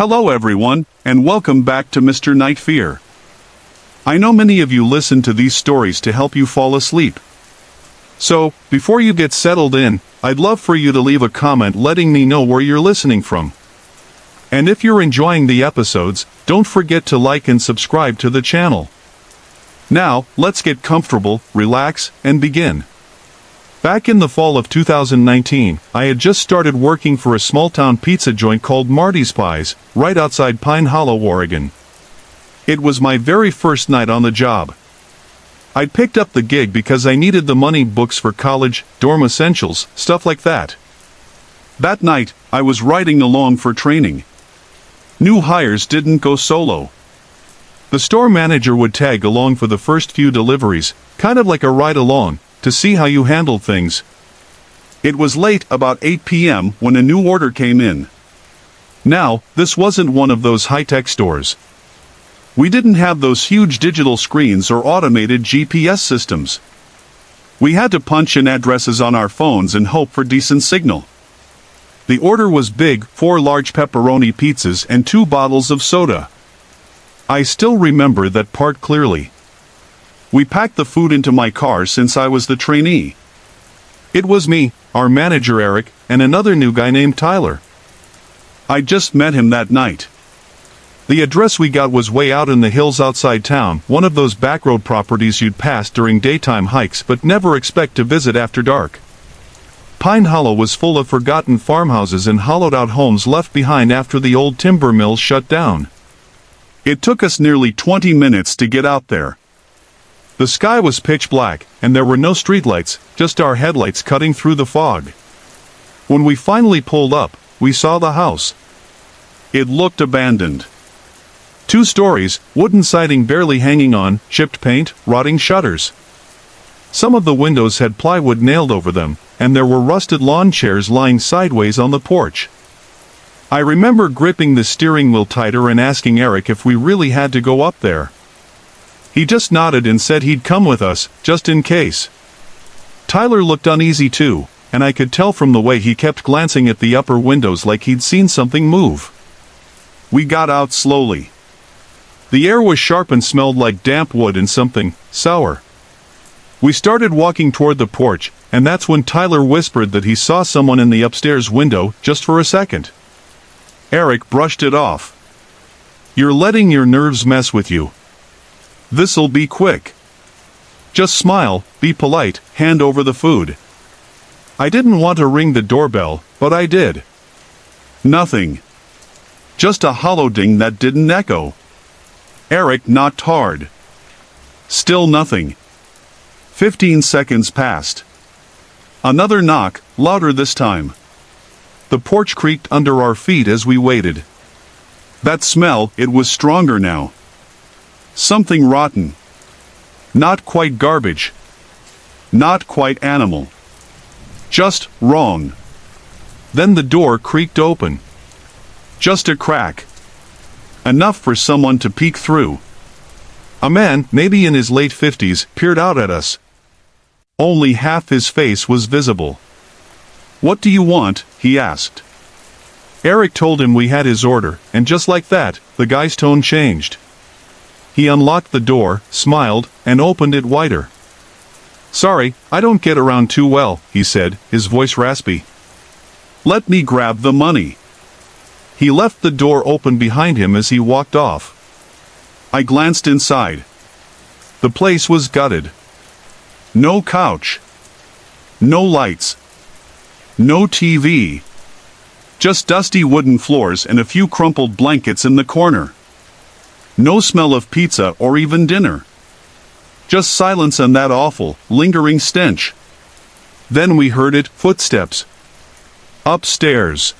Hello everyone, and welcome back to Mr. Night Fear. I know many of you listen to these stories to help you fall asleep. So, before you get settled in, I'd love for you to leave a comment letting me know where you're listening from. And if you're enjoying the episodes, don't forget to like and subscribe to the channel. Now, let's get comfortable, relax, and begin. Back in the fall of 2019, I had just started working for a small-town pizza joint called Marty's Pies, right outside Pine Hollow, Oregon. It was my very first night on the job. I'd picked up the gig because I needed the money, books for college, dorm essentials, stuff like that. That night, I was riding along for training. New hires didn't go solo. The store manager would tag along for the first few deliveries, kind of like a ride-along, to see how you handled things. It was late, about 8 p.m., when a new order came in. Now, this wasn't one of those high-tech stores. We didn't have those huge digital screens or automated GPS systems. We had to punch in addresses on our phones and hope for decent signal. The order was big: 4 large pepperoni pizzas and 2 bottles of soda. I still remember that part clearly. We packed the food into my car since I was the trainee. It was me, our manager Eric, and another new guy named Tyler. I'd just met him that night. The address we got was way out in the hills outside town, one of those backroad properties you'd pass during daytime hikes but never expect to visit after dark. Pine Hollow was full of forgotten farmhouses and hollowed-out homes left behind after the old timber mills shut down. It took us nearly 20 minutes to get out there. The sky was pitch black, and there were no streetlights, just our headlights cutting through the fog. When we finally pulled up, we saw the house. It looked abandoned. 2 stories, wooden siding barely hanging on, chipped paint, rotting shutters. Some of the windows had plywood nailed over them, and there were rusted lawn chairs lying sideways on the porch. I remember gripping the steering wheel tighter and asking Eric if we really had to go up there. He just nodded and said he'd come with us, just in case. Tyler looked uneasy too, and I could tell from the way he kept glancing at the upper windows like he'd seen something move. We got out slowly. The air was sharp and smelled like damp wood and something sour. We started walking toward the porch, and that's when Tyler whispered that he saw someone in the upstairs window, just for a second. Eric brushed it off. "You're letting your nerves mess with you. This'll be quick. Just smile, be polite, hand over the food." I didn't want to ring the doorbell, but I did. Nothing. Just a hollow ding that didn't echo. Eric knocked hard. Still nothing. 15 seconds passed. Another knock, louder this time. The porch creaked under our feet as we waited. That smell, it was stronger now. Something rotten. Not quite garbage. Not quite animal. Just wrong. Then the door creaked open. Just a crack. Enough for someone to peek through. A man, maybe in his late 50s, peered out at us. Only half his face was visible. "What do you want?" he asked. Eric told him we had his order, and just like that, the guy's tone changed. He unlocked the door, smiled, and opened it wider. "Sorry, I don't get around too well," he said, his voice raspy. "Let me grab the money." He left the door open behind him as he walked off. I glanced inside. The place was gutted. No couch. No lights. No TV. Just dusty wooden floors and a few crumpled blankets in the corner. No smell of pizza or even dinner. Just silence and that awful, lingering stench. Then we heard it, footsteps. Upstairs.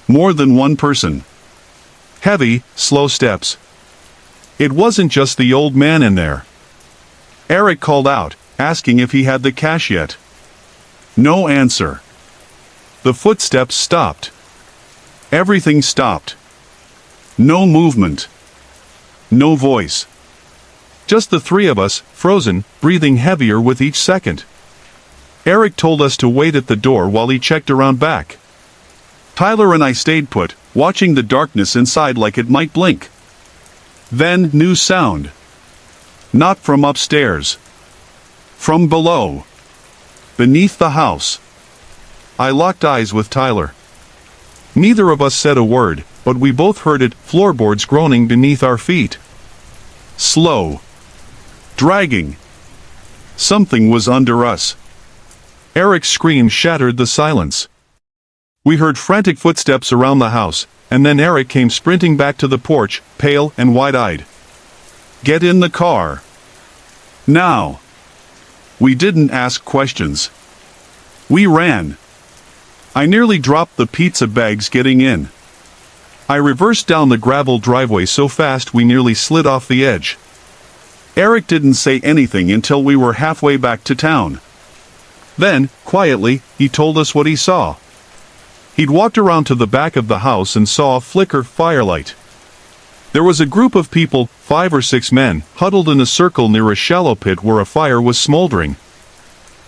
More than one person. Heavy, slow steps. It wasn't just the old man in there. Eric called out, asking if he had the cash yet. No answer. The footsteps stopped. Everything stopped. No movement. No voice. Just the 3 of us, frozen, breathing heavier with each second. Eric told us to wait at the door while he checked around back. Tyler and I stayed put, watching the darkness inside like it might blink. Then, new sound. Not from upstairs. From below. Beneath the house. I locked eyes with Tyler. Neither of us said a word, but we both heard it, floorboards groaning beneath our feet. Slow. Dragging. Something was under us. Eric's scream shattered the silence. We heard frantic footsteps around the house, and then Eric came sprinting back to the porch, pale and wide-eyed. Get in the car. Now. We didn't ask questions. We ran. I nearly dropped the pizza bags getting in. I reversed down the gravel driveway so fast we nearly slid off the edge. Eric didn't say anything until we were halfway back to town. Then, quietly, he told us what he saw. He'd walked around to the back of the house and saw a flicker firelight. There was a group of people, 5 or 6 men, huddled in a circle near a shallow pit where a fire was smoldering.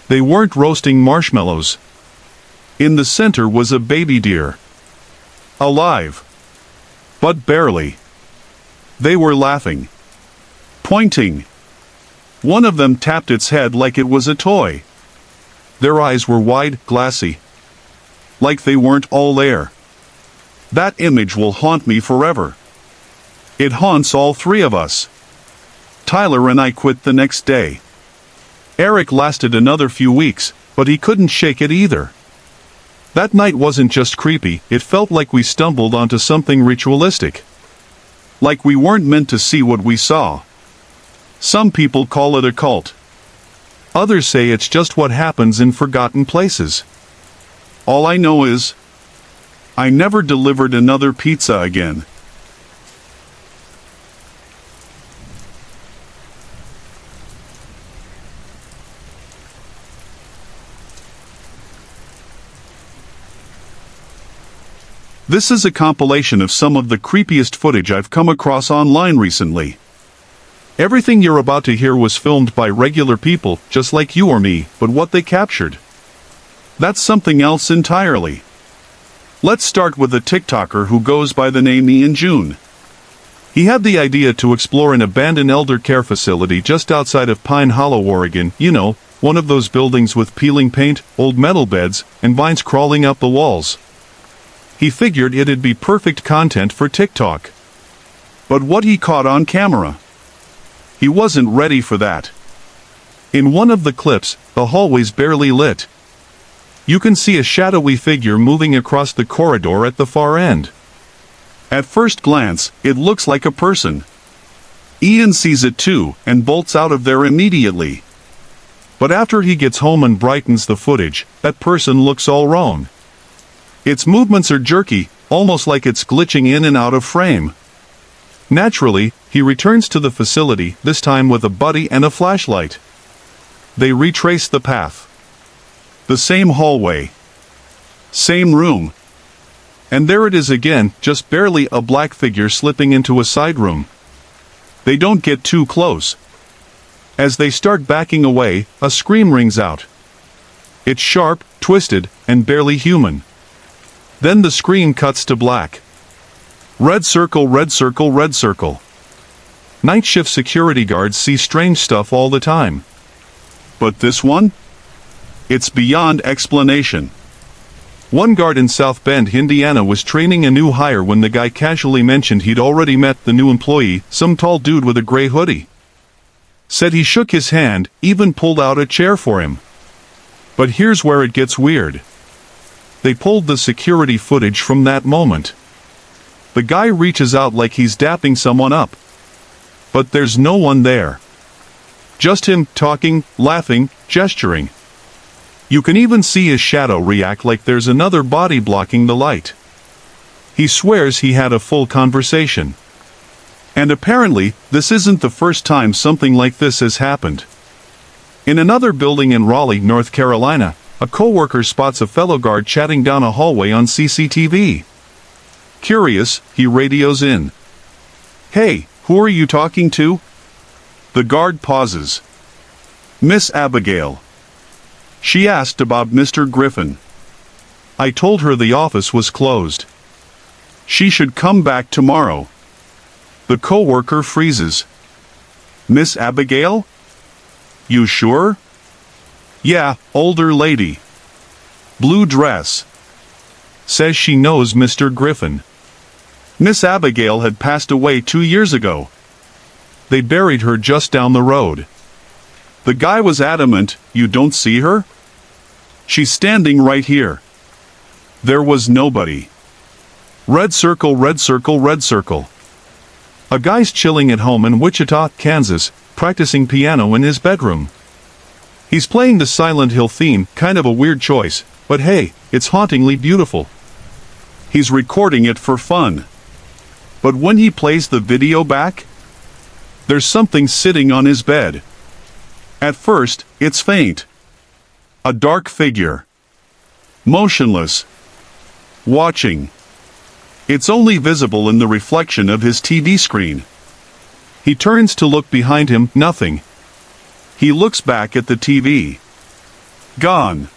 They weren't roasting marshmallows. In the center was a baby deer. Alive. But barely. They were laughing. Pointing. One of them tapped its head like it was a toy. Their eyes were wide, glassy. Like they weren't all there. That image will haunt me forever. It haunts all 3 of us. Tyler and I quit the next day. Eric lasted another few weeks, but he couldn't shake it either. That night wasn't just creepy, it felt like we stumbled onto something ritualistic. Like we weren't meant to see what we saw. Some people call it a cult. Others say it's just what happens in forgotten places. All I know is, I never delivered another pizza again. This is a compilation of some of the creepiest footage I've come across online recently. Everything you're about to hear was filmed by regular people, just like you or me, but what they captured, that's something else entirely. Let's start with a TikToker who goes by the name Ian June. He had the idea to explore an abandoned elder care facility just outside of Pine Hollow, Oregon, you know, one of those buildings with peeling paint, old metal beds, and vines crawling up the walls. He figured it'd be perfect content for TikTok. But what he caught on camera? He wasn't ready for that. In one of the clips, the hallway's barely lit. You can see a shadowy figure moving across the corridor at the far end. At first glance, it looks like a person. Ian sees it too, and bolts out of there immediately. But after he gets home and brightens the footage, that person looks all wrong. Its movements are jerky, almost like it's glitching in and out of frame. Naturally, he returns to the facility, this time with a buddy and a flashlight. They retrace the path. The same hallway. Same room. And there it is again, just barely a black figure slipping into a side room. They don't get too close. As they start backing away, a scream rings out. It's sharp, twisted, and barely human. Then the screen cuts to black. Red circle, red circle, red circle. Night shift security guards see strange stuff all the time. But this one? It's beyond explanation. One guard in South Bend, Indiana was training a new hire when the guy casually mentioned he'd already met the new employee, some tall dude with a gray hoodie. Said he shook his hand, even pulled out a chair for him. But here's where it gets weird. They pulled the security footage from that moment. The guy reaches out like he's dapping someone up. But there's no one there. Just him, talking, laughing, gesturing. You can even see his shadow react like there's another body blocking the light. He swears he had a full conversation. And apparently, this isn't the first time something like this has happened. In another building in Raleigh, North Carolina, a coworker spots a fellow guard chatting down a hallway on CCTV. Curious, he radios in. "Hey, who are you talking to?" The guard pauses. "Miss Abigail. She asked about Mr. Griffin. I told her the office was closed." She should come back tomorrow. The coworker freezes. Miss Abigail? You sure? Yeah, older lady. Blue dress. Says she knows Mr. Griffin. Miss Abigail had passed away 2 years ago. They buried her just down the road. The guy was adamant, you don't see her? She's standing right here. There was nobody. Red circle, red circle, red circle. A guy's chilling at home in Wichita, Kansas, practicing piano in his bedroom. He's playing the Silent Hill theme, kind of a weird choice, but hey, it's hauntingly beautiful. He's recording it for fun. But when he plays the video back, there's something sitting on his bed. At first, it's faint. A dark figure. Motionless. Watching. It's only visible in the reflection of his TV screen. He turns to look behind him, nothing. He looks back at the TV. Gone.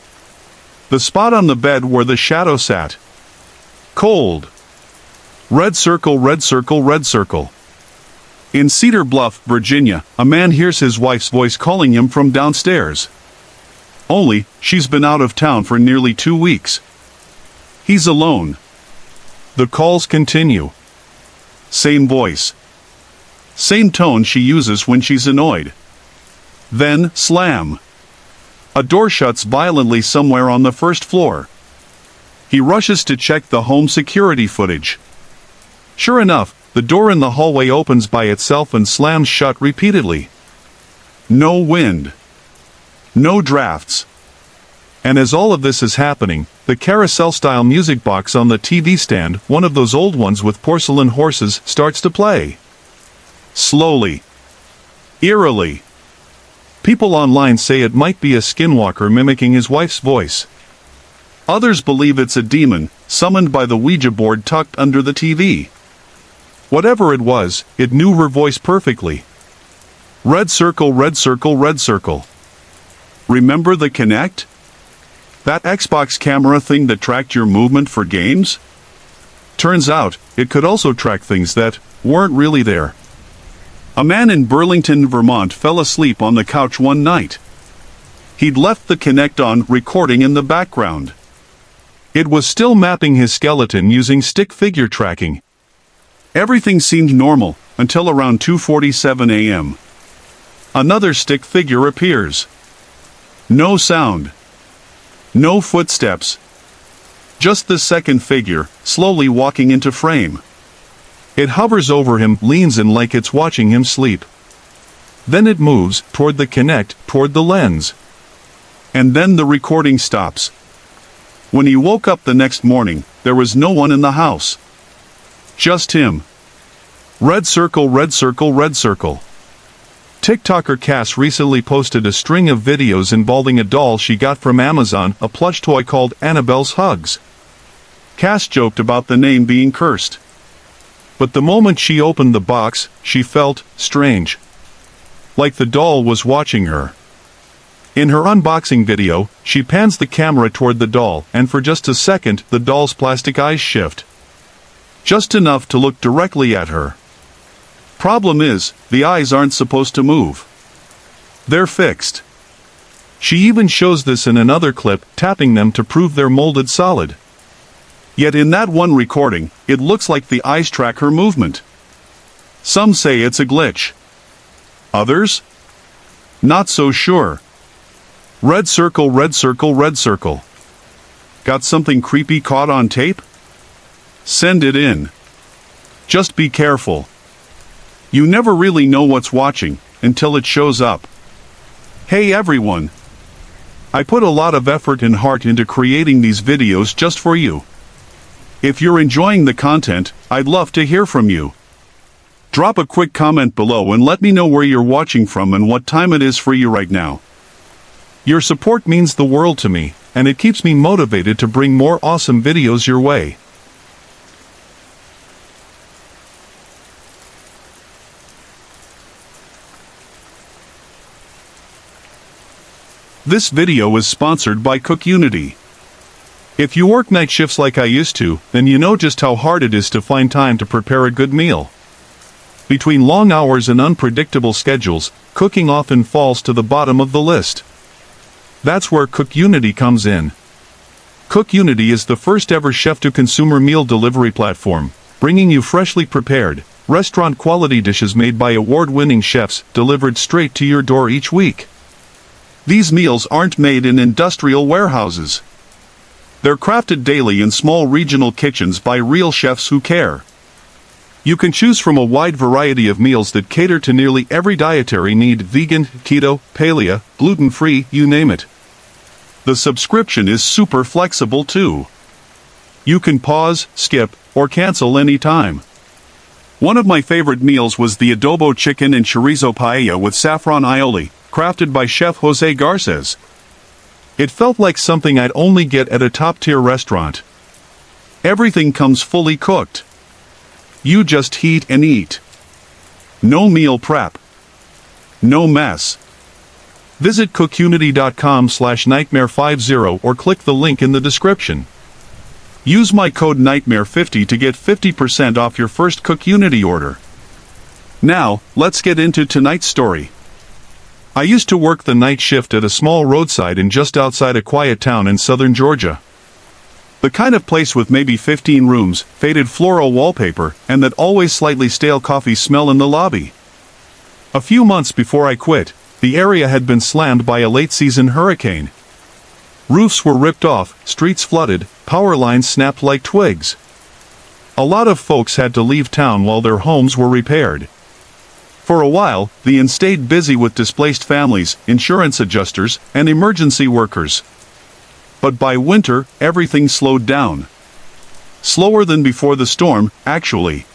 The spot on the bed where the shadow sat. Cold. Red circle, red circle, red circle. In Cedar Bluff, Virginia, a man hears his wife's voice calling him from downstairs. Only, she's been out of town for nearly 2 weeks. He's alone. The calls continue. Same voice. Same tone she uses when she's annoyed. Then, slam. A door shuts violently somewhere on the first floor. He rushes to check the home security footage. Sure enough, the door in the hallway opens by itself and slams shut repeatedly. No wind. No drafts. And as all of this is happening, the carousel-style music box on the TV stand, one of those old ones with porcelain horses, starts to play. Slowly. Eerily. People online say it might be a skinwalker mimicking his wife's voice. Others believe it's a demon, summoned by the Ouija board tucked under the TV. Whatever it was, it knew her voice perfectly. Red circle, red circle, red circle. Remember the Kinect? That Xbox camera thing that tracked your movement for games? Turns out, it could also track things that weren't really there. A man in Burlington, Vermont fell asleep on the couch one night. He'd left the Kinect on, recording in the background. It was still mapping his skeleton using stick figure tracking. Everything seemed normal, until around 2:47 a.m. Another stick figure appears. No sound. No footsteps. Just the second figure, slowly walking into frame. It hovers over him, leans in like it's watching him sleep. Then it moves, toward the Kinect, toward the lens. And then the recording stops. When he woke up the next morning, there was no one in the house. Just him. Red circle, red circle, red circle. TikToker Cass recently posted a string of videos involving a doll she got from Amazon, a plush toy called Annabelle's Hugs. Cass joked about the name being cursed. But the moment she opened the box, she felt strange. Like the doll was watching her. In her unboxing video, she pans the camera toward the doll, and for just a second, the doll's plastic eyes shift. Just enough to look directly at her. Problem is, the eyes aren't supposed to move. They're fixed. She even shows this in another clip, tapping them to prove they're molded solid. Yet in that one recording, it looks like the eyes track her movement. Some say it's a glitch. Others? Not so sure. Red circle, red circle, red circle. Got something creepy caught on tape? Send it in. Just be careful. You never really know what's watching, until it shows up. Hey everyone! I put a lot of effort and heart into creating these videos just for you. If you're enjoying the content, I'd love to hear from you. Drop a quick comment below and let me know where you're watching from and what time it is for you right now. Your support means the world to me, and it keeps me motivated to bring more awesome videos your way. This video is sponsored by Cook Unity. If you work night shifts like I used to, then you know just how hard it is to find time to prepare a good meal. Between long hours and unpredictable schedules, cooking often falls to the bottom of the list. That's where Cook Unity comes in. Cook Unity is the first ever chef-to-consumer meal delivery platform, bringing you freshly prepared, restaurant-quality dishes made by award-winning chefs delivered straight to your door each week. These meals aren't made in industrial warehouses. They're crafted daily in small regional kitchens by real chefs who care. You can choose from a wide variety of meals that cater to nearly every dietary need: vegan, keto, paleo, gluten-free, you name it. The subscription is super flexible too. You can pause, skip, or cancel anytime. One of my favorite meals was the adobo chicken and chorizo paella with saffron aioli, crafted by Chef Jose Garces. It felt like something I'd only get at a top-tier restaurant. Everything comes fully cooked. You just heat and eat. No meal prep. No mess. Visit cookunity.com/nightmare50 or click the link in the description. Use my code NIGHTMARE50 to get 50% off your first Cook Unity order. Now, let's get into tonight's story. I used to work the night shift at a small roadside inn just outside a quiet town in southern Georgia. The kind of place with maybe 15 rooms, faded floral wallpaper, and that always slightly stale coffee smell in the lobby. A few months before I quit, the area had been slammed by a late-season hurricane. Roofs were ripped off, streets flooded, power lines snapped like twigs. A lot of folks had to leave town while their homes were repaired. For a while, the inn stayed busy with displaced families, insurance adjusters, and emergency workers. But by winter, everything slowed down. Slower than before the storm, actually.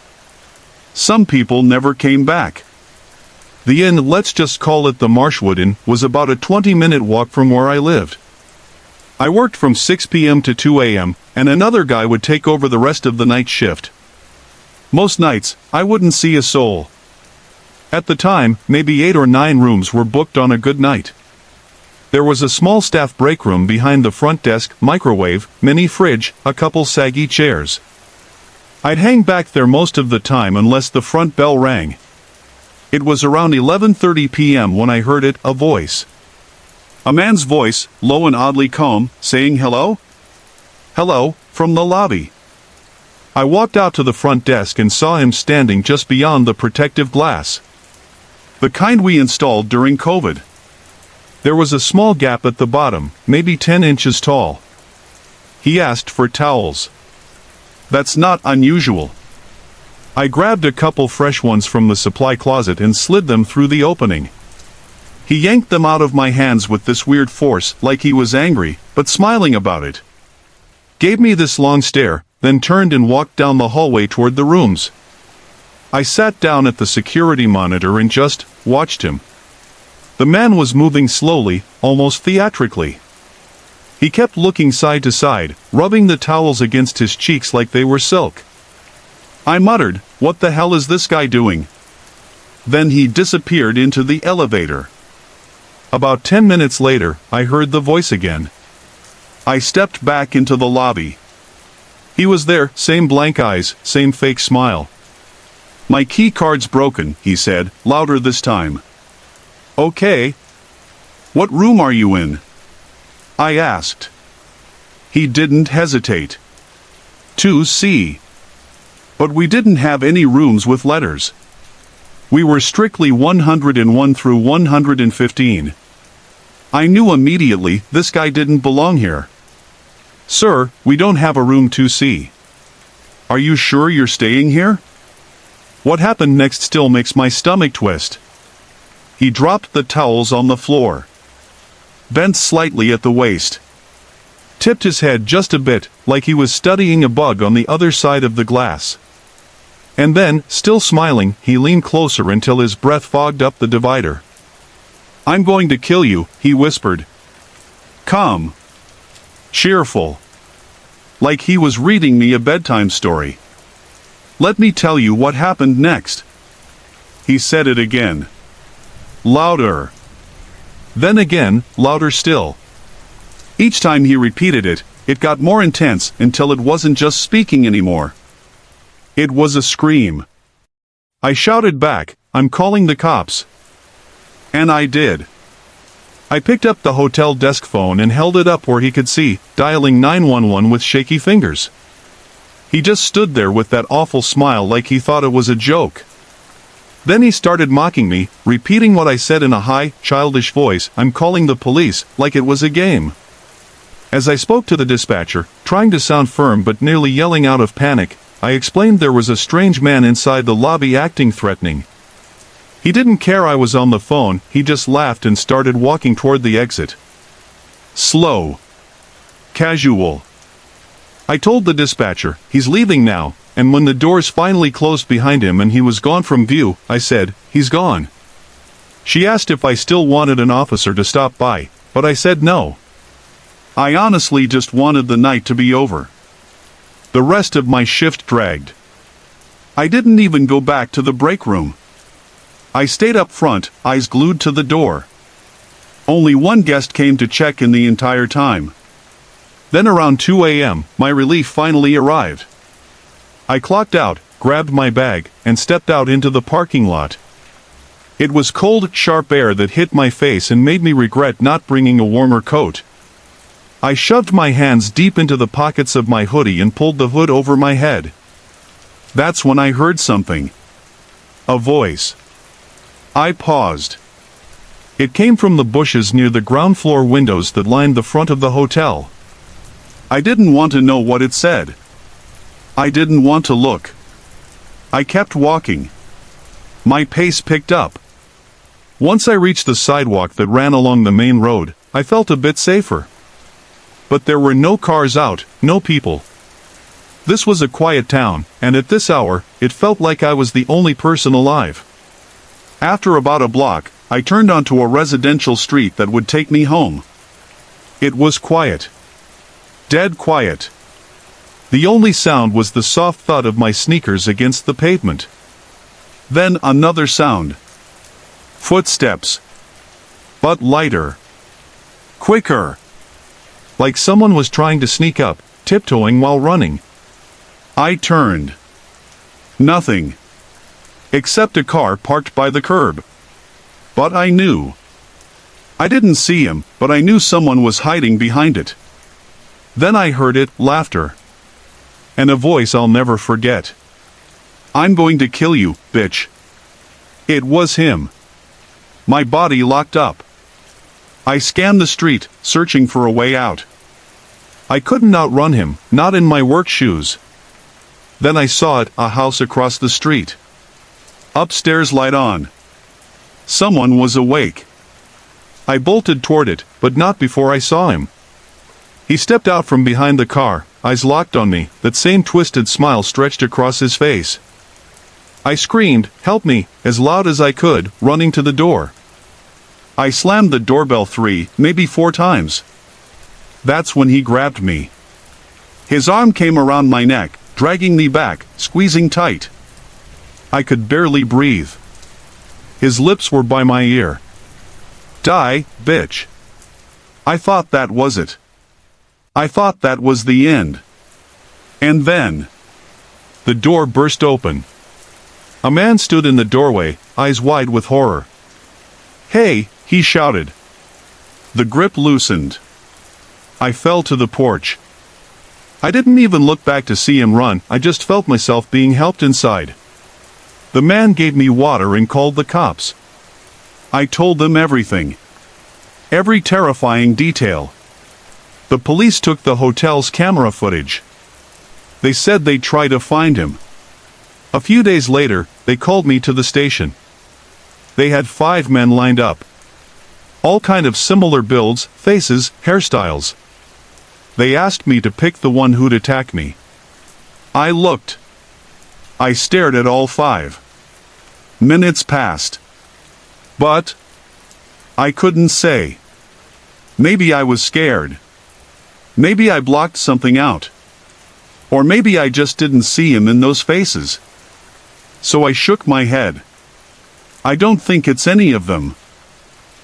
Some people never came back. The inn, let's just call it the Marshwood Inn, was about a 20-minute walk from where I lived. I worked from 6 p.m. to 2 a.m., and another guy would take over the rest of the night shift. Most nights, I wouldn't see a soul. At the time, maybe 8 or 9 rooms were booked on a good night. There was a small staff break room behind the front desk, microwave, mini fridge, a couple saggy chairs. I'd hang back there most of the time unless the front bell rang. It was around 11:30 p.m. when I heard it, a voice. A man's voice, low and oddly calm, saying hello? Hello, from the lobby. I walked out to the front desk and saw him standing just beyond the protective glass. The kind we installed during COVID. There was a small gap at the bottom, maybe 10 inches tall. He asked for towels. That's not unusual. I grabbed a couple fresh ones from the supply closet and slid them through the opening. He yanked them out of my hands with this weird force, like he was angry, but smiling about it. Gave me this long stare, then turned and walked down the hallway toward the rooms. I sat down at the security monitor and just watched him. The man was moving slowly, almost theatrically. He kept looking side to side, rubbing the towels against his cheeks like they were silk. I muttered, "What the hell is this guy doing?" Then he disappeared into the elevator. About 10 minutes later, I heard the voice again. I stepped back into the lobby. He was there, same blank eyes, same fake smile. "My key card's broken," he said, louder this time. "Okay. What room are you in?" I asked. He didn't hesitate. 2C. But we didn't have any rooms with letters. We were strictly 101 through 115. I knew immediately this guy didn't belong here. "Sir, we don't have a room 2C. Are you sure you're staying here?" What happened next still makes my stomach twist. He dropped the towels on the floor. Bent slightly at the waist. Tipped his head just a bit, like he was studying a bug on the other side of the glass. And then, still smiling, he leaned closer until his breath fogged up the divider. "I'm going to kill you," he whispered. Calm. Cheerful. Like he was reading me a bedtime story. "Let me tell you what happened next." He said it again. Louder. Then again, louder still. Each time he repeated it, It got more intense until it wasn't just speaking anymore. It was a scream. I shouted back, "I'm calling the cops." And I did. I picked up the hotel desk phone and held it up where he could see, dialing 911 with shaky fingers. He just stood there with that awful smile like he thought it was a joke. Then he started mocking me, repeating what I said in a high, childish voice, "I'm calling the police," like it was a game. As I spoke to the dispatcher, trying to sound firm but nearly yelling out of panic, I explained there was a strange man inside the lobby acting threatening. He didn't care I was on the phone, he just laughed and started walking toward the exit. Slow. Casual. I told the dispatcher, "He's leaving now," and when the doors finally closed behind him and he was gone from view, I said, "He's gone." She asked if I still wanted an officer to stop by, but I said no. I honestly just wanted the night to be over. The rest of my shift dragged. I didn't even go back to the break room. I stayed up front, eyes glued to the door. Only one guest came to check in the entire time. Then around 2 a.m., my relief finally arrived. I clocked out, grabbed my bag, and stepped out into the parking lot. It was cold, sharp air that hit my face and made me regret not bringing a warmer coat. I shoved my hands deep into the pockets of my hoodie and pulled the hood over my head. That's when I heard something. A voice. I paused. It came from the bushes near the ground floor windows that lined the front of the hotel. I didn't want to know what it said. I didn't want to look. I kept walking. My pace picked up. Once I reached the sidewalk that ran along the main road, I felt a bit safer. But there were no cars out, no people. This was a quiet town, and at this hour, it felt like I was the only person alive. After about a block, I turned onto a residential street that would take me home. It was quiet. Dead quiet. The only sound was the soft thud of my sneakers against the pavement. Then another sound. Footsteps. But lighter. Quicker. Like someone was trying to sneak up, tiptoeing while running. I turned. Nothing. Except a car parked by the curb. But I knew. I didn't see him, but I knew someone was hiding behind it. Then I heard it, laughter. And a voice I'll never forget. "I'm going to kill you, bitch." It was him. My body locked up. I scanned the street, searching for a way out. I couldn't outrun him, not in my work shoes. Then I saw it, a house across the street. Upstairs light on. Someone was awake. I bolted toward it, but not before I saw him. He stepped out from behind the car, eyes locked on me, that same twisted smile stretched across his face. I screamed, "Help me," as loud as I could, running to the door. I slammed the doorbell 3, maybe 4 times. That's when he grabbed me. His arm came around my neck, dragging me back, squeezing tight. I could barely breathe. His lips were by my ear. "Die, bitch." I thought that was it. I thought that was the end. And then, the door burst open. A man stood in the doorway, eyes wide with horror. "Hey," he shouted. The grip loosened. I fell to the porch. I didn't even look back to see him run, I just felt myself being helped inside. The man gave me water and called the cops. I told them everything. Every terrifying detail. The police took the hotel's camera footage. They said they'd try to find him. A few days later, they called me to the station. They had 5 men lined up. All kind of similar builds, faces, hairstyles. They asked me to pick the one who'd attack me. I looked. I stared at all 5. Minutes passed. But I couldn't say. Maybe I was scared. Maybe I blocked something out. Or maybe I just didn't see him in those faces. So I shook my head. I don't think it's any of them.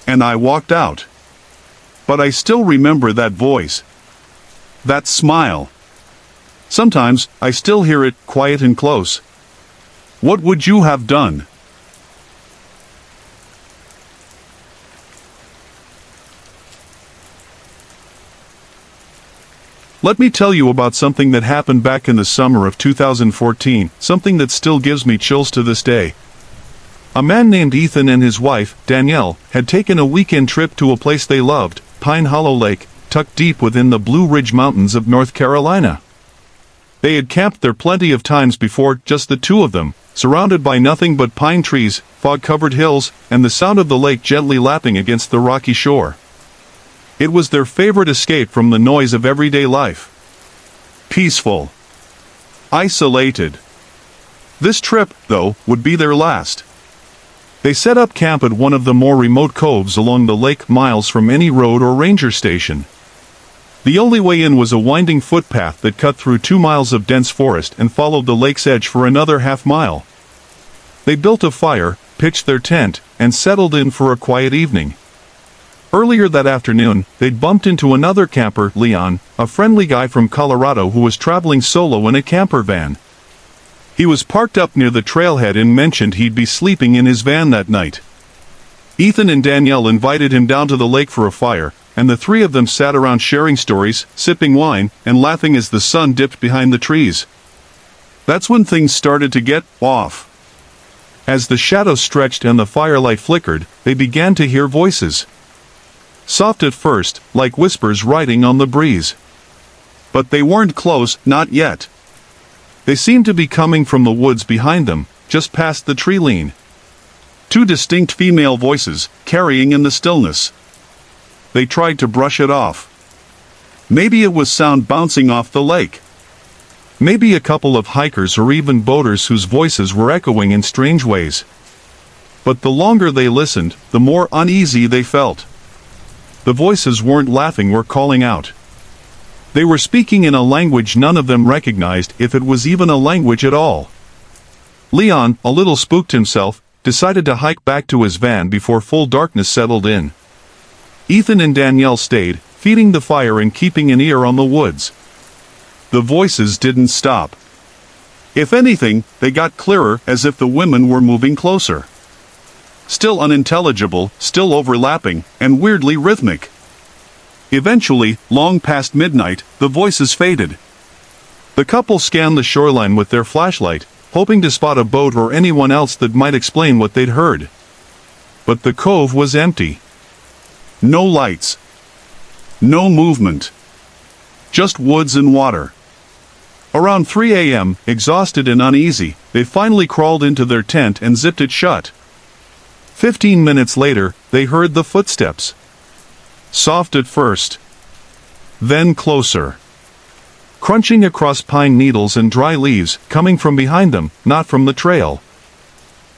And I walked out. But I still remember that voice. That smile. Sometimes, I still hear it, quiet and close. What would you have done? Let me tell you about something that happened back in the summer of 2014, something that still gives me chills to this day. A man named Ethan and his wife, Danielle, had taken a weekend trip to a place they loved, Pine Hollow Lake, tucked deep within the Blue Ridge Mountains of North Carolina. They had camped there plenty of times before, just the two of them, surrounded by nothing but pine trees, fog-covered hills, and the sound of the lake gently lapping against the rocky shore. It was their favorite escape from the noise of everyday life. Peaceful. Isolated. This trip, though, would be their last. They set up camp at one of the more remote coves along the lake, miles from any road or ranger station. The only way in was a winding footpath that cut through 2 miles of dense forest and followed the lake's edge for another half-mile. They built a fire, pitched their tent, and settled in for a quiet evening. Earlier that afternoon, they'd bumped into another camper, Leon, a friendly guy from Colorado who was traveling solo in a camper van. He was parked up near the trailhead and mentioned he'd be sleeping in his van that night. Ethan and Danielle invited him down to the lake for a fire, and the three of them sat around sharing stories, sipping wine, and laughing as the sun dipped behind the trees. That's when things started to get off. As the shadows stretched and the firelight flickered, they began to hear voices. Soft at first, like whispers riding on the breeze. But they weren't close, not yet. They seemed to be coming from the woods behind them, just past the tree line. Two distinct female voices, carrying in the stillness. They tried to brush it off. Maybe it was sound bouncing off the lake. Maybe a couple of hikers or even boaters whose voices were echoing in strange ways. But the longer they listened, the more uneasy they felt. The voices weren't laughing or calling out. They were speaking in a language none of them recognized, if it was even a language at all. Leon, a little spooked himself, decided to hike back to his van before full darkness settled in. Ethan and Danielle stayed, feeding the fire and keeping an ear on the woods. The voices didn't stop. If anything, they got clearer, as if the women were moving closer. Still unintelligible, still overlapping, and weirdly rhythmic. Eventually, long past midnight, the voices faded. The couple scanned the shoreline with their flashlight, hoping to spot a boat or anyone else that might explain what they'd heard. But the cove was empty. No lights. No movement. Just woods and water. Around 3 a.m., exhausted and uneasy, they finally crawled into their tent and zipped it shut. 15 minutes later, they heard the footsteps. Soft at first. Then closer. Crunching across pine needles and dry leaves, coming from behind them, not from the trail.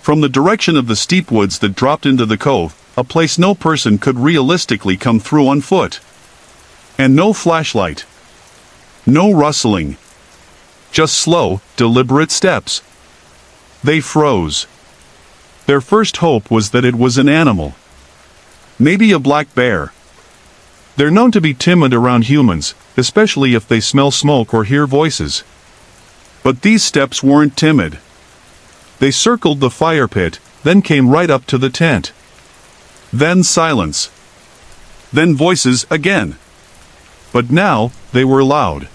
From the direction of the steep woods that dropped into the cove, a place no person could realistically come through on foot. And no flashlight. No rustling. Just slow, deliberate steps. They froze. Their first hope was that it was an animal. Maybe a black bear. They're known to be timid around humans, especially if they smell smoke or hear voices. But these steps weren't timid. They circled the fire pit, then came right up to the tent. Then silence. Then voices again. But now, they were loud.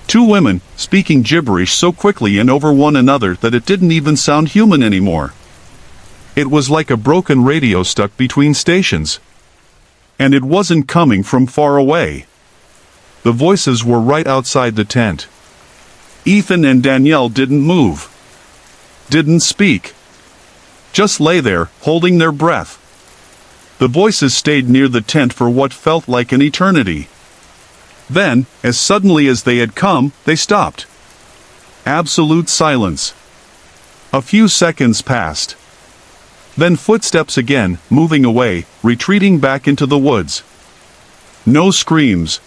Two women, speaking gibberish so quickly and over one another that it didn't even sound human anymore. It was like a broken radio stuck between stations. And it wasn't coming from far away. The voices were right outside the tent. Ethan and Danielle didn't move. Didn't speak. Just lay there, holding their breath. The voices stayed near the tent for what felt like an eternity. Then, as suddenly as they had come, they stopped. Absolute silence. A few seconds passed. Then footsteps again, moving away, retreating back into the woods. No screams.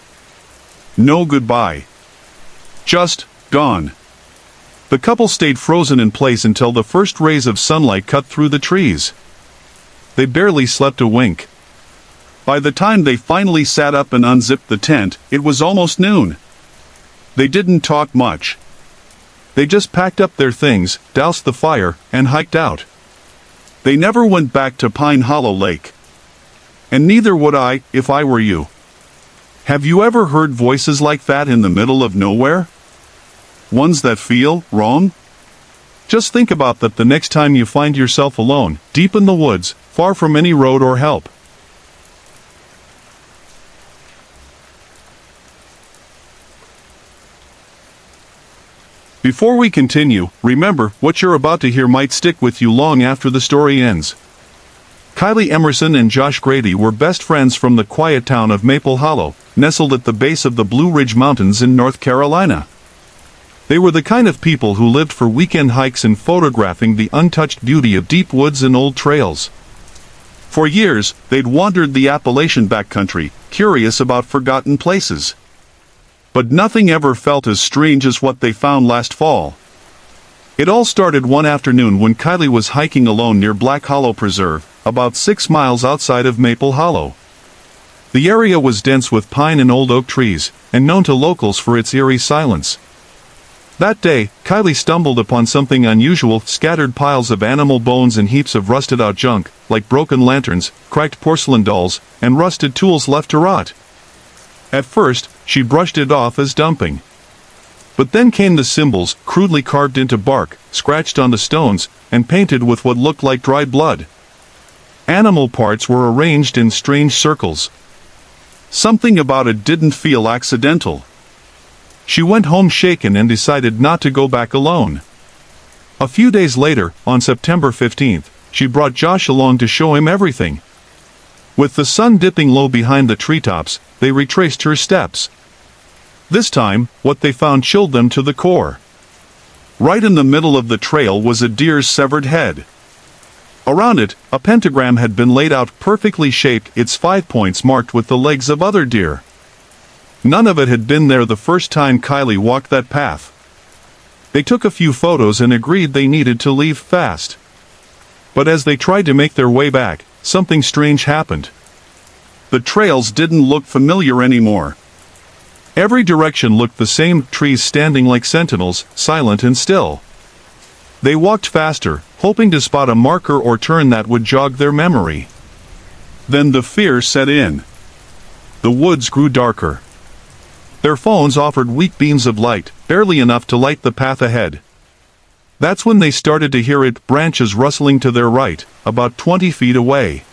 No goodbye. Just gone. The couple stayed frozen in place until the first rays of sunlight cut through the trees. They barely slept a wink. By the time they finally sat up and unzipped the tent, it was almost noon. They didn't talk much. They just packed up their things, doused the fire, and hiked out. They never went back to Pine Hollow Lake. And neither would I, if I were you. Have you ever heard voices like that in the middle of nowhere? Ones that feel wrong? Just think about that the next time you find yourself alone, deep in the woods, far from any road or help. Before we continue, remember, what you're about to hear might stick with you long after the story ends. Kylie Emerson and Josh Grady were best friends from the quiet town of Maple Hollow, nestled at the base of the Blue Ridge Mountains in North Carolina. They were the kind of people who lived for weekend hikes and photographing the untouched beauty of deep woods and old trails. For years, they'd wandered the Appalachian backcountry, curious about forgotten places. But nothing ever felt as strange as what they found last fall. It all started one afternoon when Kylie was hiking alone near Black Hollow Preserve, about 6 miles outside of Maple Hollow. The area was dense with pine and old oak trees, and known to locals for its eerie silence. That day, Kylie stumbled upon something unusual: scattered piles of animal bones and heaps of rusted-out junk, like broken lanterns, cracked porcelain dolls, and rusted tools left to rot. At first, she brushed it off as dumping. But then came the symbols, crudely carved into bark, scratched onto stones, and painted with what looked like dried blood. Animal parts were arranged in strange circles. Something about it didn't feel accidental. She went home shaken and decided not to go back alone. A few days later, on September 15th, she brought Josh along to show him everything. With the sun dipping low behind the treetops, they retraced her steps. This time, what they found chilled them to the core. Right in the middle of the trail was a deer's severed head. Around it, a pentagram had been laid out, perfectly shaped, its 5 points marked with the legs of other deer. None of it had been there the first time Kylie walked that path. They took a few photos and agreed they needed to leave fast. But as they tried to make their way back, something strange happened. The trails didn't look familiar anymore. Every direction looked the same, trees standing like sentinels, silent and still. They walked faster, hoping to spot a marker or turn that would jog their memory. Then the fear set in. The woods grew darker. Their phones offered weak beams of light, barely enough to light the path ahead. That's when they started to hear it, branches rustling to their right, about 20 feet away.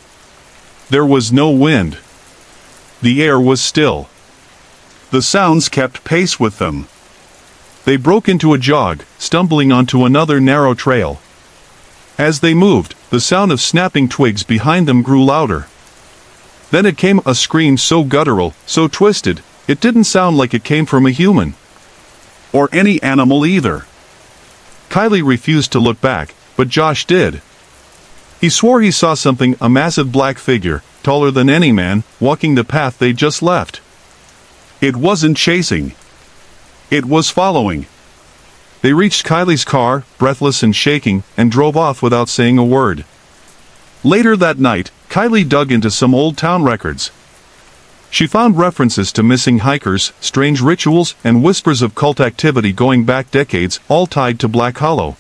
There was no wind. The air was still. The sounds kept pace with them. They broke into a jog, stumbling onto another narrow trail. As they moved, the sound of snapping twigs behind them grew louder. Then it came, a scream so guttural, so twisted, it didn't sound like it came from a human. Or any animal either. Kylie refused to look back, but Josh did. He swore he saw something, a massive black figure, taller than any man, walking the path they'd just left. It wasn't chasing. It was following. They reached Kylie's car, breathless and shaking, and drove off without saying a word. Later that night, Kylie dug into some old town records. She found references to missing hikers, strange rituals, and whispers of cult activity going back decades, all tied to Black Hollow.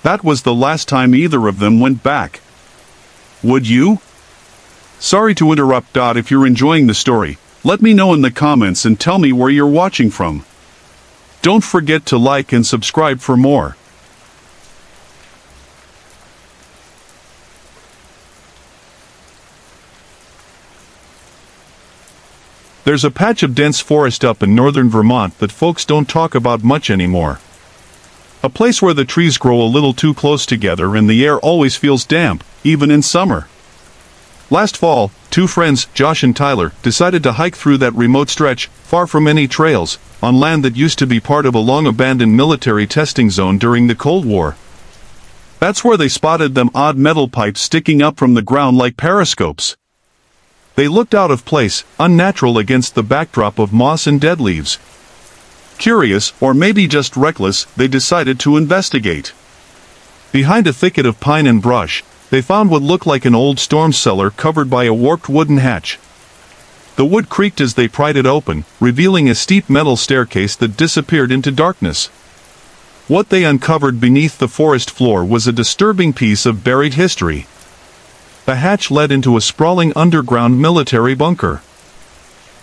That was the last time either of them went back. Would you? Sorry to interrupt. If you're enjoying the story, let me know in the comments and tell me where you're watching from. Don't forget to like and subscribe for more. There's a patch of dense forest up in northern Vermont that folks don't talk about much anymore. A place where the trees grow a little too close together and the air always feels damp, even in summer. Last fall, two friends, Josh and Tyler, decided to hike through that remote stretch, far from any trails, on land that used to be part of a long-abandoned military testing zone during the Cold War. That's where they spotted them odd metal pipes sticking up from the ground like periscopes. They looked out of place, unnatural against the backdrop of moss and dead leaves. Curious, or maybe just reckless, they decided to investigate. Behind a thicket of pine and brush, they found what looked like an old storm cellar covered by a warped wooden hatch. The wood creaked as they pried it open, revealing a steep metal staircase that disappeared into darkness. What they uncovered beneath the forest floor was a disturbing piece of buried history. The hatch led into a sprawling underground military bunker.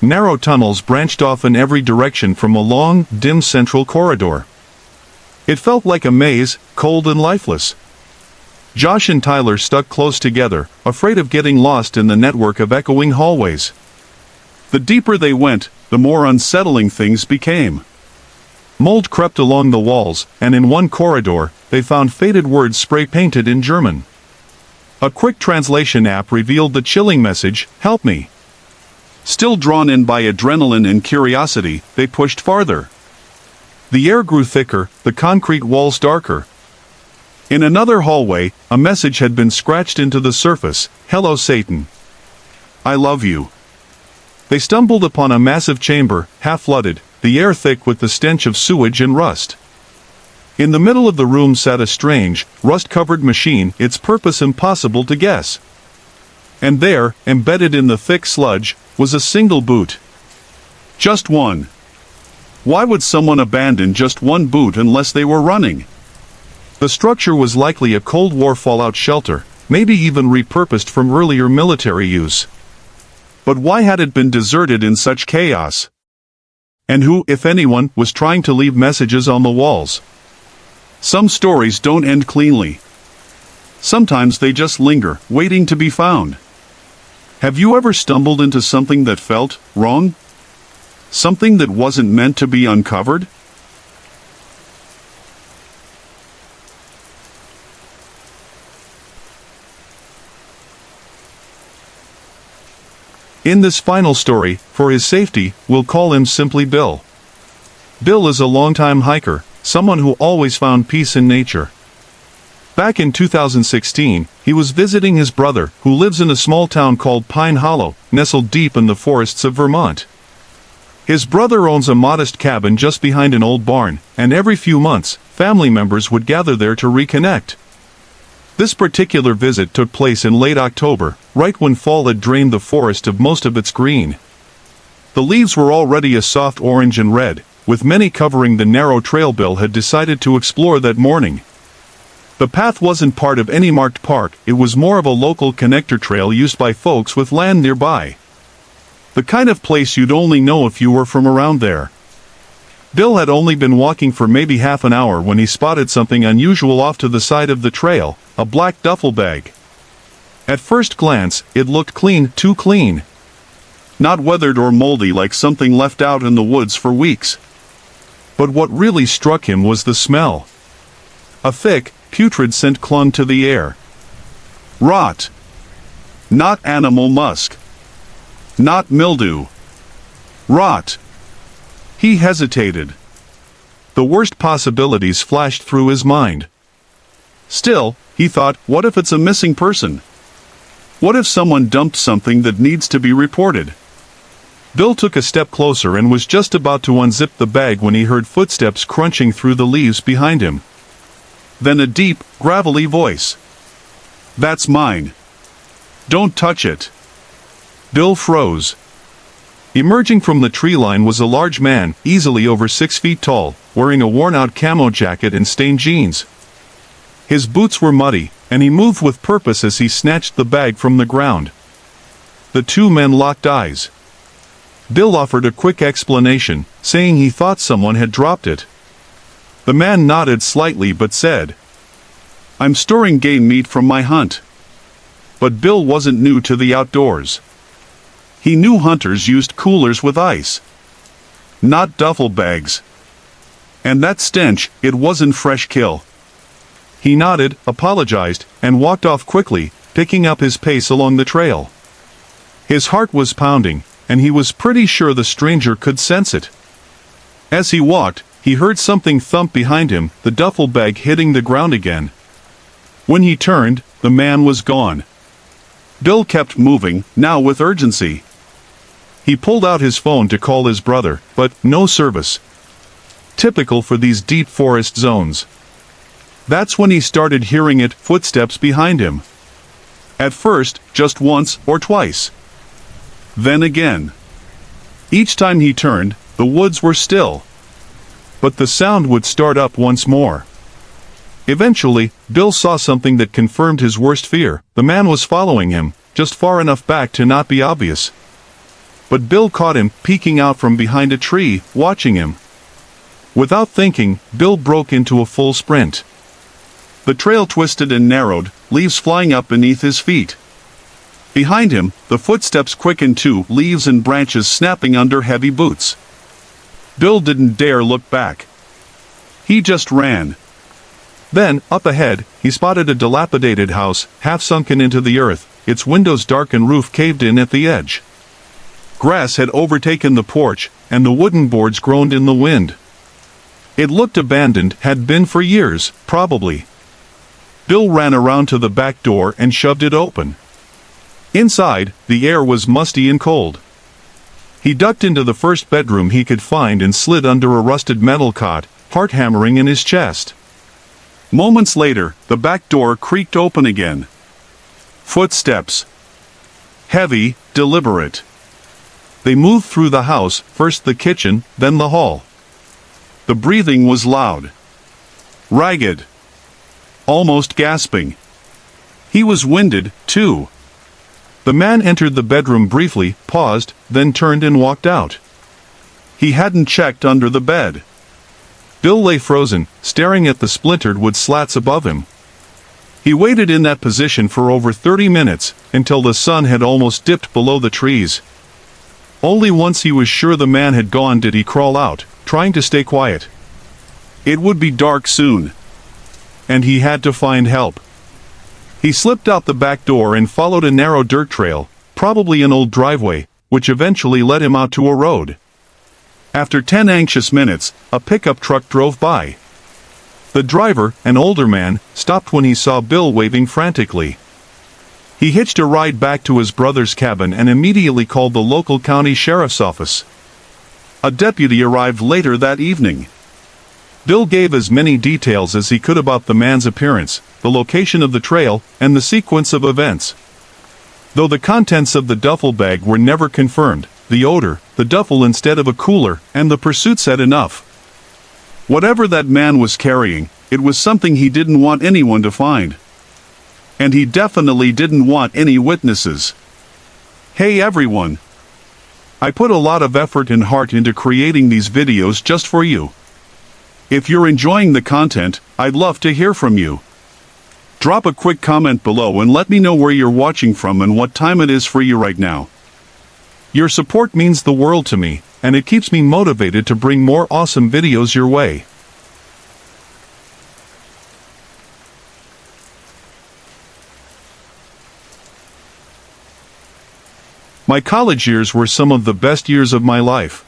Narrow tunnels branched off in every direction from a long, dim central corridor. It felt like a maze, cold and lifeless. Josh and Tyler stuck close together, afraid of getting lost in the network of echoing hallways. The deeper they went, the more unsettling things became. Mold crept along the walls, and in one corridor, they found faded words spray-painted in German. A quick translation app revealed the chilling message, "Help me." Still drawn in by adrenaline and curiosity, they pushed farther. The air grew thicker, the concrete walls darker. In another hallway, a message had been scratched into the surface, "Hello Satan. I love you." They stumbled upon a massive chamber, half-flooded, the air thick with the stench of sewage and rust. In the middle of the room sat a strange, rust-covered machine, its purpose impossible to guess. And there, embedded in the thick sludge, was a single boot. Just one. Why would someone abandon just one boot unless they were running? The structure was likely a Cold War fallout shelter, maybe even repurposed from earlier military use. But why had it been deserted in such chaos? And who, if anyone, was trying to leave messages on the walls? Some stories don't end cleanly. Sometimes they just linger, waiting to be found. Have you ever stumbled into something that felt wrong? Something that wasn't meant to be uncovered? In this final story, for his safety, we'll call him simply Bill. Bill is a longtime hiker, someone who always found peace in nature. Back in 2016, he was visiting his brother, who lives in a small town called Pine Hollow, nestled deep in the forests of Vermont. His brother owns a modest cabin just behind an old barn, and every few months, family members would gather there to reconnect. This particular visit took place in late October, right when fall had drained the forest of most of its green. The leaves were already a soft orange and red, with many covering the narrow trail Bill had decided to explore that morning. The path wasn't part of any marked park, it was more of a local connector trail used by folks with land nearby. The kind of place you'd only know if you were from around there. Bill had only been walking for maybe half an hour when he spotted something unusual off to the side of the trail, a black duffel bag. At first glance, it looked clean, too clean. Not weathered or moldy like something left out in the woods for weeks. But what really struck him was the smell. A thick, putrid scent clung to the air. Rot. Not animal musk. Not mildew. Rot. He hesitated. The worst possibilities flashed through his mind. Still, he thought, what if it's a missing person? What if someone dumped something that needs to be reported? Bill took a step closer and was just about to unzip the bag when he heard footsteps crunching through the leaves behind him. Then a deep, gravelly voice. "That's mine. Don't touch it." Bill froze. Emerging from the tree line was a large man, easily over 6 feet tall, wearing a worn-out camo jacket and stained jeans. His boots were muddy, and he moved with purpose as he snatched the bag from the ground. The two men locked eyes. Bill offered a quick explanation, saying he thought someone had dropped it. The man nodded slightly but said, "I'm storing game meat from my hunt." But Bill wasn't new to the outdoors. He knew hunters used coolers with ice. Not duffel bags. And that stench, it wasn't fresh kill. He nodded, apologized, and walked off quickly, picking up his pace along the trail. His heart was pounding, and he was pretty sure the stranger could sense it. As he walked, he heard something thump behind him, the duffel bag hitting the ground again. When he turned, the man was gone. Bill kept moving, now with urgency. He pulled out his phone to call his brother, but no service. Typical for these deep forest zones. That's when he started hearing footsteps behind him. At first, just once or twice. Then again. Each time he turned, the woods were still. But the sound would start up once more. Eventually, Bill saw something that confirmed his worst fear. The man was following him, just far enough back to not be obvious. But Bill caught him, peeking out from behind a tree, watching him. Without thinking, Bill broke into a full sprint. The trail twisted and narrowed, leaves flying up beneath his feet. Behind him, the footsteps quickened too, leaves and branches snapping under heavy boots. Bill didn't dare look back. He just ran. Then, up ahead, he spotted a dilapidated house, half sunken into the earth, its windows dark and roof caved in at the edge. Grass had overtaken the porch, and the wooden boards groaned in the wind. It looked abandoned, had been for years, probably. Bill ran around to the back door and shoved it open. Inside, the air was musty and cold. He ducked into the first bedroom he could find and slid under a rusted metal cot, heart hammering in his chest. Moments later, the back door creaked open again. Footsteps. Heavy, deliberate. They moved through the house, first the kitchen, then the hall. The breathing was loud. Ragged. Almost gasping. He was winded, too. The man entered the bedroom briefly, paused, then turned and walked out. He hadn't checked under the bed. Bill lay frozen, staring at the splintered wood slats above him. He waited in that position for over 30 minutes, until the sun had almost dipped below the trees. Only once he was sure the man had gone did he crawl out, trying to stay quiet. It would be dark soon. And he had to find help. He slipped out the back door and followed a narrow dirt trail, probably an old driveway, which eventually led him out to a road. After 10 anxious minutes, a pickup truck drove by. The driver, an older man, stopped when he saw Bill waving frantically. He hitched a ride back to his brother's cabin and immediately called the local county sheriff's office. A deputy arrived later that evening. Bill gave as many details as he could about the man's appearance, the location of the trail, and the sequence of events. Though the contents of the duffel bag were never confirmed, the odor, the duffel instead of a cooler, and the pursuit said enough. Whatever that man was carrying, it was something he didn't want anyone to find. And he definitely didn't want any witnesses. Hey everyone! I put a lot of effort and heart into creating these videos just for you. If you're enjoying the content, I'd love to hear from you. Drop a quick comment below and let me know where you're watching from and what time it is for you right now. Your support means the world to me, and it keeps me motivated to bring more awesome videos your way. My college years were some of the best years of my life.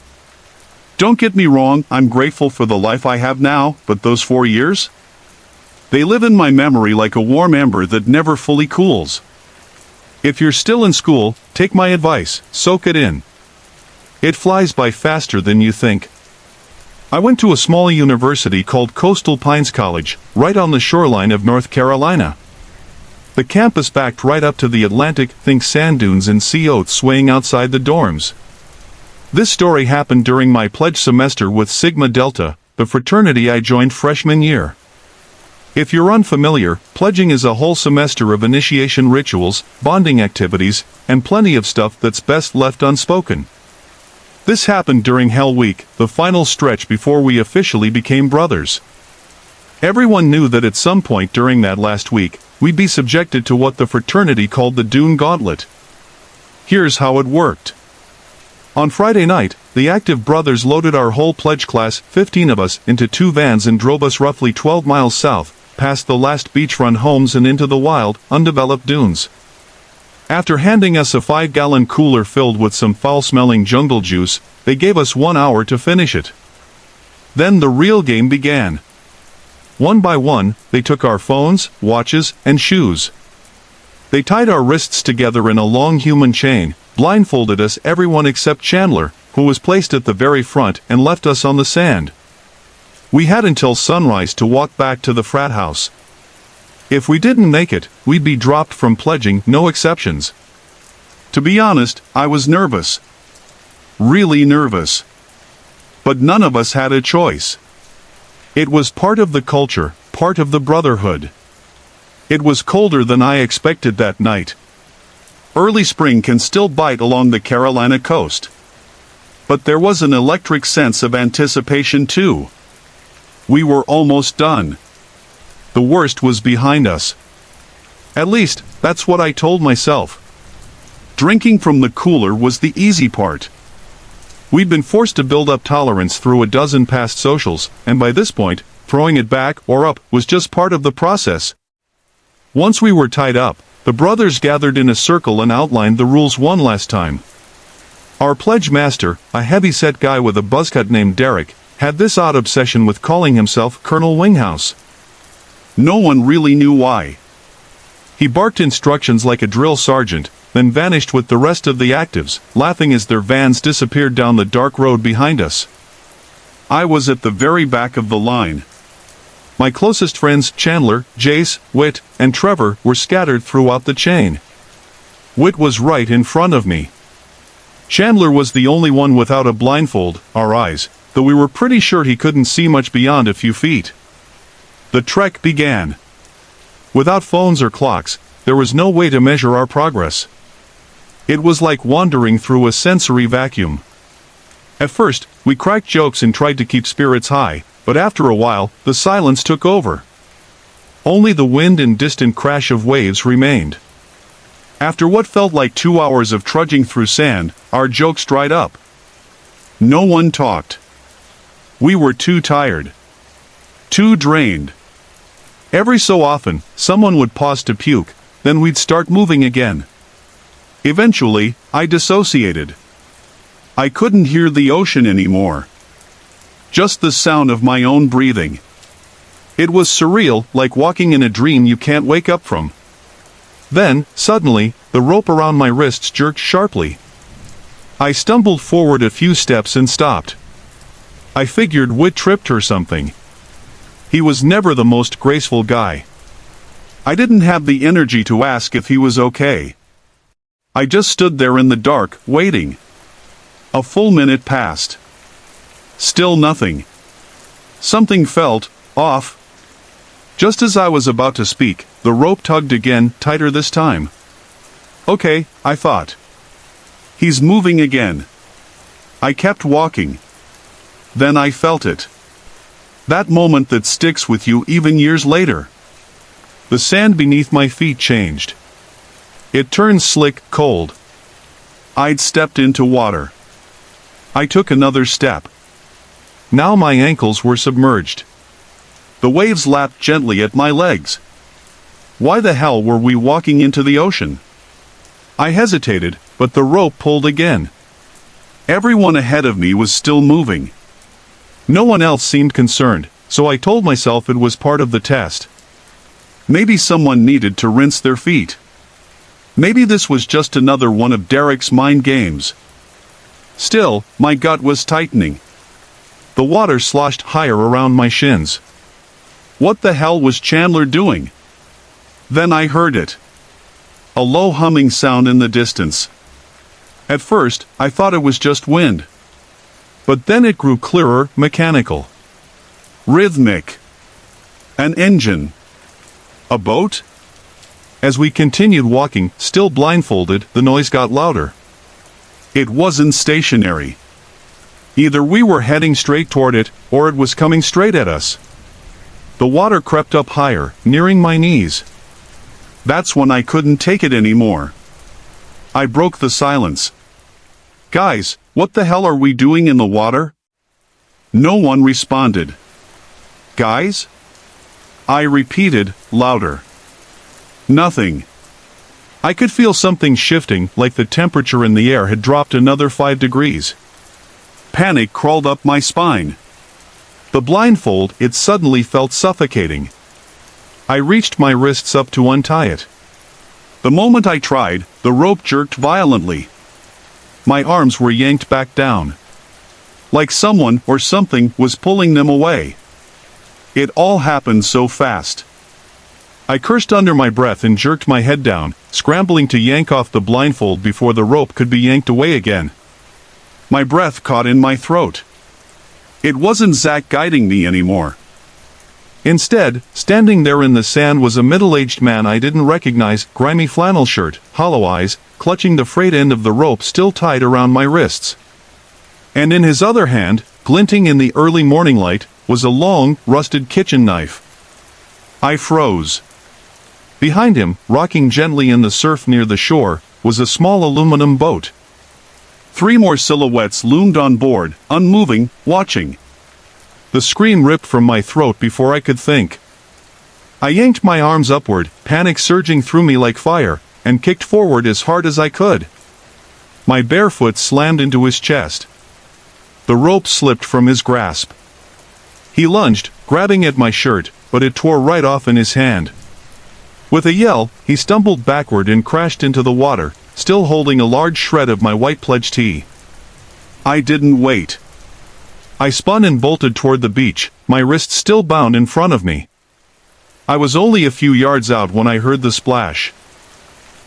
Don't get me wrong, I'm grateful for the life I have now, but those 4 years? They live in my memory like a warm ember that never fully cools. If you're still in school, take my advice, soak it in. It flies by faster than you think. I went to a small university called Coastal Pines College, right on the shoreline of North Carolina. The campus backed right up to the Atlantic, think sand dunes and sea oats swaying outside the dorms. This story happened during my pledge semester with Sigma Delta, the fraternity I joined freshman year. If you're unfamiliar, pledging is a whole semester of initiation rituals, bonding activities, and plenty of stuff that's best left unspoken. This happened during Hell Week, the final stretch before we officially became brothers. Everyone knew that at some point during that last week, we'd be subjected to what the fraternity called the Dune Gauntlet. Here's how it worked. On Friday night, the active brothers loaded our whole pledge class, 15 of us, into 2 vans and drove us roughly 12 miles south, past the last beachfront homes and into the wild, undeveloped dunes. After handing us a 5-gallon cooler filled with some foul-smelling jungle juice, they gave us 1 hour to finish it. Then the real game began. One by one, they took our phones, watches, and shoes. They tied our wrists together in a long human chain, blindfolded us, everyone except Chandler, who was placed at the very front, and left us on the sand. We had until sunrise to walk back to the frat house. If we didn't make it, we'd be dropped from pledging, no exceptions. To be honest, I was nervous. Really nervous. But none of us had a choice. It was part of the culture, part of the brotherhood. It was colder than I expected that night. Early spring can still bite along the Carolina coast. But there was an electric sense of anticipation too. We were almost done. The worst was behind us. At least, that's what I told myself. Drinking from the cooler was the easy part. We'd been forced to build up tolerance through a dozen past socials, and by this point, throwing it back or up was just part of the process. Once we were tied up, the brothers gathered in a circle and outlined the rules one last time. Our pledge master, a heavy-set guy with a buzzcut named Derek, had this odd obsession with calling himself Colonel Winghouse. No one really knew why. He barked instructions like a drill sergeant, then vanished with the rest of the actives, laughing as their vans disappeared down the dark road behind us. I was at the very back of the line. My closest friends, Chandler, Jace, Whit, and Trevor, were scattered throughout the chain. Whit was right in front of me. Chandler was the only one without a blindfold, our eyes, though we were pretty sure he couldn't see much beyond a few feet. The trek began. Without phones or clocks, there was no way to measure our progress. It was like wandering through a sensory vacuum. At first, we cracked jokes and tried to keep spirits high, but after a while, the silence took over. Only the wind and distant crash of waves remained. After what felt like 2 hours of trudging through sand, our jokes dried up. No one talked. We were too tired. Too drained. Every so often, someone would pause to puke, then we'd start moving again. Eventually, I dissociated. I couldn't hear the ocean anymore. Just the sound of my own breathing. It was surreal, like walking in a dream you can't wake up from. Then, suddenly, the rope around my wrists jerked sharply. I stumbled forward a few steps and stopped. I figured Whit tripped or something. He was never the most graceful guy. I didn't have the energy to ask if he was okay. I just stood there in the dark, waiting. A full minute passed. Still nothing. Something felt off. Just as I was about to speak, the rope tugged again, tighter this time. Okay, I thought. He's moving again. I kept walking. Then I felt it. That moment that sticks with you even years later. The sand beneath my feet changed. It turned slick, cold. I'd stepped into water. I took another step. Now my ankles were submerged. The waves lapped gently at my legs. Why the hell were we walking into the ocean? I hesitated, but the rope pulled again. Everyone ahead of me was still moving. No one else seemed concerned, so I told myself it was part of the test. Maybe someone needed to rinse their feet. Maybe this was just another one of Derek's mind games. Still, my gut was tightening. The water sloshed higher around my shins. What the hell was Chandler doing? Then I heard it. A low humming sound in the distance. At first, I thought it was just wind. But then it grew clearer, mechanical. Rhythmic. An engine. A boat? As we continued walking, still blindfolded, the noise got louder. It wasn't stationary. Either we were heading straight toward it, or it was coming straight at us. The water crept up higher, nearing my knees. That's when I couldn't take it anymore. I broke the silence. Guys, what the hell are we doing in the water? No one responded. Guys? I repeated, louder. Nothing. I could feel something shifting, like the temperature in the air had dropped another 5 degrees. Panic crawled up my spine. The blindfold, it suddenly felt suffocating. I reached my wrists up to untie it. The moment I tried, the rope jerked violently. My arms were yanked back down. Like someone or something was pulling them away. It all happened so fast. I cursed under my breath and jerked my head down, scrambling to yank off the blindfold before the rope could be yanked away again. My breath caught in my throat. It wasn't Zach guiding me anymore. Instead, standing there in the sand was a middle-aged man I didn't recognize, grimy flannel shirt, hollow eyes, clutching the frayed end of the rope still tied around my wrists. And in his other hand, glinting in the early morning light, was a long, rusted kitchen knife. I froze. Behind him, rocking gently in the surf near the shore, was a small aluminum boat. 3 more silhouettes loomed on board, unmoving, watching. The scream ripped from my throat before I could think. I yanked my arms upward, panic surging through me like fire, and kicked forward as hard as I could. My bare foot slammed into his chest. The rope slipped from his grasp. He lunged, grabbing at my shirt, but it tore right off in his hand. With a yell, he stumbled backward and crashed into the water, still holding a large shred of my white pledge tee. I didn't wait. I spun and bolted toward the beach, my wrist still bound in front of me. I was only a few yards out when I heard the splash.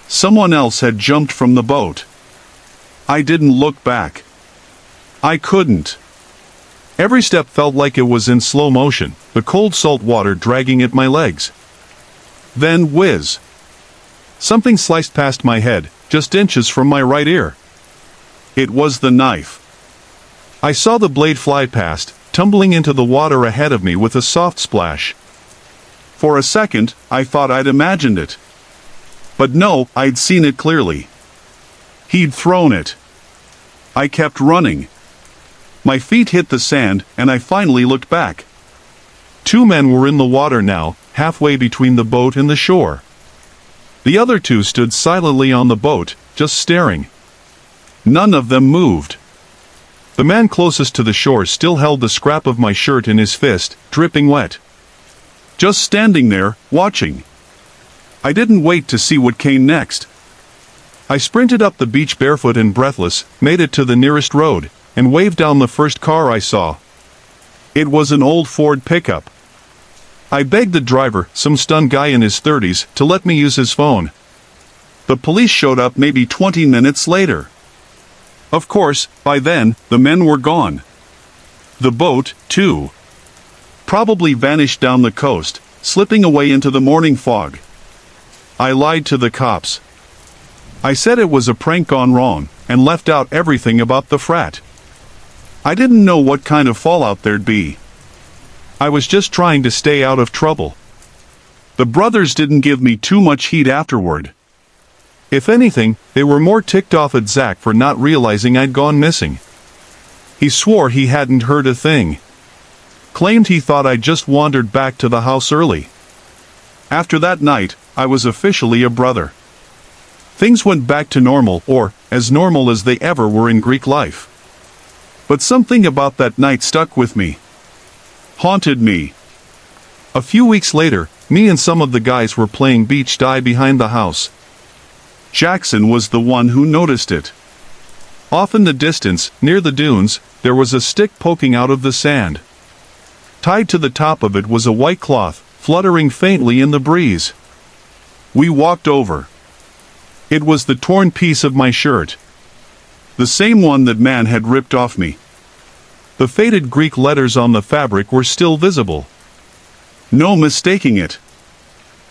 Someone else had jumped from the boat. I didn't look back. I couldn't. Every step felt like it was in slow motion, the cold salt water dragging at my legs. Then whiz. Something sliced past my head, just inches from my right ear. It was the knife. I saw the blade fly past, tumbling into the water ahead of me with a soft splash. For a second, I thought I'd imagined it. But no, I'd seen it clearly. He'd thrown it. I kept running. My feet hit the sand, and I finally looked back. 2 men were in the water now, halfway between the boat and the shore. The other 2 stood silently on the boat, just staring. None of them moved. The man closest to the shore still held the scrap of my shirt in his fist, dripping wet. Just standing there, watching. I didn't wait to see what came next. I sprinted up the beach barefoot and breathless, made it to the nearest road, and waved down the first car I saw. It was an old Ford pickup. I begged the driver, some stunned guy in his 30s, to let me use his phone. The police showed up maybe 20 minutes later. Of course, by then, the men were gone. The boat, too. Probably vanished down the coast, slipping away into the morning fog. I lied to the cops. I said it was a prank gone wrong, and left out everything about the frat. I didn't know what kind of fallout there'd be. I was just trying to stay out of trouble. The brothers didn't give me too much heat afterward. If anything, they were more ticked off at Zach for not realizing I'd gone missing. He swore he hadn't heard a thing. Claimed he thought I'd just wandered back to the house early. After that night, I was officially a brother. Things went back to normal, or as normal as they ever were in Greek life. But something about that night stuck with me. Haunted me. A few weeks later, me and some of the guys were playing beach die behind the house. Jackson was the one who noticed it. Off in the distance, near the dunes, there was a stick poking out of the sand. Tied to the top of it was a white cloth, fluttering faintly in the breeze. We walked over. It was the torn piece of my shirt. The same one that man had ripped off me. The faded Greek letters on the fabric were still visible. No mistaking it.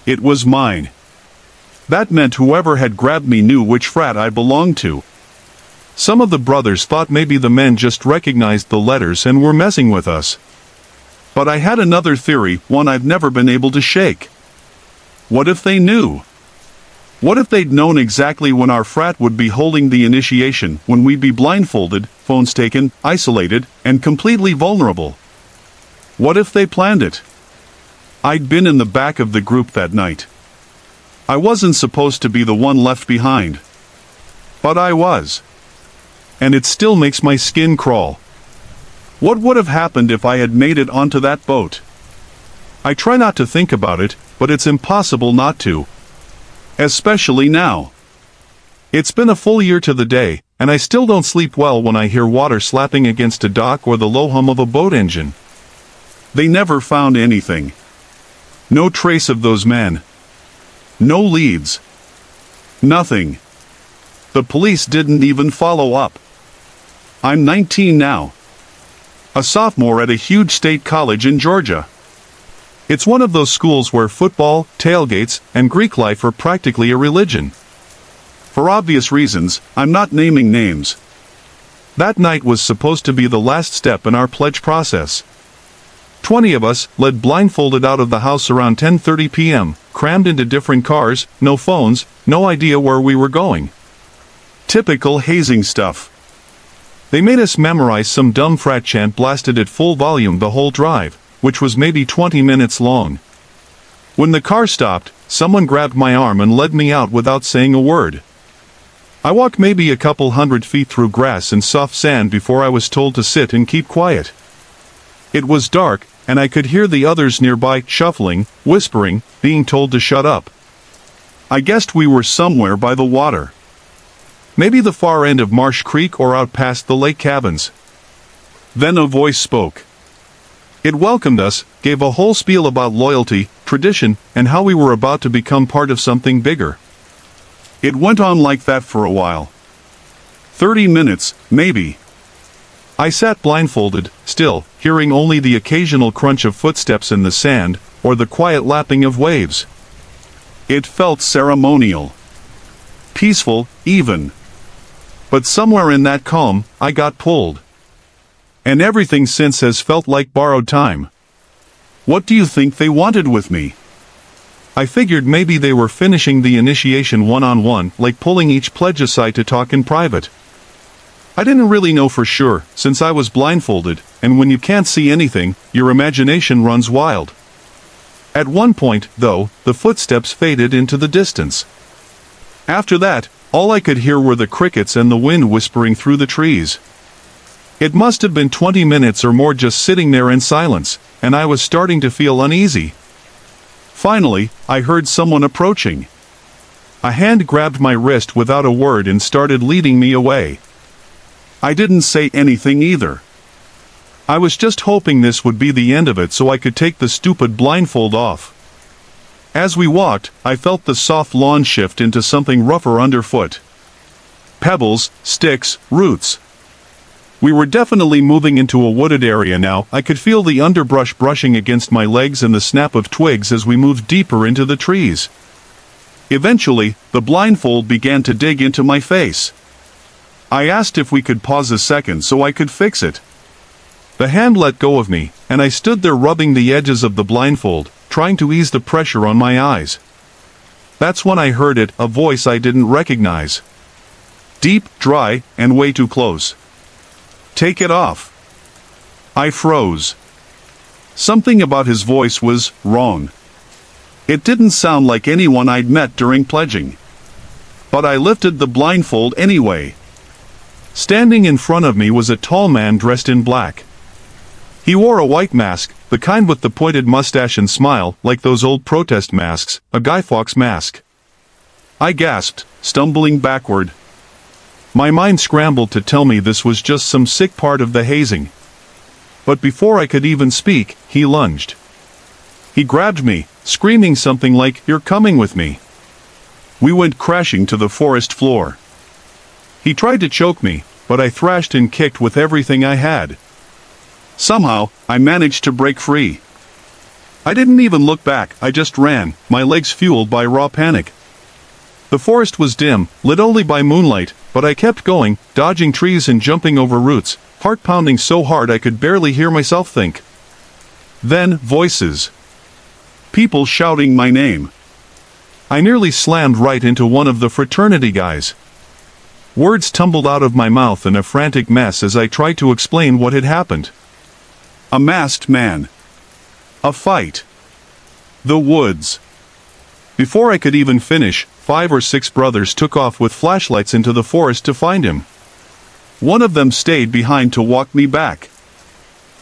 It was mine. That meant whoever had grabbed me knew which frat I belonged to. Some of the brothers thought maybe the men just recognized the letters and were messing with us. But I had another theory, one I've never been able to shake. What if they knew? What if they'd known exactly when our frat would be holding the initiation, when we'd be blindfolded, phones taken, isolated, and completely vulnerable? What if they planned it? I'd been in the back of the group that night. I wasn't supposed to be the one left behind. But I was. And it still makes my skin crawl. What would have happened if I had made it onto that boat? I try not to think about it, but it's impossible not to. Especially now. It's been a full year to the day, and I still don't sleep well when I hear water slapping against a dock or the low hum of a boat engine. They never found anything. No trace of those men. No leads. Nothing. The police didn't even follow up. I'm 19 now. A sophomore at a huge state college in Georgia. It's one of those schools where football, tailgates, and Greek life are practically a religion. For obvious reasons, I'm not naming names. That night was supposed to be the last step in our pledge process. 20 of us, led blindfolded out of the house around 10:30 p.m., crammed into different cars, no phones, no idea where we were going. Typical hazing stuff. They made us memorize some dumb frat chant blasted at full volume the whole drive, which was maybe 20 minutes long. When the car stopped, someone grabbed my arm and led me out without saying a word. I walked maybe a couple hundred feet through grass and soft sand before I was told to sit and keep quiet. It was dark, and I could hear the others nearby shuffling, whispering, being told to shut up. I guessed we were somewhere by the water. Maybe the far end of Marsh Creek or out past the lake cabins. Then a voice spoke. It welcomed us, gave a whole spiel about loyalty, tradition, and how we were about to become part of something bigger. It went on like that for a while. 30 minutes, maybe. I sat blindfolded, still, hearing only the occasional crunch of footsteps in the sand, or the quiet lapping of waves. It felt ceremonial. Peaceful, even. But somewhere in that calm, I got pulled. And everything since has felt like borrowed time. What do you think they wanted with me? I figured maybe they were finishing the initiation one-on-one, like pulling each pledge aside to talk in private. I didn't really know for sure, since I was blindfolded, and when you can't see anything, your imagination runs wild. At one point, though, the footsteps faded into the distance. After that, all I could hear were the crickets and the wind whispering through the trees. It must have been 20 minutes or more just sitting there in silence, and I was starting to feel uneasy. Finally, I heard someone approaching. A hand grabbed my wrist without a word and started leading me away. I didn't say anything either. I was just hoping this would be the end of it so I could take the stupid blindfold off. As we walked, I felt the soft lawn shift into something rougher underfoot. Pebbles, sticks, roots. We were definitely moving into a wooded area now. I could feel the underbrush brushing against my legs and the snap of twigs as we moved deeper into the trees. Eventually, the blindfold began to dig into my face. I asked if we could pause a second so I could fix it. The hand let go of me, and I stood there rubbing the edges of the blindfold, trying to ease the pressure on my eyes. That's when I heard it, a voice I didn't recognize. Deep, dry, and way too close. Take it off. I froze. Something about his voice was wrong. It didn't sound like anyone I'd met during pledging. But I lifted the blindfold anyway. Standing in front of me was a tall man dressed in black. He wore a white mask, the kind with the pointed mustache and smile, like those old protest masks, a Guy Fawkes mask. I gasped, stumbling backward. My mind scrambled to tell me this was just some sick part of the hazing. But before I could even speak, he lunged. He grabbed me, screaming something like, "You're coming with me." We went crashing to the forest floor. He tried to choke me, but I thrashed and kicked with everything I had. Somehow, I managed to break free. I didn't even look back, I just ran, my legs fueled by raw panic. The forest was dim, lit only by moonlight, but I kept going, dodging trees and jumping over roots, heart pounding so hard I could barely hear myself think. Then, voices. People shouting my name. I nearly slammed right into one of the fraternity guys. Words tumbled out of my mouth in a frantic mess as I tried to explain what had happened. A masked man. A fight. The woods. Before I could even finish, 5 or 6 brothers took off with flashlights into the forest to find him. One of them stayed behind to walk me back.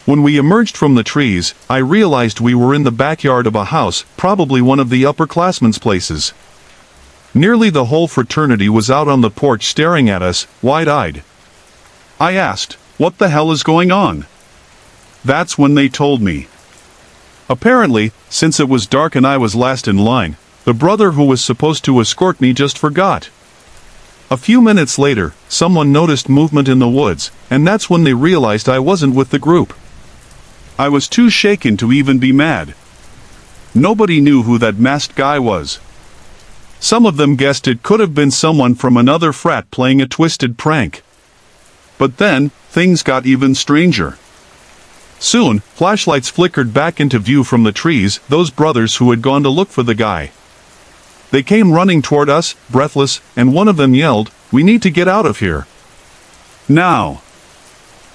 When we emerged from the trees, I realized we were in the backyard of a house, probably one of the upperclassmen's places. Nearly the whole fraternity was out on the porch staring at us, wide-eyed. I asked, "What the hell is going on?" That's when they told me. Apparently, since it was dark and I was last in line, The brother who was supposed to escort me just forgot. A few minutes later, someone noticed movement in the woods, and that's when they realized I wasn't with the group. I was too shaken to even be mad. Nobody knew who that masked guy was. Some of them guessed it could have been someone from another frat playing a twisted prank. But then, things got even stranger. Soon, flashlights flickered back into view from the trees, those brothers who had gone to look for the guy. They came running toward us, breathless, and one of them yelled, "We need to get out of here now."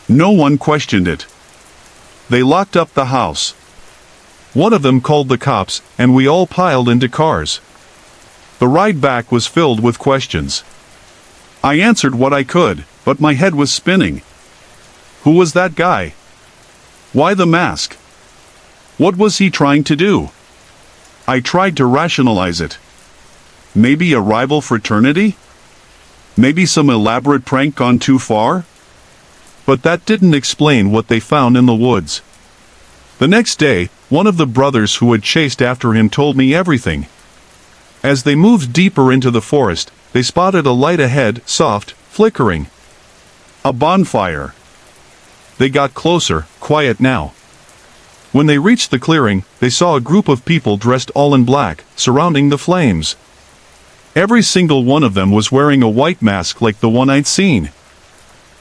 No one questioned it. They locked up the house. One of them called the cops, and we all piled into cars. The ride back was filled with questions. I answered what I could, but my head was spinning. Who was that guy? Why the mask? What was he trying to do? I tried to rationalize it. Maybe a rival fraternity? Maybe some elaborate prank gone too far? But that didn't explain what they found in the woods. The next day, one of the brothers who had chased after him told me everything. As they moved deeper into the forest, they spotted a light ahead, soft, flickering. A bonfire. They got closer, quiet now. When they reached the clearing, they saw a group of people dressed all in black, surrounding the flames. Every single one of them was wearing a white mask like the one I'd seen.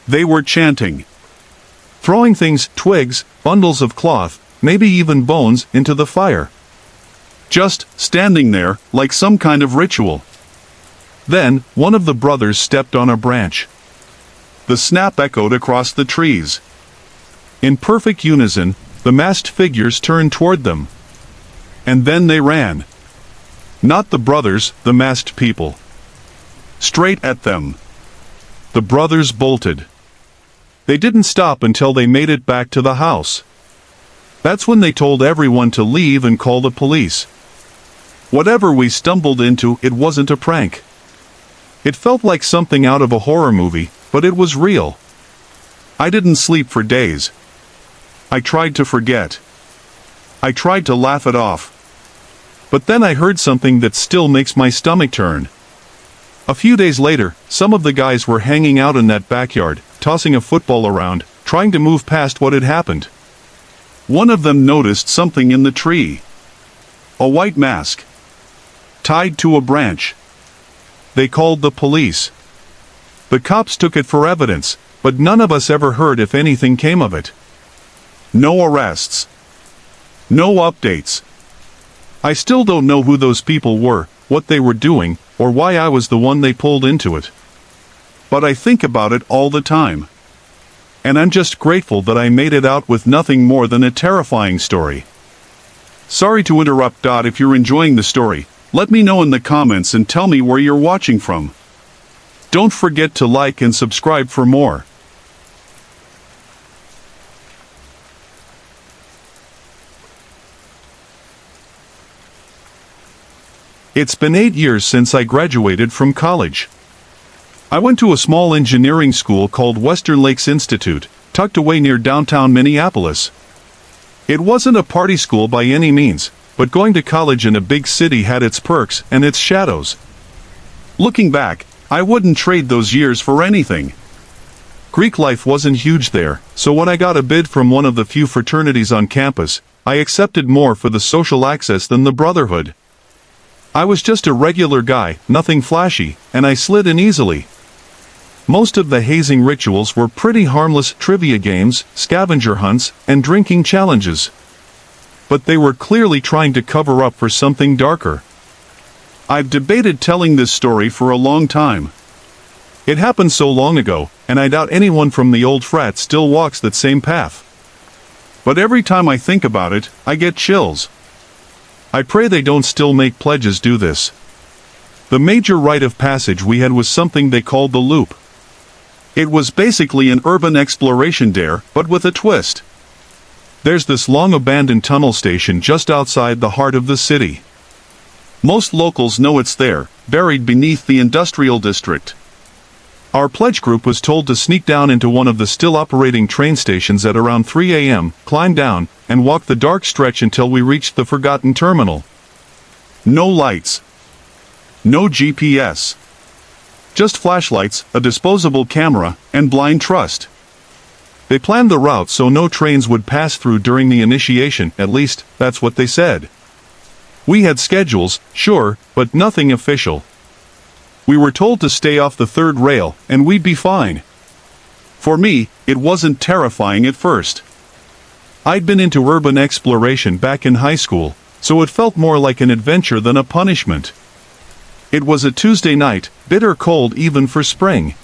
They were chanting, throwing things, twigs, bundles of cloth, maybe even bones, into the fire. Just standing there, like some kind of ritual. Then, one of the brothers stepped on a branch. The snap echoed across the trees. In perfect unison, the masked figures turned toward them. And then they ran. Not the brothers, the masked people. Straight at them. The brothers bolted. They didn't stop until they made it back to the house. That's when they told everyone to leave and call the police. Whatever we stumbled into, it wasn't a prank. It felt like something out of a horror movie, but it was real. I didn't sleep for days. I tried to forget. I tried to laugh it off. But then I heard something that still makes my stomach turn. A few days later, some of the guys were hanging out in that backyard, tossing a football around, trying to move past what had happened. One of them noticed something in the tree. A white mask. Tied to a branch. They called the police. The cops took it for evidence, but none of us ever heard if anything came of it. No arrests. No updates. I still don't know who those people were, what they were doing, or why I was the one they pulled into it. But I think about it all the time. And I'm just grateful that I made it out with nothing more than a terrifying story. Sorry to interrupt. If you're enjoying the story, let me know in the comments and tell me where you're watching from. Don't forget to like and subscribe for more. It's been 8 years since I graduated from college. I went to a small engineering school called Western Lakes Institute, tucked away near downtown Minneapolis. It wasn't a party school by any means, but going to college in a big city had its perks and its shadows. Looking back, I wouldn't trade those years for anything. Greek life wasn't huge there, so when I got a bid from one of the few fraternities on campus, I accepted more for the social access than the brotherhood. I was just a regular guy, nothing flashy, and I slid in easily. Most of the hazing rituals were pretty harmless: trivia games, scavenger hunts, and drinking challenges. But they were clearly trying to cover up for something darker. I've debated telling this story for a long time. It happened so long ago, and I doubt anyone from the old frat still walks that same path. But every time I think about it, I get chills. I pray they don't still make pledges do this. The major rite of passage we had was something they called the loop. It was basically an urban exploration dare, but with a twist. There's this long abandoned tunnel station just outside the heart of the city. Most locals know it's there, buried beneath the industrial district. Our pledge group was told to sneak down into one of the still operating train stations at around 3 a.m., climb down, and walk the dark stretch until we reached the forgotten terminal. No lights. No GPS. Just flashlights, a disposable camera, and blind trust. They planned the route so no trains would pass through during the initiation, at least, that's what they said. We had schedules, sure, but nothing official. We were told to stay off the third rail, and we'd be fine. For me, it wasn't terrifying at first. I'd been into urban exploration back in high school, so it felt more like an adventure than a punishment. It was a Tuesday night, bitter cold even for spring.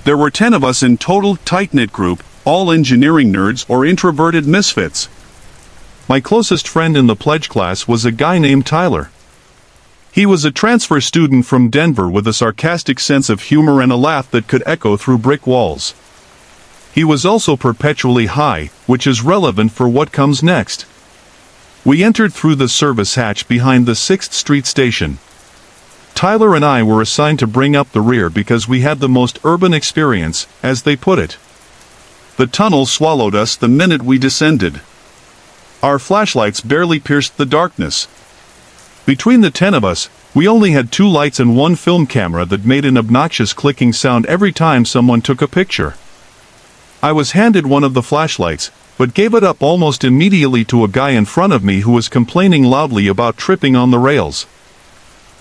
There were 10 of us in total, tight-knit group, all engineering nerds or introverted misfits. My closest friend in the pledge class was a guy named Tyler. He was a transfer student from Denver with a sarcastic sense of humor and a laugh that could echo through brick walls. He was also perpetually high, which is relevant for what comes next. We entered through the service hatch behind the 6th Street station. Tyler and I were assigned to bring up the rear because we had the most urban experience, as they put it. The tunnel swallowed us the minute we descended. Our flashlights barely pierced the darkness. Between the 10 of us, we only had 2 lights and 1 film camera that made an obnoxious clicking sound every time someone took a picture. I was handed one of the flashlights, but gave it up almost immediately to a guy in front of me who was complaining loudly about tripping on the rails.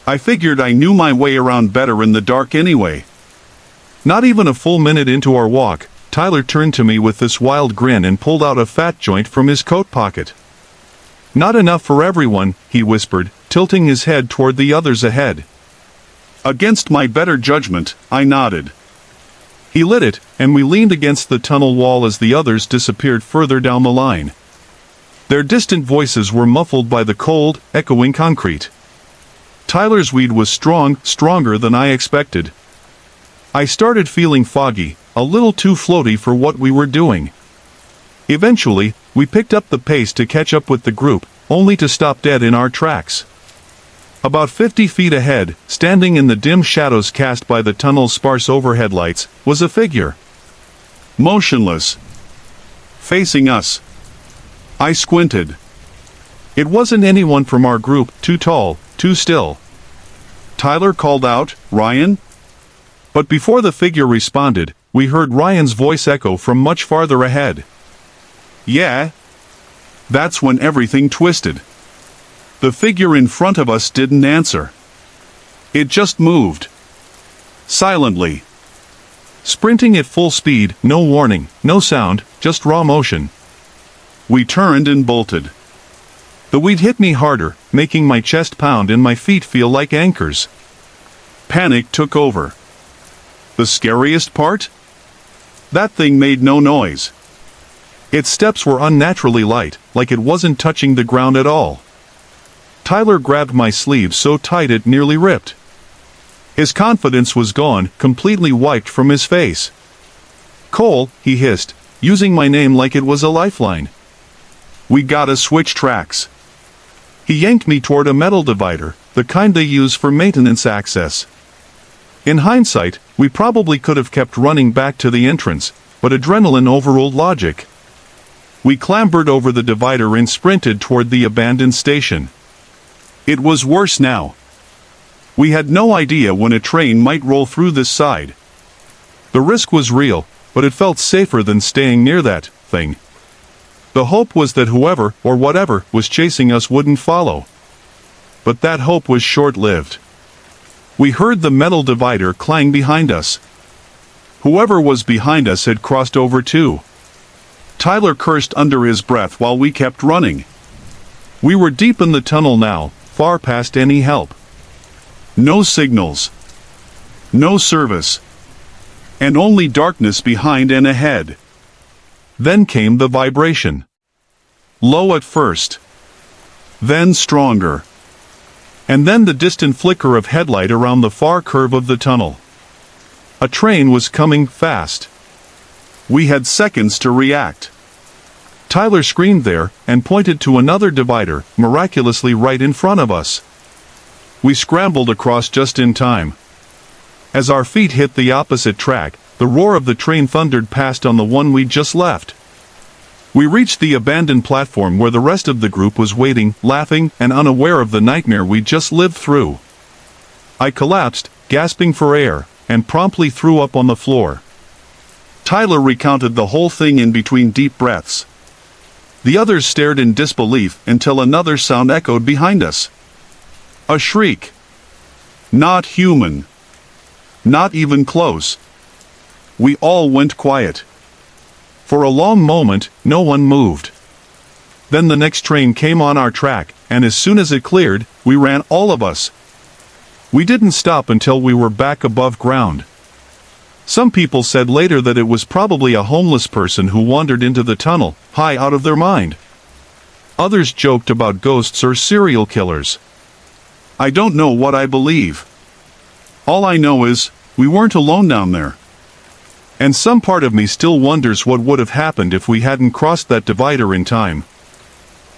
I figured I knew my way around better in the dark anyway. Not even a full minute into our walk, Tyler turned to me with this wild grin and pulled out a fat joint from his coat pocket. "Not enough for everyone," he whispered, tilting his head toward the others ahead. Against my better judgment, I nodded. He lit it, and we leaned against the tunnel wall as the others disappeared further down the line. Their distant voices were muffled by the cold, echoing concrete. Tyler's weed was stronger than I expected. I started feeling foggy, a little too floaty for what we were doing. Eventually, we picked up the pace to catch up with the group, only to stop dead in our tracks. About 50 feet ahead, standing in the dim shadows cast by the tunnel's sparse overhead lights, was a figure. Motionless. Facing us. I squinted. It wasn't anyone from our group, too tall, too still. Tyler called out, "Ryan?" But before the figure responded, we heard Ryan's voice echo from much farther ahead. "Yeah?" That's when everything twisted. The figure in front of us didn't answer. It just moved. Silently. Sprinting at full speed, no warning, no sound, just raw motion. We turned and bolted. The weed hit me harder, making my chest pound and my feet feel like anchors. Panic took over. The scariest part? That thing made no noise. Its steps were unnaturally light, like it wasn't touching the ground at all. Tyler grabbed my sleeve so tight it nearly ripped. His confidence was gone, completely wiped from his face. "Cole," he hissed, using my name like it was a lifeline. "We gotta switch tracks." He yanked me toward a metal divider, the kind they use for maintenance access. In hindsight, we probably could have kept running back to the entrance, but adrenaline overruled logic. We clambered over the divider and sprinted toward the abandoned station. It was worse now. We had no idea when a train might roll through this side. The risk was real, but it felt safer than staying near that thing. The hope was that whoever, or whatever, was chasing us wouldn't follow. But that hope was short-lived. We heard the metal divider clang behind us. Whoever was behind us had crossed over too. Tyler cursed under his breath while we kept running. We were deep in the tunnel now, far past any help. No signals. No service. And only darkness behind and ahead. Then came the vibration. Low at first. Then stronger. And then the distant flicker of headlight around the far curve of the tunnel. A train was coming fast. We had seconds to react. Tyler screamed there, and pointed to another divider, miraculously right in front of us. We scrambled across just in time. As our feet hit the opposite track, the roar of the train thundered past on the one we'd just left. We reached the abandoned platform where the rest of the group was waiting, laughing, and unaware of the nightmare we'd just lived through. I collapsed, gasping for air, and promptly threw up on the floor. Tyler recounted the whole thing in between deep breaths. The others stared in disbelief until another sound echoed behind us. A shriek. Not human. Not even close. We all went quiet. For a long moment, no one moved. Then the next train came on our track, and as soon as it cleared, we ran, all of us. We didn't stop until we were back above ground. Some people said later that it was probably a homeless person who wandered into the tunnel, high out of their mind. Others joked about ghosts or serial killers. I don't know what I believe. All I know is, we weren't alone down there. And some part of me still wonders what would have happened if we hadn't crossed that divider in time.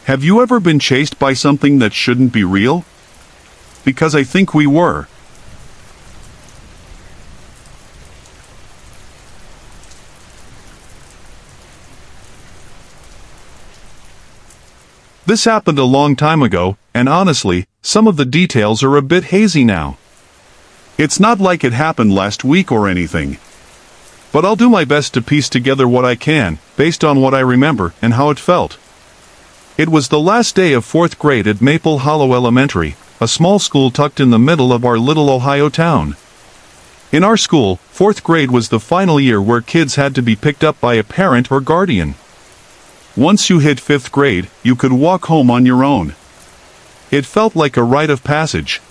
Have you ever been chased by something that shouldn't be real? Because I think we were. This happened a long time ago, and honestly, some of the details are a bit hazy now. It's not like it happened last week or anything. But I'll do my best to piece together what I can, based on what I remember and how it felt. It was the last day of 4th grade at Maple Hollow Elementary, a small school tucked in the middle of our little Ohio town. In our school, 4th grade was the final year where kids had to be picked up by a parent or guardian. Once you hit 5th grade, you could walk home on your own. It felt like a rite of passage.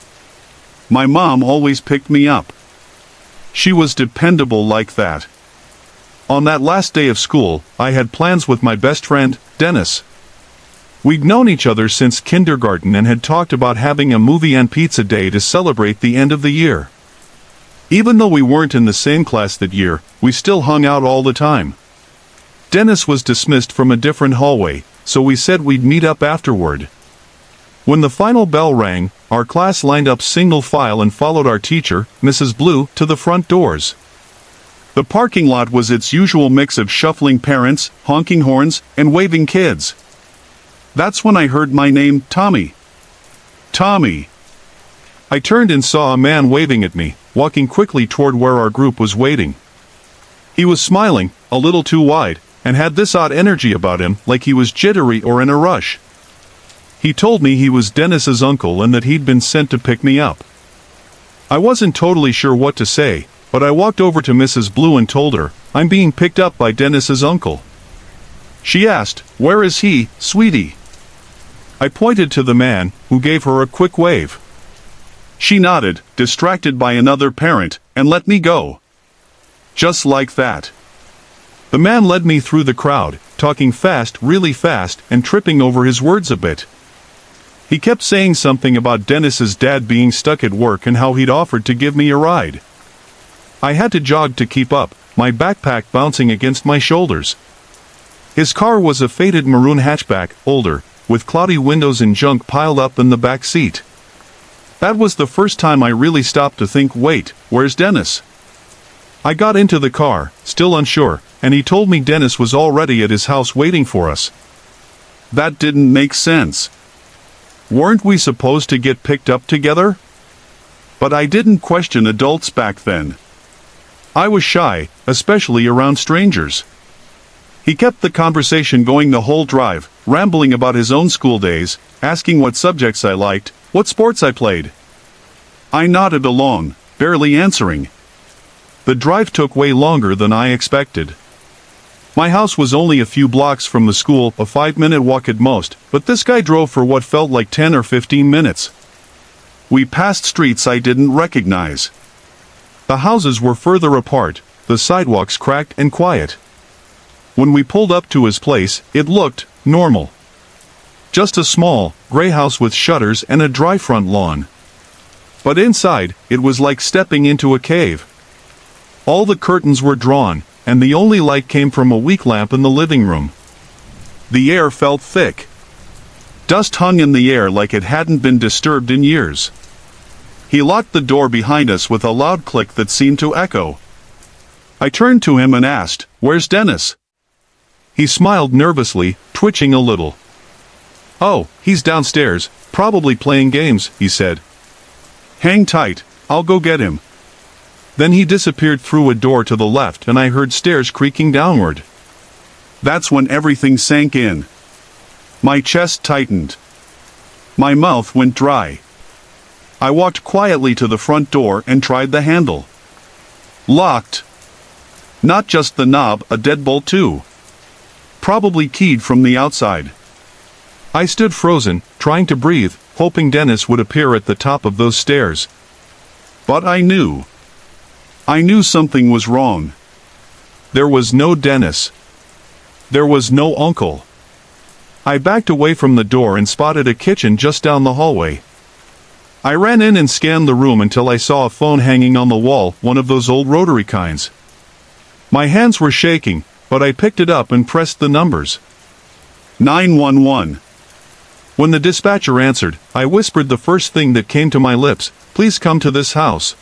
My mom always picked me up. She was dependable like that. On that last day of school, I had plans with my best friend, Dennis. We'd known each other since kindergarten and had talked about having a movie and pizza day to celebrate the end of the year. Even though we weren't in the same class that year, we still hung out all the time. Dennis was dismissed from a different hallway, so we said we'd meet up afterward. When the final bell rang, our class lined up single file and followed our teacher, Mrs. Blue, to the front doors. The parking lot was its usual mix of shuffling parents, honking horns, and waving kids. That's when I heard my name, Tommy. Tommy. I turned and saw a man waving at me, walking quickly toward where our group was waiting. He was smiling, a little too wide, and had this odd energy about him, like he was jittery or in a rush. He told me he was Dennis's uncle and that he'd been sent to pick me up. I wasn't totally sure what to say, but I walked over to Mrs. Blue and told her, "I'm being picked up by Dennis's uncle." She asked, "Where is he, sweetie?" I pointed to the man, who gave her a quick wave. She nodded, distracted by another parent, and let me go. Just like that. The man led me through the crowd, talking fast, really fast, and tripping over his words a bit. He kept saying something about Dennis's dad being stuck at work and how he'd offered to give me a ride. I had to jog to keep up, my backpack bouncing against my shoulders. His car was a faded maroon hatchback, older, with cloudy windows and junk piled up in the back seat. That was the first time I really stopped to think, wait, where's Dennis? I got into the car, still unsure, and he told me Dennis was already at his house waiting for us. That didn't make sense. Weren't we supposed to get picked up together? But I didn't question adults back then. I was shy, especially around strangers. He kept the conversation going the whole drive, rambling about his own school days, asking what subjects I liked, what sports I played. I nodded along, barely answering. The drive took way longer than I expected. My house was only a few blocks from the school, a 5-minute walk at most, but this guy drove for what felt like 10 or 15 minutes. We passed streets I didn't recognize. The houses were further apart, the sidewalks cracked and quiet. When we pulled up to his place, it looked normal. Just a small, gray house with shutters and a dry front lawn. But inside, it was like stepping into a cave. All the curtains were drawn, and the only light came from a weak lamp in the living room. The air felt thick. Dust hung in the air like it hadn't been disturbed in years. He locked the door behind us with a loud click that seemed to echo. I turned to him and asked, "Where's Dennis?" He smiled nervously, twitching a little. "Oh, he's downstairs, probably playing games," he said. "Hang tight, I'll go get him." Then he disappeared through a door to the left and I heard stairs creaking downward. That's when everything sank in. My chest tightened. My mouth went dry. I walked quietly to the front door and tried the handle. Locked. Not just the knob, a deadbolt too. Probably keyed from the outside. I stood frozen, trying to breathe, hoping Dennis would appear at the top of those stairs. But I knew. I knew something was wrong. There was no Dennis. There was no uncle. I backed away from the door and spotted a kitchen just down the hallway. I ran in and scanned the room until I saw a phone hanging on the wall, one of those old rotary kinds. My hands were shaking, but I picked it up and pressed the numbers. 911. When the dispatcher answered, I whispered the first thing that came to my lips, "Please come to this house.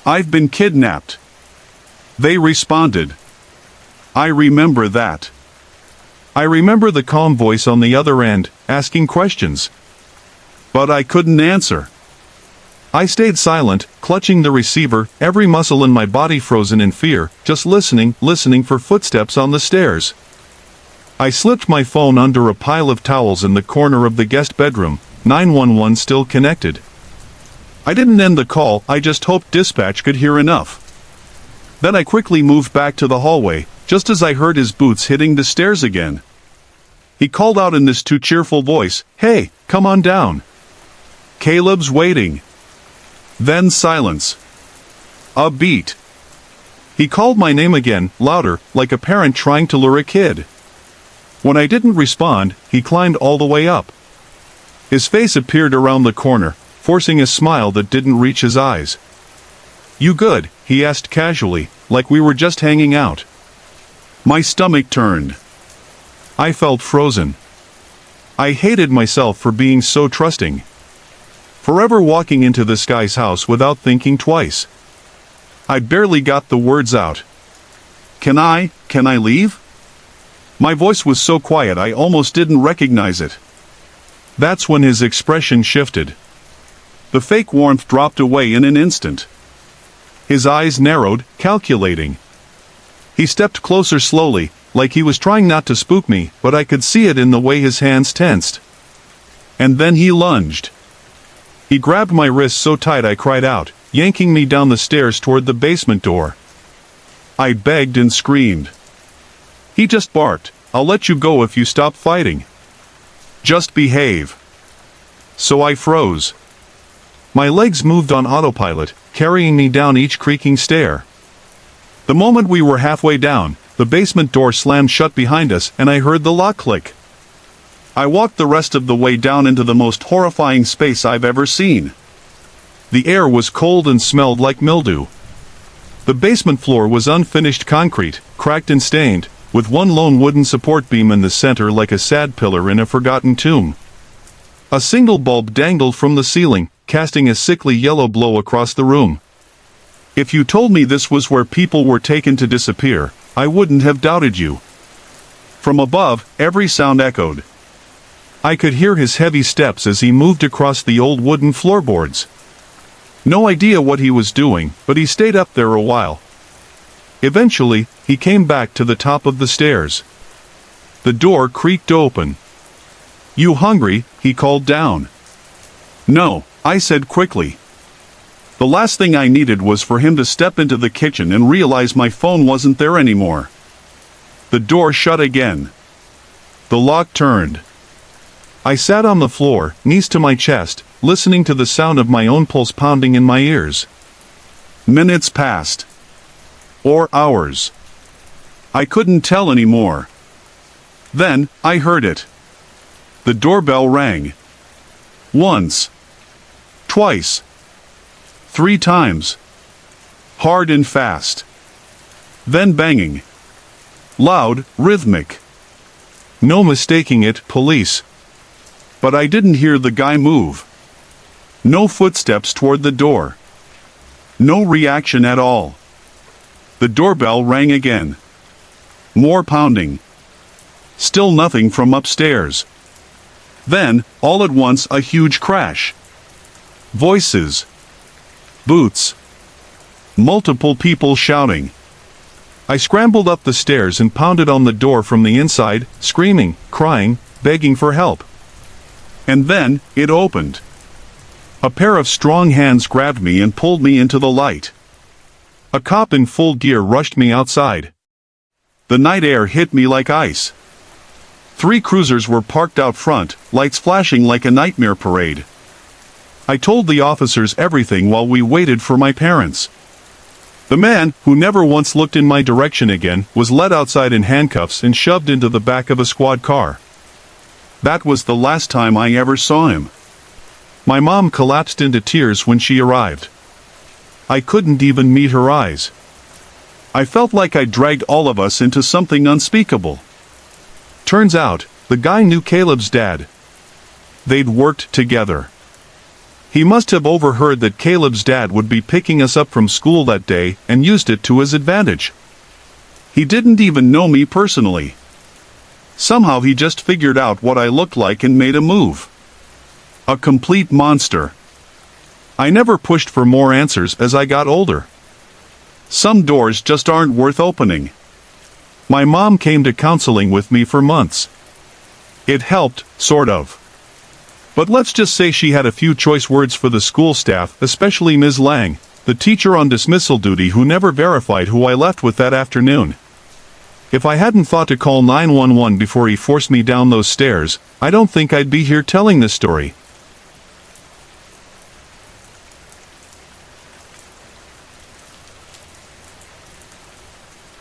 I've been kidnapped." They responded. I remember that. I remember the calm voice on the other end, asking questions. But I couldn't answer. I stayed silent, clutching the receiver, every muscle in my body frozen in fear, just listening for footsteps on the stairs. I slipped my phone under a pile of towels in the corner of the guest bedroom, 911 still connected. I didn't end the call, I just hoped dispatch could hear enough. Then I quickly moved back to the hallway, just as I heard his boots hitting the stairs again. He called out in this too cheerful voice, "Hey, come on down. Caleb's waiting." Then silence. A beat. He called my name again, louder, like a parent trying to lure a kid. When I didn't respond, he climbed all the way up. His face appeared around the corner, forcing a smile that didn't reach his eyes. "You good?" he asked casually, like we were just hanging out. My stomach turned. I felt frozen. I hated myself for being so trusting. Forever walking into this guy's house without thinking twice. I barely got the words out. Can I leave?" My voice was so quiet I almost didn't recognize it. That's when his expression shifted. The fake warmth dropped away in an instant. His eyes narrowed, calculating. He stepped closer slowly, like he was trying not to spook me, but I could see it in the way his hands tensed. And then he lunged. He grabbed my wrist so tight I cried out, yanking me down the stairs toward the basement door. I begged and screamed. He just barked, "I'll let you go if you stop fighting. Just behave." So I froze. My legs moved on autopilot, carrying me down each creaking stair. The moment we were halfway down, the basement door slammed shut behind us and I heard the lock click. I walked the rest of the way down into the most horrifying space I've ever seen. The air was cold and smelled like mildew. The basement floor was unfinished concrete, cracked and stained, with one lone wooden support beam in the center like a sad pillar in a forgotten tomb. A single bulb dangled from the ceiling, casting a sickly yellow glow across the room. If you told me this was where people were taken to disappear, I wouldn't have doubted you. From above, every sound echoed. I could hear his heavy steps as he moved across the old wooden floorboards. No idea what he was doing, but he stayed up there a while. Eventually, he came back to the top of the stairs. The door creaked open. "You hungry?" he called down. "No," I said quickly. The last thing I needed was for him to step into the kitchen and realize my phone wasn't there anymore. The door shut again. The lock turned. I sat on the floor, knees to my chest, listening to the sound of my own pulse pounding in my ears. Minutes passed. Or hours. I couldn't tell anymore. Then, I heard it. The doorbell rang. Once. Twice. 3 times. Hard and fast. Then banging. Loud, rhythmic. No mistaking it, police. But I didn't hear the guy move. No footsteps toward the door. No reaction at all. The doorbell rang again. More pounding. Still nothing from upstairs. Then, all at once, a huge crash. Voices. Boots. Multiple people shouting. I scrambled up the stairs and pounded on the door from the inside, screaming, crying, begging for help. And then, it opened. A pair of strong hands grabbed me and pulled me into the light. A cop in full gear rushed me outside. The night air hit me like ice. 3 cruisers were parked out front, lights flashing like a nightmare parade. I told the officers everything while we waited for my parents. The man, who never once looked in my direction again, was led outside in handcuffs and shoved into the back of a squad car. That was the last time I ever saw him. My mom collapsed into tears when she arrived. I couldn't even meet her eyes. I felt like I dragged all of us into something unspeakable. Turns out, the guy knew Caleb's dad. They'd worked together. He must have overheard that Caleb's dad would be picking us up from school that day and used it to his advantage. He didn't even know me personally. Somehow he just figured out what I looked like and made a move. A complete monster. I never pushed for more answers as I got older. Some doors just aren't worth opening. My mom came to counseling with me for months. It helped, sort of. But let's just say she had a few choice words for the school staff, especially Ms. Lang, the teacher on dismissal duty who never verified who I left with that afternoon. If I hadn't thought to call 911 before he forced me down those stairs, I don't think I'd be here telling this story.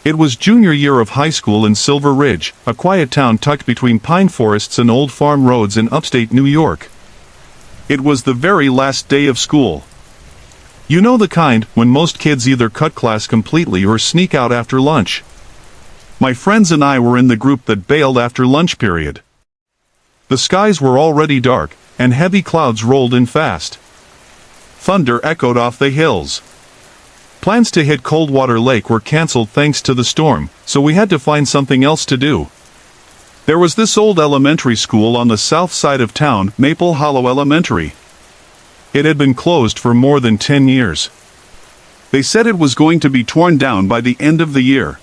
It was junior year of high school in Silver Ridge, a quiet town tucked between pine forests and old farm roads in upstate New York. It was the very last day of school. You know the kind, when most kids either cut class completely or sneak out after lunch. My friends and I were in the group that bailed after lunch period. The skies were already dark, and heavy clouds rolled in fast. Thunder echoed off the hills. Plans to hit Coldwater Lake were canceled thanks to the storm, so we had to find something else to do. There was this old elementary school on the south side of town, Maple Hollow Elementary. It had been closed for more than 10 years. They said it was going to be torn down by the end of the year.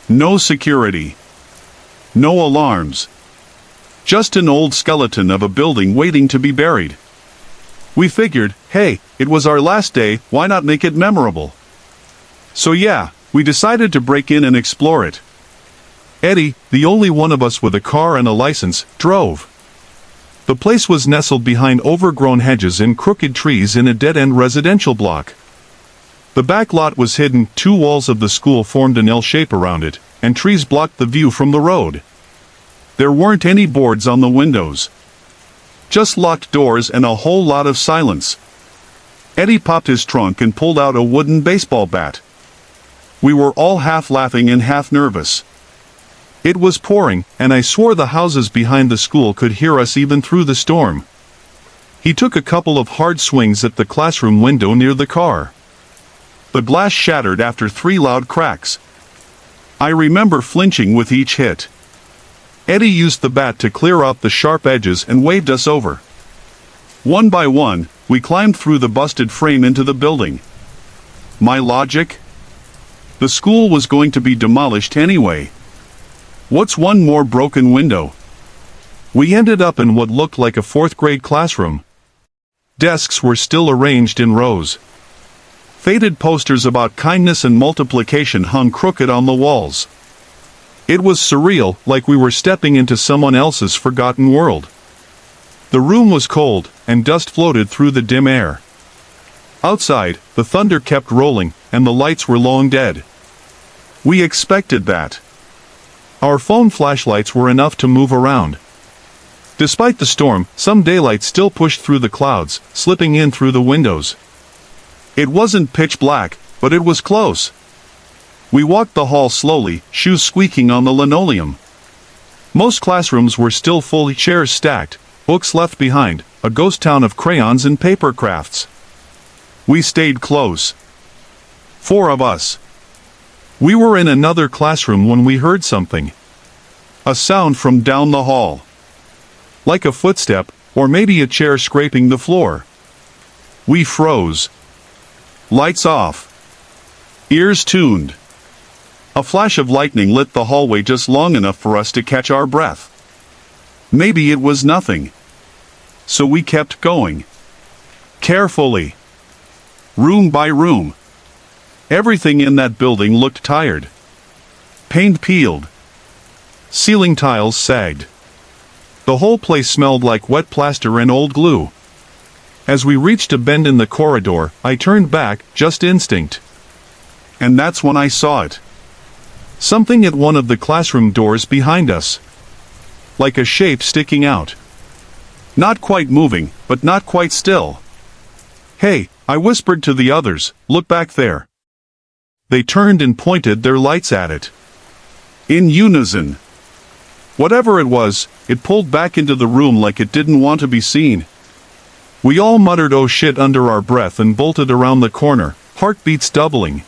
No security. No alarms. Just an old skeleton of a building waiting to be buried. We figured, hey, it was our last day, why not make it memorable? So yeah, we decided to break in and explore it. Eddie, the only one of us with a car and a license, drove. The place was nestled behind overgrown hedges and crooked trees in a dead-end residential block. The back lot was hidden, 2 walls of the school formed an L shape around it, and trees blocked the view from the road. There weren't any boards on the windows. Just locked doors and a whole lot of silence. Eddie popped his trunk and pulled out a wooden baseball bat. We were all half laughing and half nervous. It was pouring, and I swore the houses behind the school could hear us even through the storm. He took a couple of hard swings at the classroom window near the car. The glass shattered after 3 loud cracks. I remember flinching with each hit. Eddie used the bat to clear out the sharp edges and waved us over. One by one, we climbed through the busted frame into the building. My logic? The school was going to be demolished anyway. What's one more broken window? We ended up in what looked like a 4th-grade classroom. Desks were still arranged in rows. Faded posters about kindness and multiplication hung crooked on the walls. It was surreal, like we were stepping into someone else's forgotten world. The room was cold, and dust floated through the dim air. Outside, the thunder kept rolling, and the lights were long dead. We expected that. Our phone flashlights were enough to move around. Despite the storm, some daylight still pushed through the clouds, slipping in through the windows. It wasn't pitch black, but it was close. We walked the hall slowly, shoes squeaking on the linoleum. Most classrooms were still full, chairs stacked, books left behind, a ghost town of crayons and paper crafts. We stayed close. 4 of us. We were in another classroom when we heard something. A sound from down the hall. Like a footstep, or maybe a chair scraping the floor. We froze. Lights off. Ears tuned. A flash of lightning lit the hallway just long enough for us to catch our breath. Maybe it was nothing. So we kept going. Carefully. Room by room. Everything in that building looked tired. Paint peeled. Ceiling tiles sagged. The whole place smelled like wet plaster and old glue. As we reached a bend in the corridor, I turned back, just instinct. And that's when I saw it. Something at one of the classroom doors behind us. Like a shape sticking out. Not quite moving, but not quite still. "Hey," I whispered to the others, "look back there." They turned and pointed their lights at it. In unison. Whatever it was, it pulled back into the room like it didn't want to be seen. We all muttered "oh shit" under our breath and bolted around the corner, heartbeats doubling.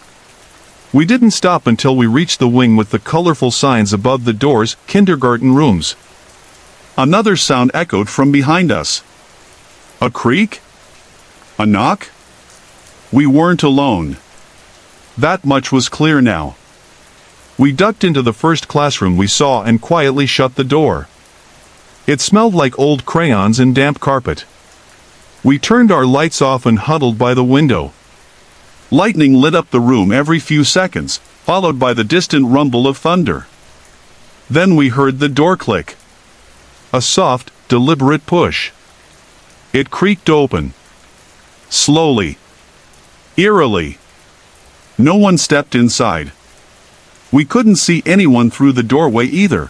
We didn't stop until we reached the wing with the colorful signs above the doors, kindergarten rooms. Another sound echoed from behind us. A creak? A knock? We weren't alone. That much was clear now. We ducked into the first classroom we saw and quietly shut the door. It smelled like old crayons and damp carpet. We turned our lights off and huddled by the window. Lightning lit up the room every few seconds, followed by the distant rumble of thunder. Then we heard the door click. A soft, deliberate push. It creaked open. Slowly. Eerily. No one stepped inside. We couldn't see anyone through the doorway either.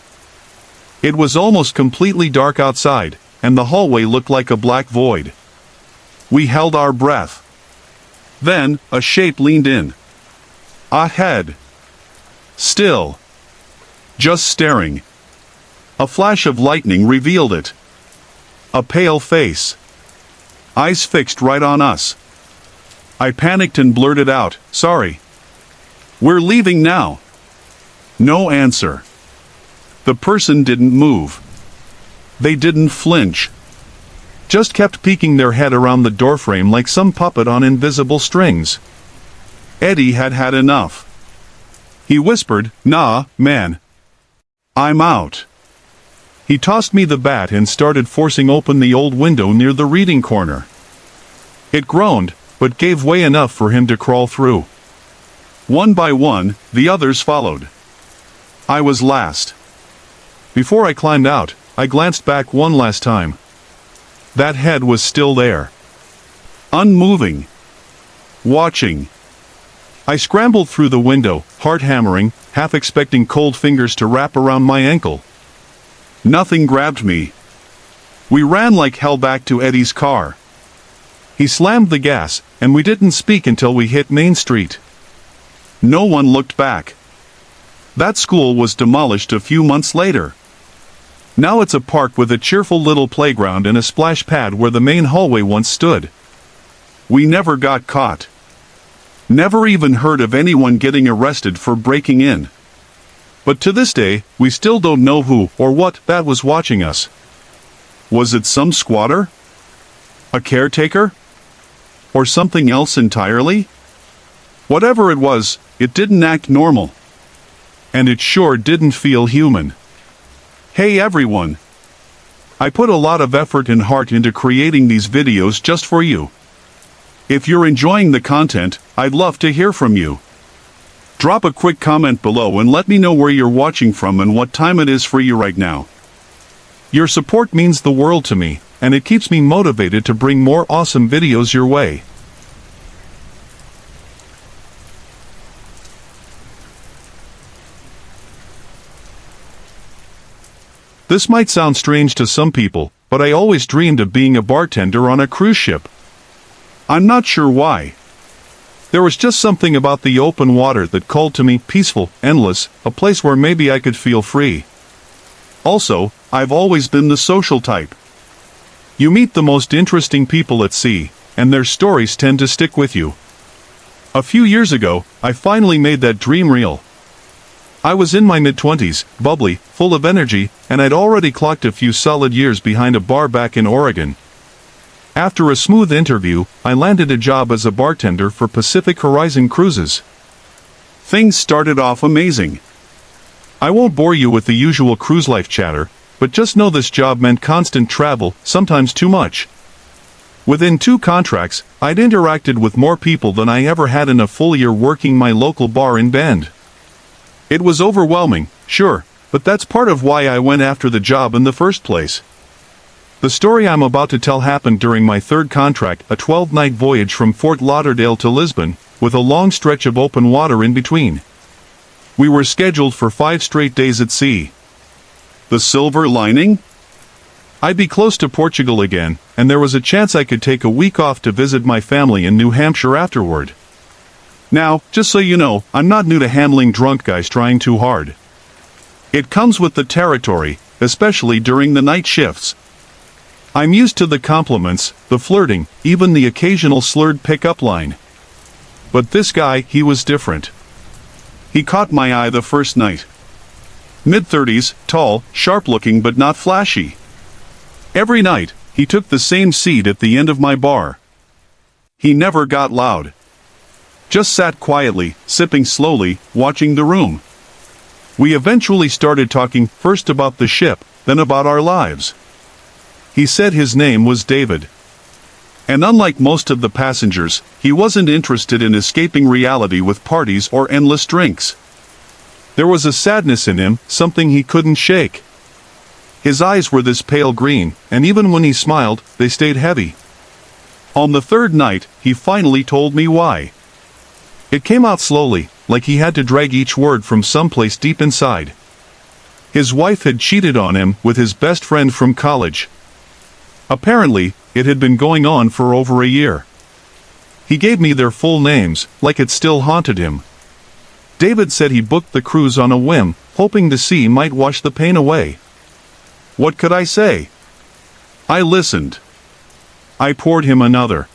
It was almost completely dark outside, and the hallway looked like a black void. We held our breath. Then, a shape leaned in. A head. Still. Just staring. A flash of lightning revealed it. A pale face. Eyes fixed right on us. I panicked and blurted out, "Sorry. We're leaving now." No answer. The person didn't move. They didn't flinch. Just kept peeking their head around the doorframe like some puppet on invisible strings. Eddie had had enough. He whispered, "Nah, man. I'm out." He tossed me the bat and started forcing open the old window near the reading corner. It groaned, but gave way enough for him to crawl through. One by one, the others followed. I was last. Before I climbed out, I glanced back one last time. That head was still there. Unmoving. Watching. I scrambled through the window, heart hammering, half expecting cold fingers to wrap around my ankle. Nothing grabbed me. We ran like hell back to Eddie's car. He slammed the gas, and we didn't speak until we hit Main Street. No one looked back. That school was demolished a few months later. Now it's a park with a cheerful little playground and a splash pad where the main hallway once stood. We never got caught. Never even heard of anyone getting arrested for breaking in. But to this day, we still don't know who or what that was watching us. Was it some squatter? A caretaker? Or something else entirely? Whatever it was, it didn't act normal. And it sure didn't feel human. Hey everyone! I put a lot of effort and heart into creating these videos just for you. If you're enjoying the content, I'd love to hear from you. Drop a quick comment below and let me know where you're watching from and what time it is for you right now. Your support means the world to me, and it keeps me motivated to bring more awesome videos your way. This might sound strange to some people, but I always dreamed of being a bartender on a cruise ship. I'm not sure why. There was just something about the open water that called to me, peaceful, endless, a place where maybe I could feel free. Also, I've always been the social type. You meet the most interesting people at sea, and their stories tend to stick with you. A few years ago, I finally made that dream real. I was in my mid-20s, bubbly, full of energy, and I'd already clocked a few solid years behind a bar back in Oregon. After a smooth interview, I landed a job as a bartender for Pacific Horizon Cruises. Things started off amazing. I won't bore you with the usual cruise life chatter, but just know this job meant constant travel, sometimes too much. Within 2 contracts, I'd interacted with more people than I ever had in a full year working my local bar in Bend. It was overwhelming, sure, but that's part of why I went after the job in the first place. The story I'm about to tell happened during my 3rd contract, a 12-night voyage from Fort Lauderdale to Lisbon, with a long stretch of open water in between. We were scheduled for 5 straight days at sea. The silver lining? I'd be close to Portugal again, and there was a chance I could take a week off to visit my family in New Hampshire afterward. Now, just so you know, I'm not new to handling drunk guys trying too hard. It comes with the territory, especially during the night shifts. I'm used to the compliments, the flirting, even the occasional slurred pickup line. But this guy, he was different. He caught my eye the first night. Mid-30s, tall, sharp-looking but not flashy. Every night, he took the same seat at the end of my bar. He never got loud. Just sat quietly, sipping slowly, watching the room. We eventually started talking first about the ship, then about our lives. He said his name was David. And unlike most of the passengers, he wasn't interested in escaping reality with parties or endless drinks. There was a sadness in him, something he couldn't shake. His eyes were this pale green, and even when he smiled, they stayed heavy. On the 3rd night, he finally told me why. It came out slowly, like he had to drag each word from someplace deep inside. His wife had cheated on him with his best friend from college. Apparently, it had been going on for over a year. He gave me their full names, like it still haunted him. David said he booked the cruise on a whim, hoping the sea might wash the pain away. What could I say? I listened. I poured him another.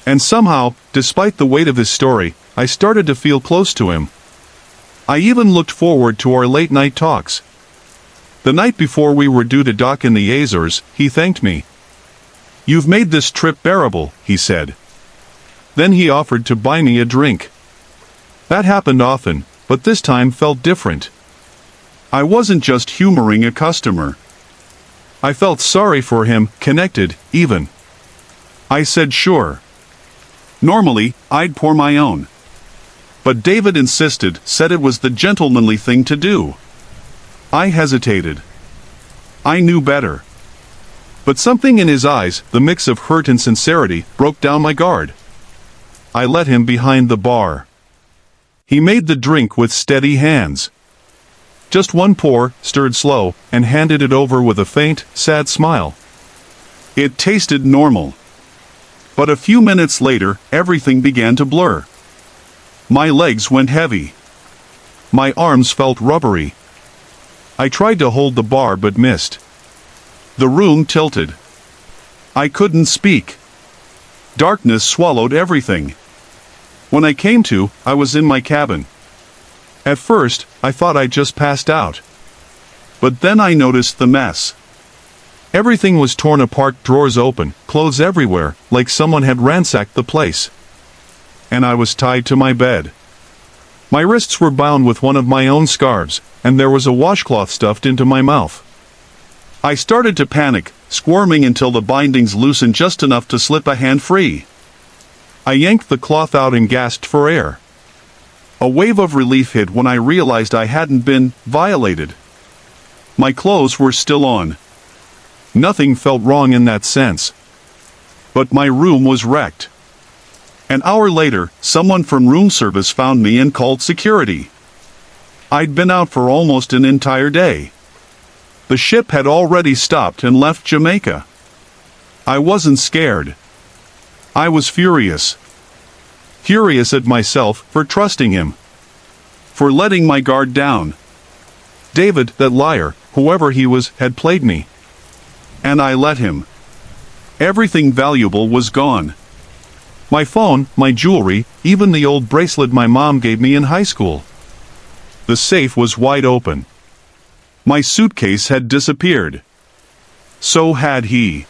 And somehow, despite the weight of his story, I started to feel close to him. I even looked forward to our late-night talks. The night before we were due to dock in the Azores, he thanked me. "You've made this trip bearable," he said. Then he offered to buy me a drink. That happened often, but this time felt different. I wasn't just humoring a customer. I felt sorry for him, connected, even. I said sure. Normally, I'd pour my own. But David insisted, said it was the gentlemanly thing to do. I hesitated. I knew better. But something in his eyes, the mix of hurt and sincerity, broke down my guard. I led him behind the bar. He made the drink with steady hands. Just one pour, stirred slow, and handed it over with a faint, sad smile. It tasted normal. But a few minutes later, everything began to blur. My legs went heavy. My arms felt rubbery. I tried to hold the bar but missed. The room tilted. I couldn't speak. Darkness swallowed everything. When I came to, I was in my cabin. At first, I thought I'd just passed out. But then I noticed the mess. Everything was torn apart, drawers open, clothes everywhere, like someone had ransacked the place. And I was tied to my bed. My wrists were bound with one of my own scarves, and there was a washcloth stuffed into my mouth. I started to panic, squirming until the bindings loosened just enough to slip a hand free. I yanked the cloth out and gasped for air. A wave of relief hit when I realized I hadn't been violated. My clothes were still on. Nothing felt wrong in that sense. But my room was wrecked. An hour later, someone from room service found me and called security. I'd been out for almost an entire day. The ship had already stopped and left Jamaica. I wasn't scared. I was furious. Furious at myself for trusting him. For letting my guard down. David, that liar, whoever he was, had played me. And I let him. Everything valuable was gone. My phone, my jewelry, even the old bracelet my mom gave me in high school. The safe was wide open. My suitcase had disappeared. So had he.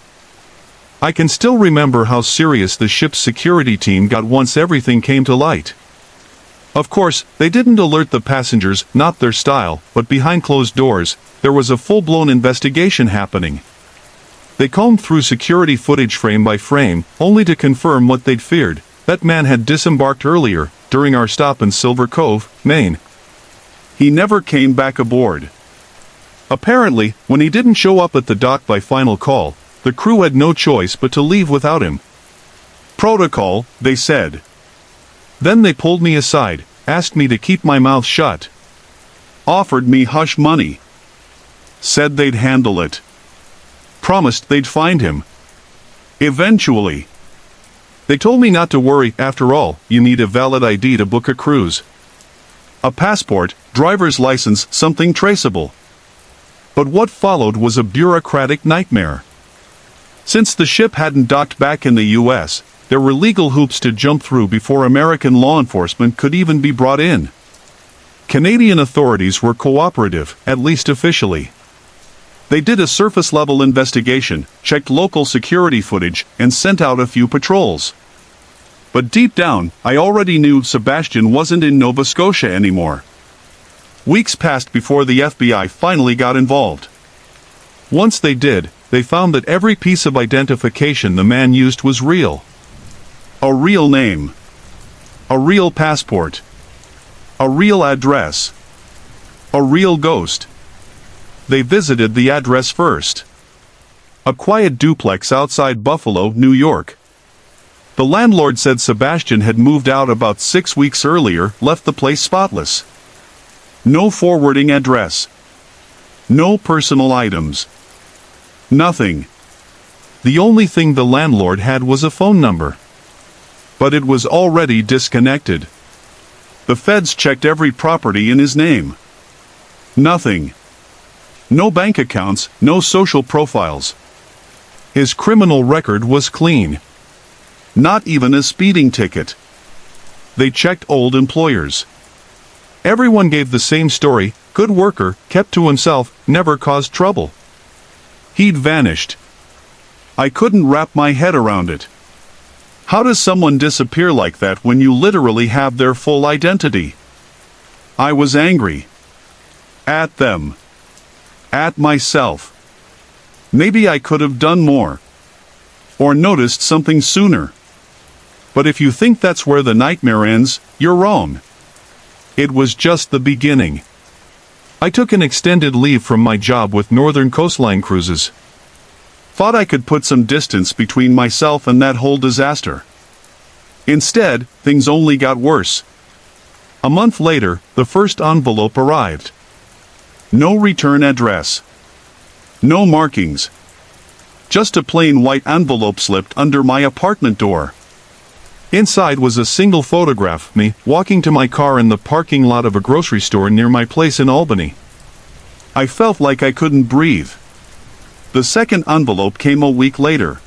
I can still remember how serious the ship's security team got once everything came to light. Of course, they didn't alert the passengers, not their style, but behind closed doors, there was a full-blown investigation happening. They combed through security footage frame by frame, only to confirm what they'd feared: that man had disembarked earlier, during our stop in Silver Cove, Maine. He never came back aboard. Apparently, when he didn't show up at the dock by final call, the crew had no choice but to leave without him. Protocol, they said. Then they pulled me aside, asked me to keep my mouth shut. Offered me hush money. Said they'd handle it. Promised they'd find him. Eventually. They told me not to worry, after all, you need a valid ID to book a cruise. A passport, driver's license, something traceable. But what followed was a bureaucratic nightmare. Since the ship hadn't docked back in the U.S., there were legal hoops to jump through before American law enforcement could even be brought in. Canadian authorities were cooperative, at least officially. They did a surface-level investigation, checked local security footage, and sent out a few patrols. But deep down, I already knew Sebastian wasn't in Nova Scotia anymore. Weeks passed before the FBI finally got involved. Once they did, they found that every piece of identification the man used was real. A real name. A real passport. A real address. A real ghost. They visited the address first. A quiet duplex outside Buffalo, New York. The landlord said Sebastian had moved out about 6 weeks earlier, left the place spotless. No forwarding address. No personal items. Nothing. The only thing the landlord had was a phone number. But it was already disconnected. The feds checked every property in his name. Nothing. No bank accounts, no social profiles. His criminal record was clean. Not even a speeding ticket. They checked old employers. Everyone gave the same story: good worker, kept to himself, never caused trouble. He'd vanished. I couldn't wrap my head around it. How does someone disappear like that when you literally have their full identity? I was angry. At them. At myself. Maybe I could have done more. Or noticed something sooner. But if you think that's where the nightmare ends, you're wrong. It was just the beginning. I took an extended leave from my job with Northern Coastline Cruises. Thought I could put some distance between myself and that whole disaster. Instead, things only got worse. A month later, the first envelope arrived. No return address. No markings. Just a plain white envelope slipped under my apartment door. Inside was a single photograph of me walking to my car in the parking lot of a grocery store near my place in Albany. I felt like I couldn't breathe. The second envelope came a week later.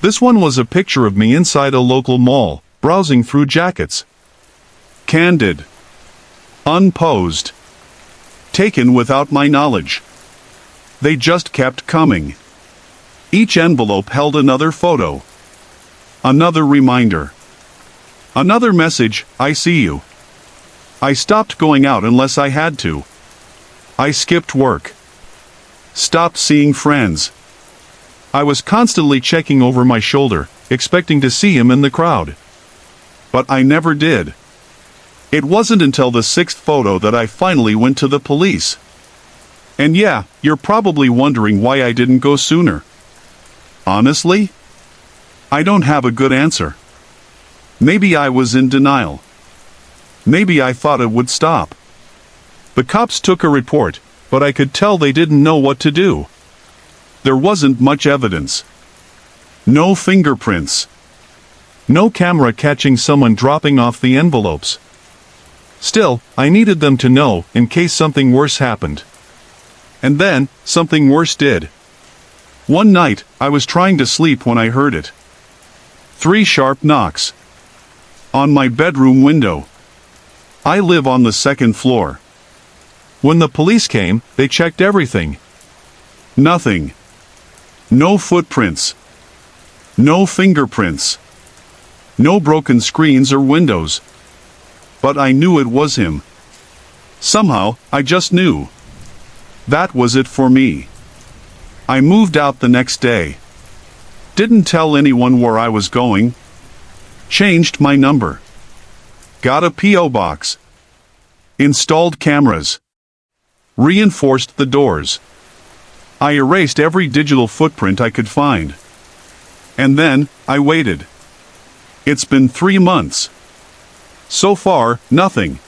This one was a picture of me inside a local mall, browsing through jackets. Candid. Unposed. Taken without my knowledge. They just kept coming. Each envelope held another photo. Another reminder. Another message: I see you. I stopped going out unless I had to. I skipped work. Stopped seeing friends. I was constantly checking over my shoulder, expecting to see him in the crowd. But I never did. It wasn't until the sixth photo that I finally went to the police. And yeah, you're probably wondering why I didn't go sooner. Honestly, I don't have a good answer. Maybe I was in denial. Maybe I thought it would stop. The cops took a report, but I could tell they didn't know what to do. There wasn't much evidence. No fingerprints. No camera catching someone dropping off the envelopes. Still, I needed them to know, in case something worse happened. And then, something worse did. One night, I was trying to sleep when I heard it. 3 sharp knocks. On my bedroom window. I live on the second floor. When the police came, they checked everything. Nothing. No footprints. No fingerprints. No broken screens or windows. But I knew it was him. Somehow, I just knew. That was it for me. I moved out the next day. Didn't tell anyone where I was going. Changed my number. Got a P.O. box. Installed cameras. Reinforced the doors. I erased every digital footprint I could find. And then, I waited. It's been 3 months. So far, nothing.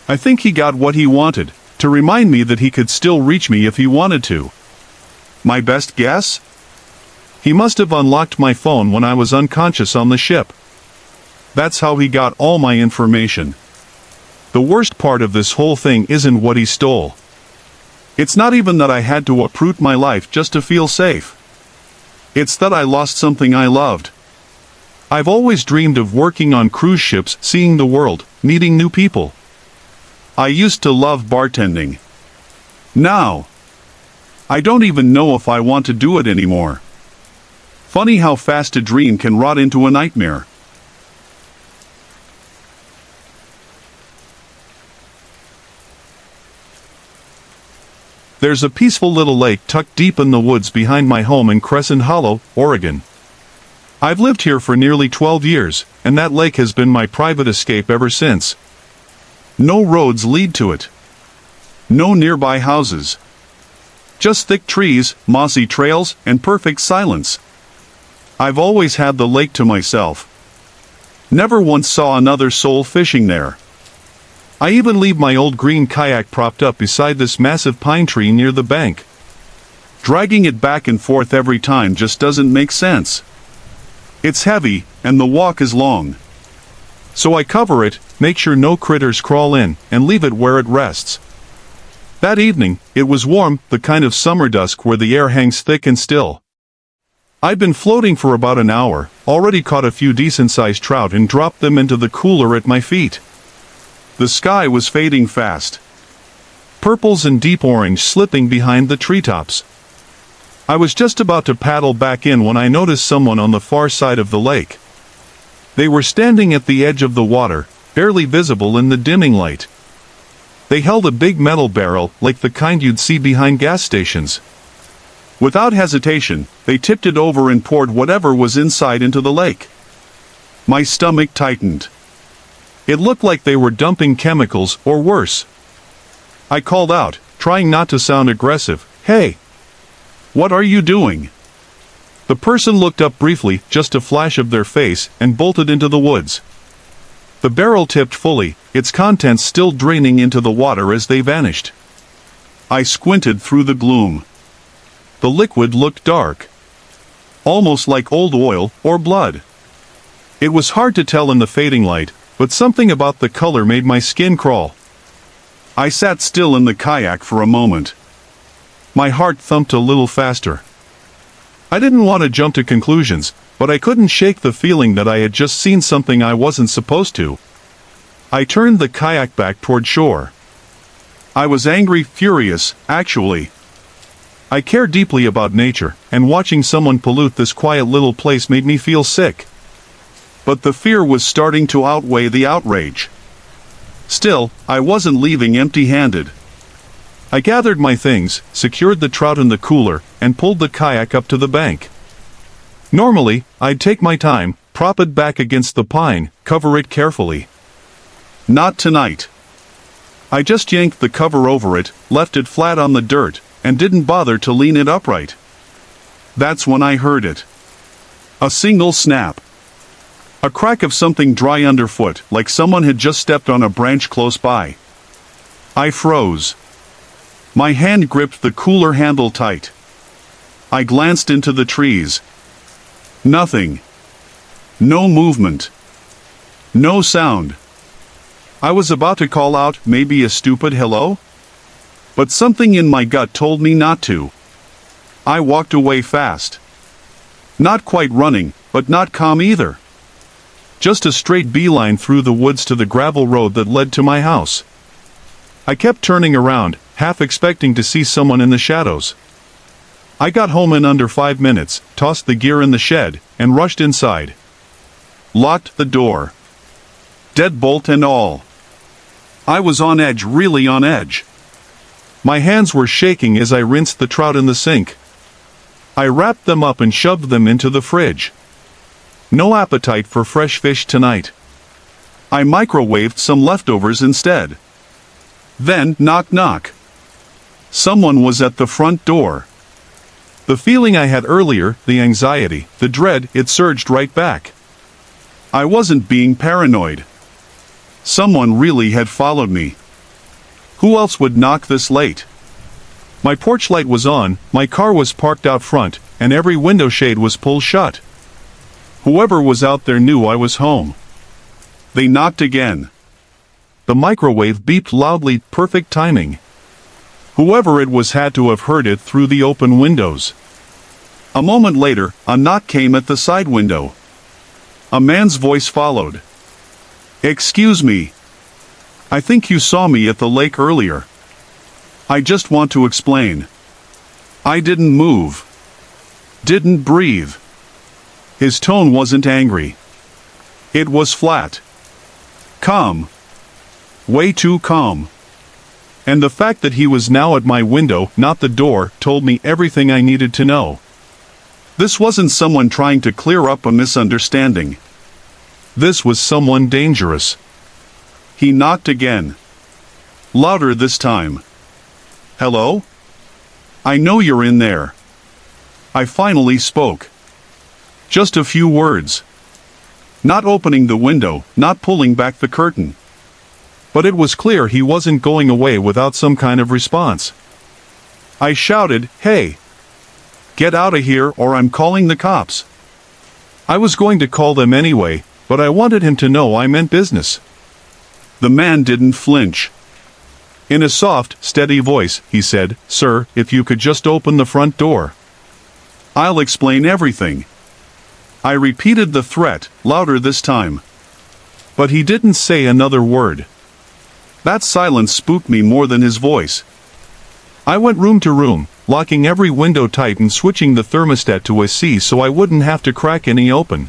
I think he got what he wanted, to remind me that he could still reach me if he wanted to. My best guess? He must have unlocked my phone when I was unconscious on the ship. That's how he got all my information. The worst part of this whole thing isn't what he stole. It's not even that I had to uproot my life just to feel safe. It's that I lost something I loved. I've always dreamed of working on cruise ships, seeing the world, meeting new people. I used to love bartending. Now, I don't even know if I want to do it anymore. Funny how fast a dream can rot into a nightmare. There's a peaceful little lake tucked deep in the woods behind my home in Crescent Hollow, Oregon. I've lived here for nearly 12 years, and that lake has been my private escape ever since. No roads lead to it. No nearby houses. Just thick trees, mossy trails, and perfect silence. I've always had the lake to myself. Never once saw another soul fishing there. I even leave my old green kayak propped up beside this massive pine tree near the bank. Dragging it back and forth every time just doesn't make sense. It's heavy, and the walk is long. So I cover it, make sure no critters crawl in, and leave it where it rests. That evening, it was warm, the kind of summer dusk where the air hangs thick and still. I'd been floating for about an hour, already caught a few decent-sized trout and dropped them into the cooler at my feet. The sky was fading fast. Purples and deep orange slipping behind the treetops. I was just about to paddle back in when I noticed someone on the far side of the lake. They were standing at the edge of the water, barely visible in the dimming light. They held a big metal barrel, like the kind you'd see behind gas stations. Without hesitation, they tipped it over and poured whatever was inside into the lake. My stomach tightened. It looked like they were dumping chemicals, or worse. I called out, trying not to sound aggressive, "Hey! What are you doing?" The person looked up briefly, just a flash of their face, and bolted into the woods. The barrel tipped fully, its contents still draining into the water as they vanished. I squinted through the gloom. The liquid looked dark. Almost like old oil, or blood. It was hard to tell in the fading light, but something about the color made my skin crawl. I sat still in the kayak for a moment. My heart thumped a little faster. I didn't want to jump to conclusions, but I couldn't shake the feeling that I had just seen something I wasn't supposed to. I turned the kayak back toward shore. I was angry, furious, actually. I care deeply about nature, and watching someone pollute this quiet little place made me feel sick. But the fear was starting to outweigh the outrage. Still, I wasn't leaving empty-handed. I gathered my things, secured the trout in the cooler, and pulled the kayak up to the bank. Normally, I'd take my time, prop it back against the pine, cover it carefully. Not tonight. I just yanked the cover over it, left it flat on the dirt, and didn't bother to lean it upright. That's when I heard it. A single snap. A crack of something dry underfoot, like someone had just stepped on a branch close by. I froze. My hand gripped the cooler handle tight. I glanced into the trees. Nothing. No movement. No sound. I was about to call out, maybe a stupid hello? But something in my gut told me not to. I walked away fast. Not quite running, but not calm either. just a straight beeline through the woods to the gravel road that led to my house. I kept turning around, half expecting to see someone in the shadows. I got home in under 5 minutes, tossed the gear in the shed, and rushed inside. Locked the door. Deadbolt and all. I was on edge, really on edge. My hands were shaking as I rinsed the trout in the sink. I wrapped them up and shoved them into the fridge. No appetite for fresh fish tonight. I microwaved some leftovers instead. Then, knock knock. Someone was at the front door. The feeling I had earlier, the anxiety, the dread, it surged right back. I wasn't being paranoid. Someone really had followed me. Who else would knock this late? My porch light was on, my car was parked out front, and every window shade was pulled shut. Whoever was out there knew I was home. They knocked again. The microwave beeped loudly, perfect timing. Whoever it was had to have heard it through the open windows. A moment later, a knock came at the side window. A man's voice followed. "Excuse me. I think you saw me at the lake earlier. I just want to explain. I didn't move. Didn't breathe." His tone wasn't angry. It was flat. Calm. Way too calm. And the fact that he was now at my window, not the door, told me everything I needed to know. This wasn't someone trying to clear up a misunderstanding. This was someone dangerous. He knocked again. Louder this time. "Hello? I know you're in there." I finally spoke. Just a few words. Not opening the window, not pulling back the curtain. But it was clear he wasn't going away without some kind of response. I shouted, "Hey! Get out of here or I'm calling the cops." I was going to call them anyway, but I wanted him to know I meant business. The man didn't flinch. In a soft, steady voice, he said, "Sir, if you could just open the front door. I'll explain everything." I repeated the threat, louder this time. But he didn't say another word. That silence spooked me more than his voice. I went room to room, locking every window tight and switching the thermostat to a C so I wouldn't have to crack any open.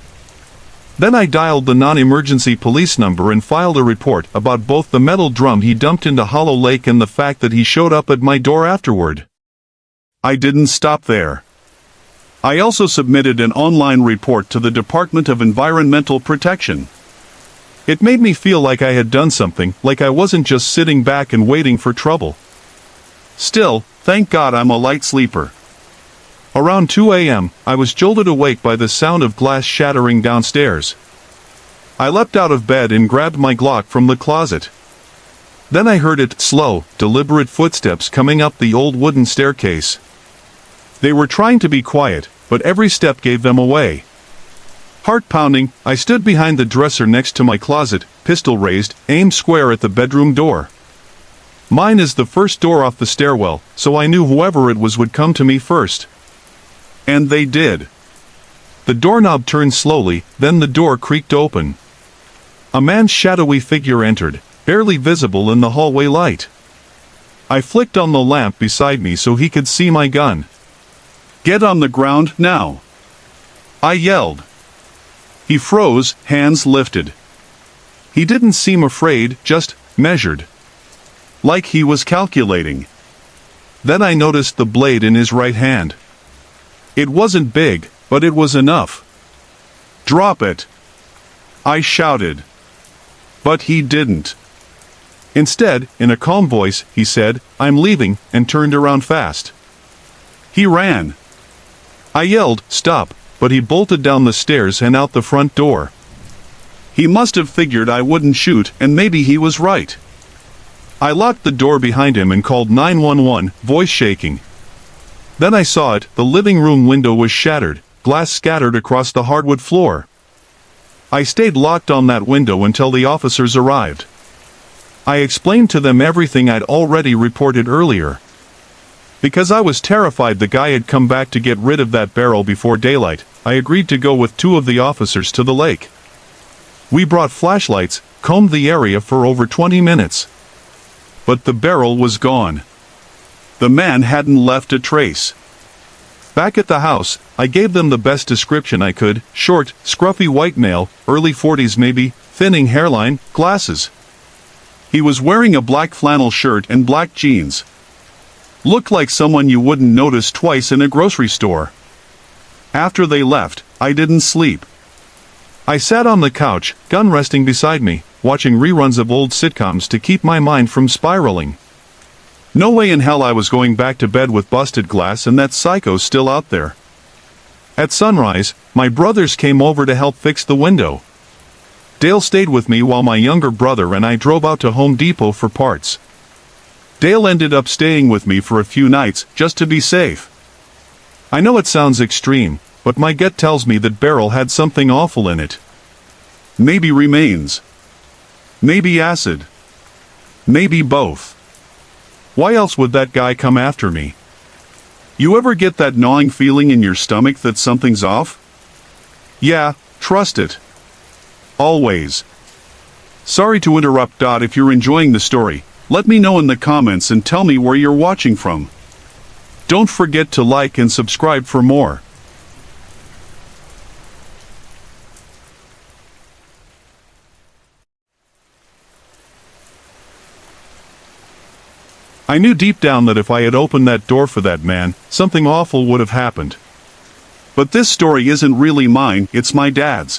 Then I dialed the non-emergency police number and filed a report about both the metal drum he dumped into Hollow Lake and the fact that he showed up at my door afterward. I didn't stop there. I also submitted an online report to the Department of Environmental Protection. It made me feel like I had done something, like I wasn't just sitting back and waiting for trouble. Still, thank God I'm a light sleeper. Around 2 a.m., I was jolted awake by the sound of glass shattering downstairs. I leapt out of bed and grabbed my Glock from the closet. Then I heard its slow, deliberate footsteps coming up the old wooden staircase. They were trying to be quiet, but every step gave them away. Heart pounding, I stood behind the dresser next to my closet, pistol raised, aimed square at the bedroom door. Mine is the first door off the stairwell, so I knew whoever it was would come to me first. And they did. The doorknob turned slowly, then the door creaked open. A man's shadowy figure entered, barely visible in the hallway light. I flicked on the lamp beside me so he could see my gun. "Get on the ground, now!" I yelled. He froze, hands lifted. He didn't seem afraid, just measured. Like he was calculating. Then I noticed the blade in his right hand. It wasn't big, but it was enough. "Drop it!" I shouted. But he didn't. Instead, in a calm voice, he said, "I'm leaving," and turned around fast. He ran. I yelled, "Stop," but he bolted down the stairs and out the front door. He must have figured I wouldn't shoot, and maybe he was right. I locked the door behind him and called 911, voice shaking. Then I saw it, the living room window was shattered, glass scattered across the hardwood floor. I stayed locked on that window until the officers arrived. I explained to them everything I'd already reported earlier. Because I was terrified the guy had come back to get rid of that barrel before daylight, I agreed to go with 2 of the officers to the lake. We brought flashlights, combed the area for over 20 minutes. But the barrel was gone. The man hadn't left a trace. Back at the house, I gave them the best description I could: short, scruffy white male, early 40s maybe, thinning hairline, glasses. He was wearing a black flannel shirt and black jeans. Looked like someone you wouldn't notice twice in a grocery store. After they left, I didn't sleep. I sat on the couch, gun resting beside me, watching reruns of old sitcoms to keep my mind from spiraling. No way in hell I was going back to bed with busted glass and that psycho still out there. At sunrise, my brothers came over to help fix the window. Dale stayed with me while my younger brother and I drove out to Home Depot for parts. Dale ended up staying with me for a few nights, just to be safe. I know it sounds extreme, but my gut tells me that barrel had something awful in it. Maybe remains. Maybe acid. Maybe both. Why else would that guy come after me? You ever get that gnawing feeling in your stomach that something's off? Yeah, trust it. Always. Sorry to interrupt. If you're enjoying the story, let me know in the comments and tell me where you're watching from. Don't forget to like and subscribe for more. I knew deep down that if I had opened that door for that man, something awful would have happened. But this story isn't really mine, it's my dad's.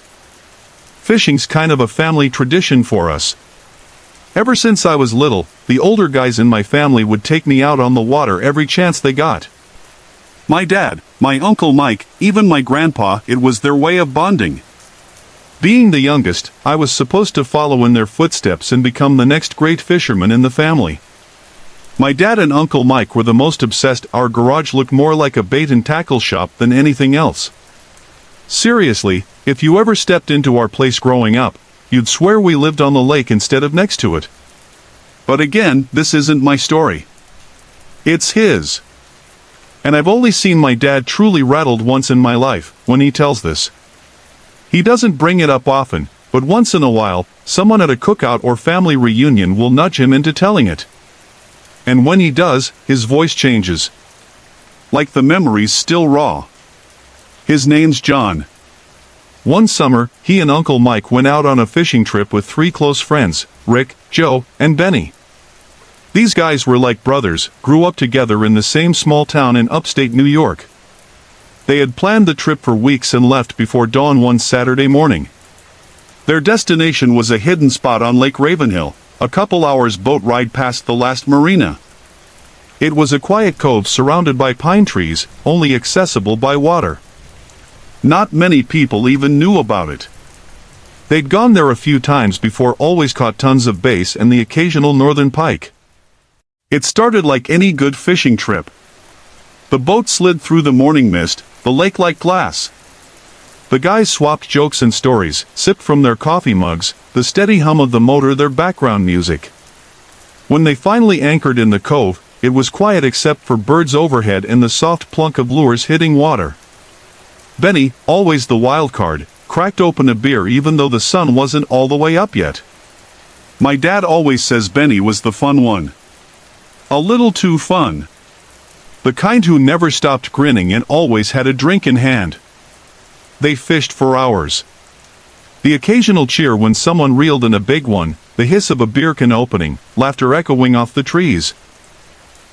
Fishing's kind of a family tradition for us. Ever since I was little, the older guys in my family would take me out on the water every chance they got. My dad, my Uncle Mike, even my grandpa, it was their way of bonding. Being the youngest, I was supposed to follow in their footsteps and become the next great fisherman in the family. My dad and Uncle Mike were the most obsessed. Our garage looked more like a bait and tackle shop than anything else. Seriously, if you ever stepped into our place growing up, you'd swear we lived on the lake instead of next to it. But again, this isn't my story. It's his. And I've only seen my dad truly rattled once in my life, when he tells this. He doesn't bring it up often, but once in a while, someone at a cookout or family reunion will nudge him into telling it. And when he does, his voice changes. Like the memory's still raw. His name's John. One summer, he and Uncle Mike went out on a fishing trip with 3 close friends, Rick, Joe, and Benny. These guys were like brothers, grew up together in the same small town in upstate New York. They had planned the trip for weeks and left before dawn one Saturday morning. Their destination was a hidden spot on Lake Ravenhill, a couple hours boat ride past the last marina. It was a quiet cove surrounded by pine trees, only accessible by water. Not many people even knew about it. They'd gone there a few times before, always caught tons of bass and the occasional northern pike. It started like any good fishing trip. The boat slid through the morning mist, the lake like glass. The guys swapped jokes and stories, sipped from their coffee mugs, the steady hum of the motor their background music. When they finally anchored in the cove, it was quiet except for birds overhead and the soft plunk of lures hitting water. Benny, always the wild card, cracked open a beer even though the sun wasn't all the way up yet. My dad always says Benny was the fun one. A little too fun. The kind who never stopped grinning and always had a drink in hand. They fished for hours. The occasional cheer when someone reeled in a big one, the hiss of a beer can opening, laughter echoing off the trees.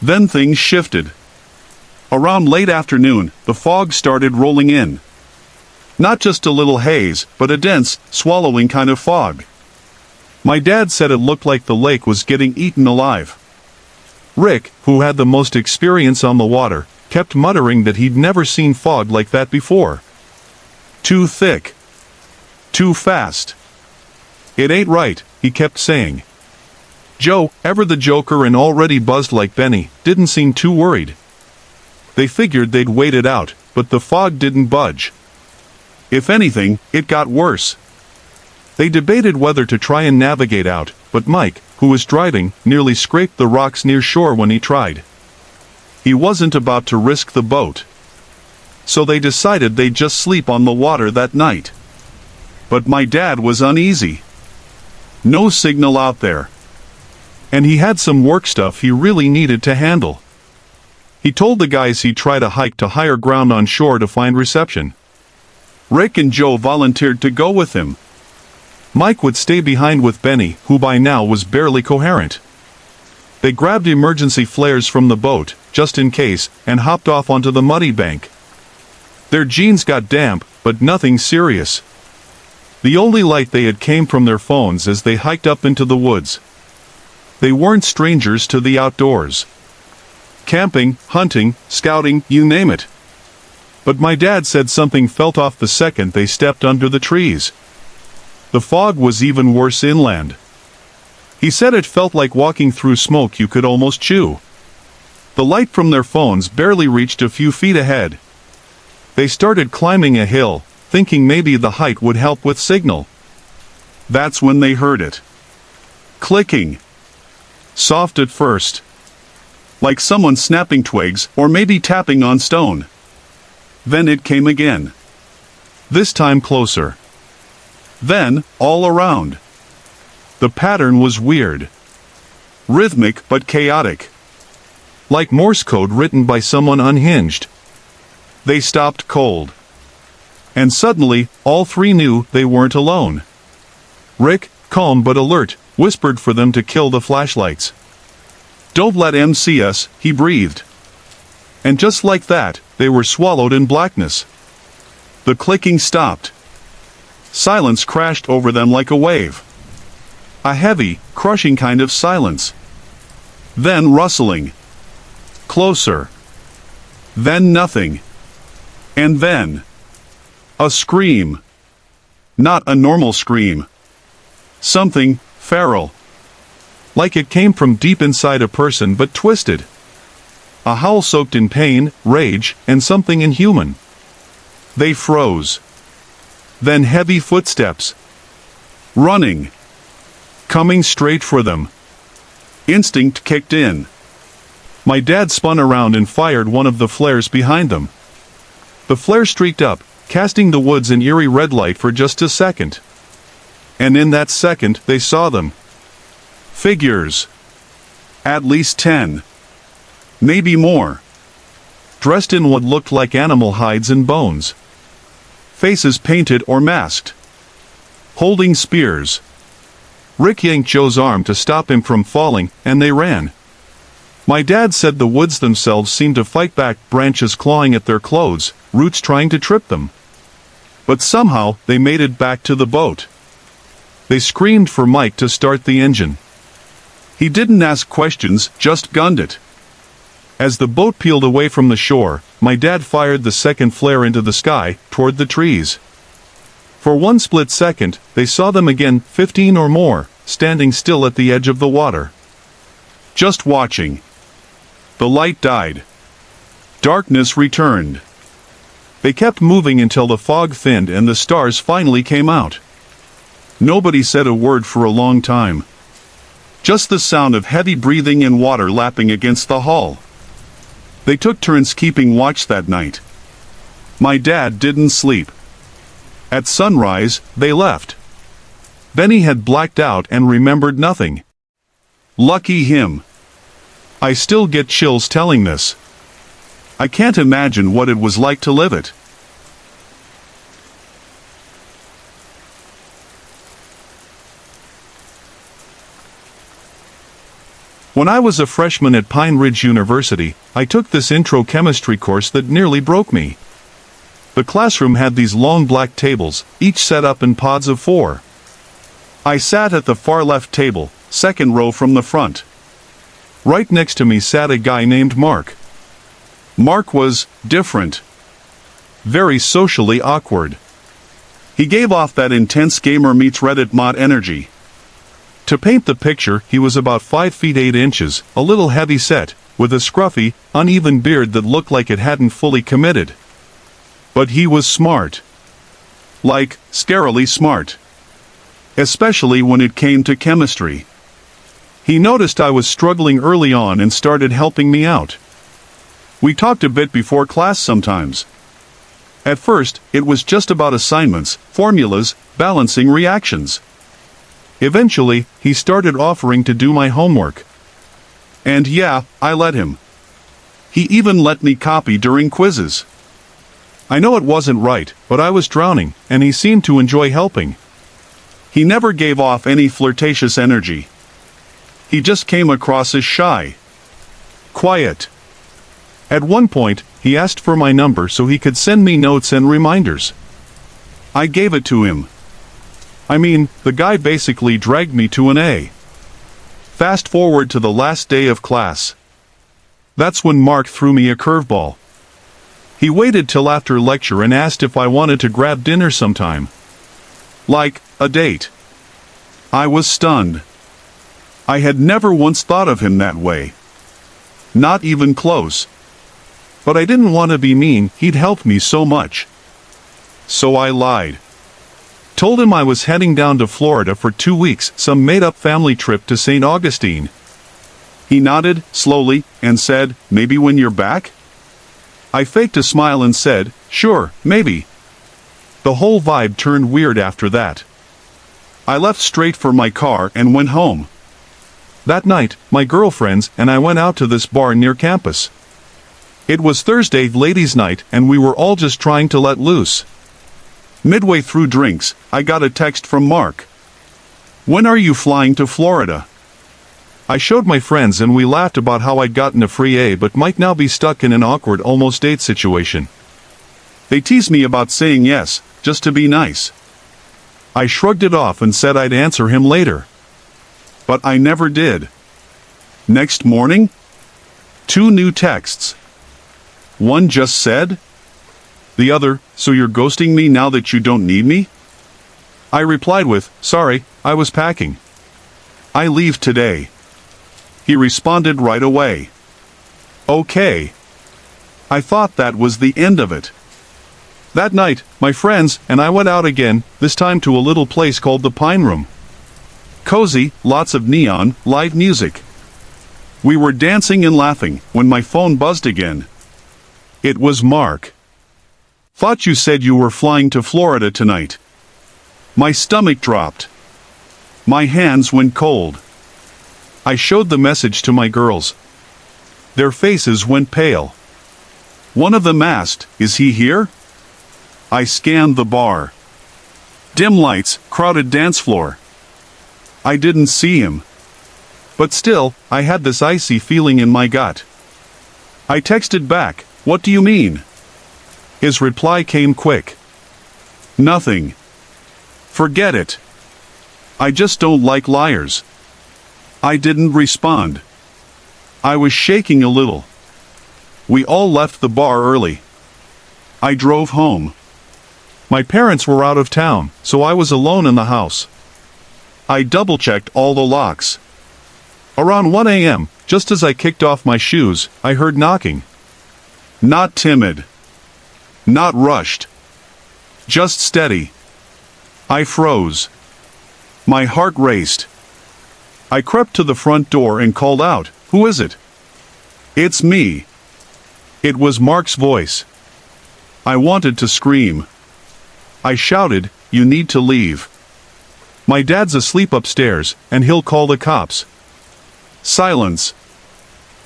Then things shifted. Around late afternoon, the fog started rolling in. Not just a little haze, but a dense, swallowing kind of fog. My dad said it looked like the lake was getting eaten alive. Rick, who had the most experience on the water, kept muttering that he'd never seen fog like that before. Too thick. Too fast. It ain't right, he kept saying. Joe, ever the joker and already buzzed like Benny, didn't seem too worried. They figured they'd wait it out, but the fog didn't budge. If anything, it got worse. They debated whether to try and navigate out, but Mike, who was driving, nearly scraped the rocks near shore when he tried. He wasn't about to risk the boat. So they decided they'd just sleep on the water that night. But my dad was uneasy. No signal out there. And he had some work stuff he really needed to handle. He told the guys he'd try to hike to higher ground on shore to find reception. Rick and Joe volunteered to go with him. Mike would stay behind with Benny, who by now was barely coherent. They grabbed emergency flares from the boat, just in case, and hopped off onto the muddy bank. Their jeans got damp, but nothing serious. The only light they had came from their phones as they hiked up into the woods. They weren't strangers to the outdoors. Camping, hunting, scouting, you name it. But my dad said something felt off the second they stepped under the trees. The fog was even worse inland. He said it felt like walking through smoke you could almost chew. The light from their phones barely reached a few feet ahead. They started climbing a hill, thinking maybe the height would help with signal. That's when they heard it. Clicking. Soft at first. Like someone snapping twigs or maybe tapping on stone. Then it came again. This time closer. Then, all around. The pattern was weird. Rhythmic but chaotic. Like Morse code written by someone unhinged. They stopped cold. And suddenly, all three knew they weren't alone. Rick, calm but alert, whispered for them to kill the flashlights. "Don't let him see us," he breathed. And just like that, they were swallowed in blackness. The clicking stopped. Silence crashed over them like a wave. A heavy, crushing kind of silence. Then rustling. Closer. Then nothing. And then a scream. Not a normal scream. Something feral. Like it came from deep inside a person but twisted. A howl soaked in pain, rage, and something inhuman. They froze. Then heavy footsteps. Running. Coming straight for them. Instinct kicked in. My dad spun around and fired one of the flares behind them. The flare streaked up, casting the woods in eerie red light for just a second. And in that second, they saw them. Figures. At least 10. Maybe more. Dressed in what looked like animal hides and bones. Faces painted or masked. Holding spears. Rick yanked Joe's arm to stop him from falling, and they ran. My dad said the woods themselves seemed to fight back, branches clawing at their clothes, roots trying to trip them. But somehow, they made it back to the boat. They screamed for Mike to start the engine. He didn't ask questions, just gunned it. As the boat peeled away from the shore, my dad fired the second flare into the sky, toward the trees. For one split second, they saw them again, 15 or more, standing still at the edge of the water. Just watching. The light died. Darkness returned. They kept moving until the fog thinned and the stars finally came out. Nobody said a word for a long time. Just the sound of heavy breathing and water lapping against the hull. They took turns keeping watch that night. My dad didn't sleep. At sunrise, they left. Benny had blacked out and remembered nothing. Lucky him. I still get chills telling this. I can't imagine what it was like to live it. When I was a freshman at Pine Ridge University, I took this intro chemistry course that nearly broke me. The classroom had these long black tables, each set up in pods of 4. I sat at the far left table, second row from the front. Right next to me sat a guy named Mark. Mark was different. Very socially awkward. He gave off that intense gamer meets Reddit mod energy. To paint the picture, he was about 5 feet 8 inches, a little heavy set, with a scruffy, uneven beard that looked like it hadn't fully committed. But he was smart. Like, scarily smart. Especially when it came to chemistry. He noticed I was struggling early on and started helping me out. We talked a bit before class sometimes. At first, it was just about assignments, formulas, balancing reactions. Eventually, he started offering to do my homework. And yeah, I let him. He even let me copy during quizzes. I know it wasn't right, but I was drowning, and he seemed to enjoy helping. He never gave off any flirtatious energy. He just came across as shy. Quiet. At one point, he asked for my number so he could send me notes and reminders. I gave it to him. I mean, the guy basically dragged me to an A. Fast forward to the last day of class. That's when Mark threw me a curveball. He waited till after lecture and asked if I wanted to grab dinner sometime. Like, a date. I was stunned. I had never once thought of him that way. Not even close. But I didn't want to be mean, he'd helped me so much. So I lied. Told him I was heading down to Florida for 2 weeks, some made-up family trip to St. Augustine. He nodded, slowly, and said, "Maybe when you're back?" I faked a smile and said, "Sure, maybe." The whole vibe turned weird after that. I left straight for my car and went home. That night, my girlfriends and I went out to this bar near campus. It was Thursday ladies' night and we were all just trying to let loose. Midway through drinks, I got a text from Mark. "When are you flying to Florida?" I showed my friends and we laughed about how I'd gotten a free A but might now be stuck in an awkward almost date situation. They teased me about saying yes, just to be nice. I shrugged it off and said I'd answer him later. But I never did. Next morning? 2 new texts. One just said? The other, "So you're ghosting me now that you don't need me?" I replied with, "Sorry, I was packing. I leave today." He responded right away. Okay. I thought that was the end of it. That night, my friends and I went out again, this time to a little place called the Pine Room. Cozy, lots of neon, live music. We were dancing and laughing when my phone buzzed again. It was Mark. "Thought you said you were flying to Florida tonight." My stomach dropped. My hands went cold. I showed the message to my girls. Their faces went pale. One of them asked, "Is he here?" I scanned the bar. Dim lights, crowded dance floor. I didn't see him. But still, I had this icy feeling in my gut. I texted back, "What do you mean?" His reply came quick. "Nothing. Forget it. I just don't like liars." I didn't respond. I was shaking a little. We all left the bar early. I drove home. My parents were out of town, so I was alone in the house. I double-checked all the locks. Around 1 a.m., just as I kicked off my shoes, I heard knocking. Not timid. Not rushed. Just steady. I froze. My heart raced. I crept to the front door and called out, "Who is it?" "It's me." It was Mark's voice. I wanted to scream. I shouted, "You need to leave. My dad's asleep upstairs, and he'll call the cops." Silence.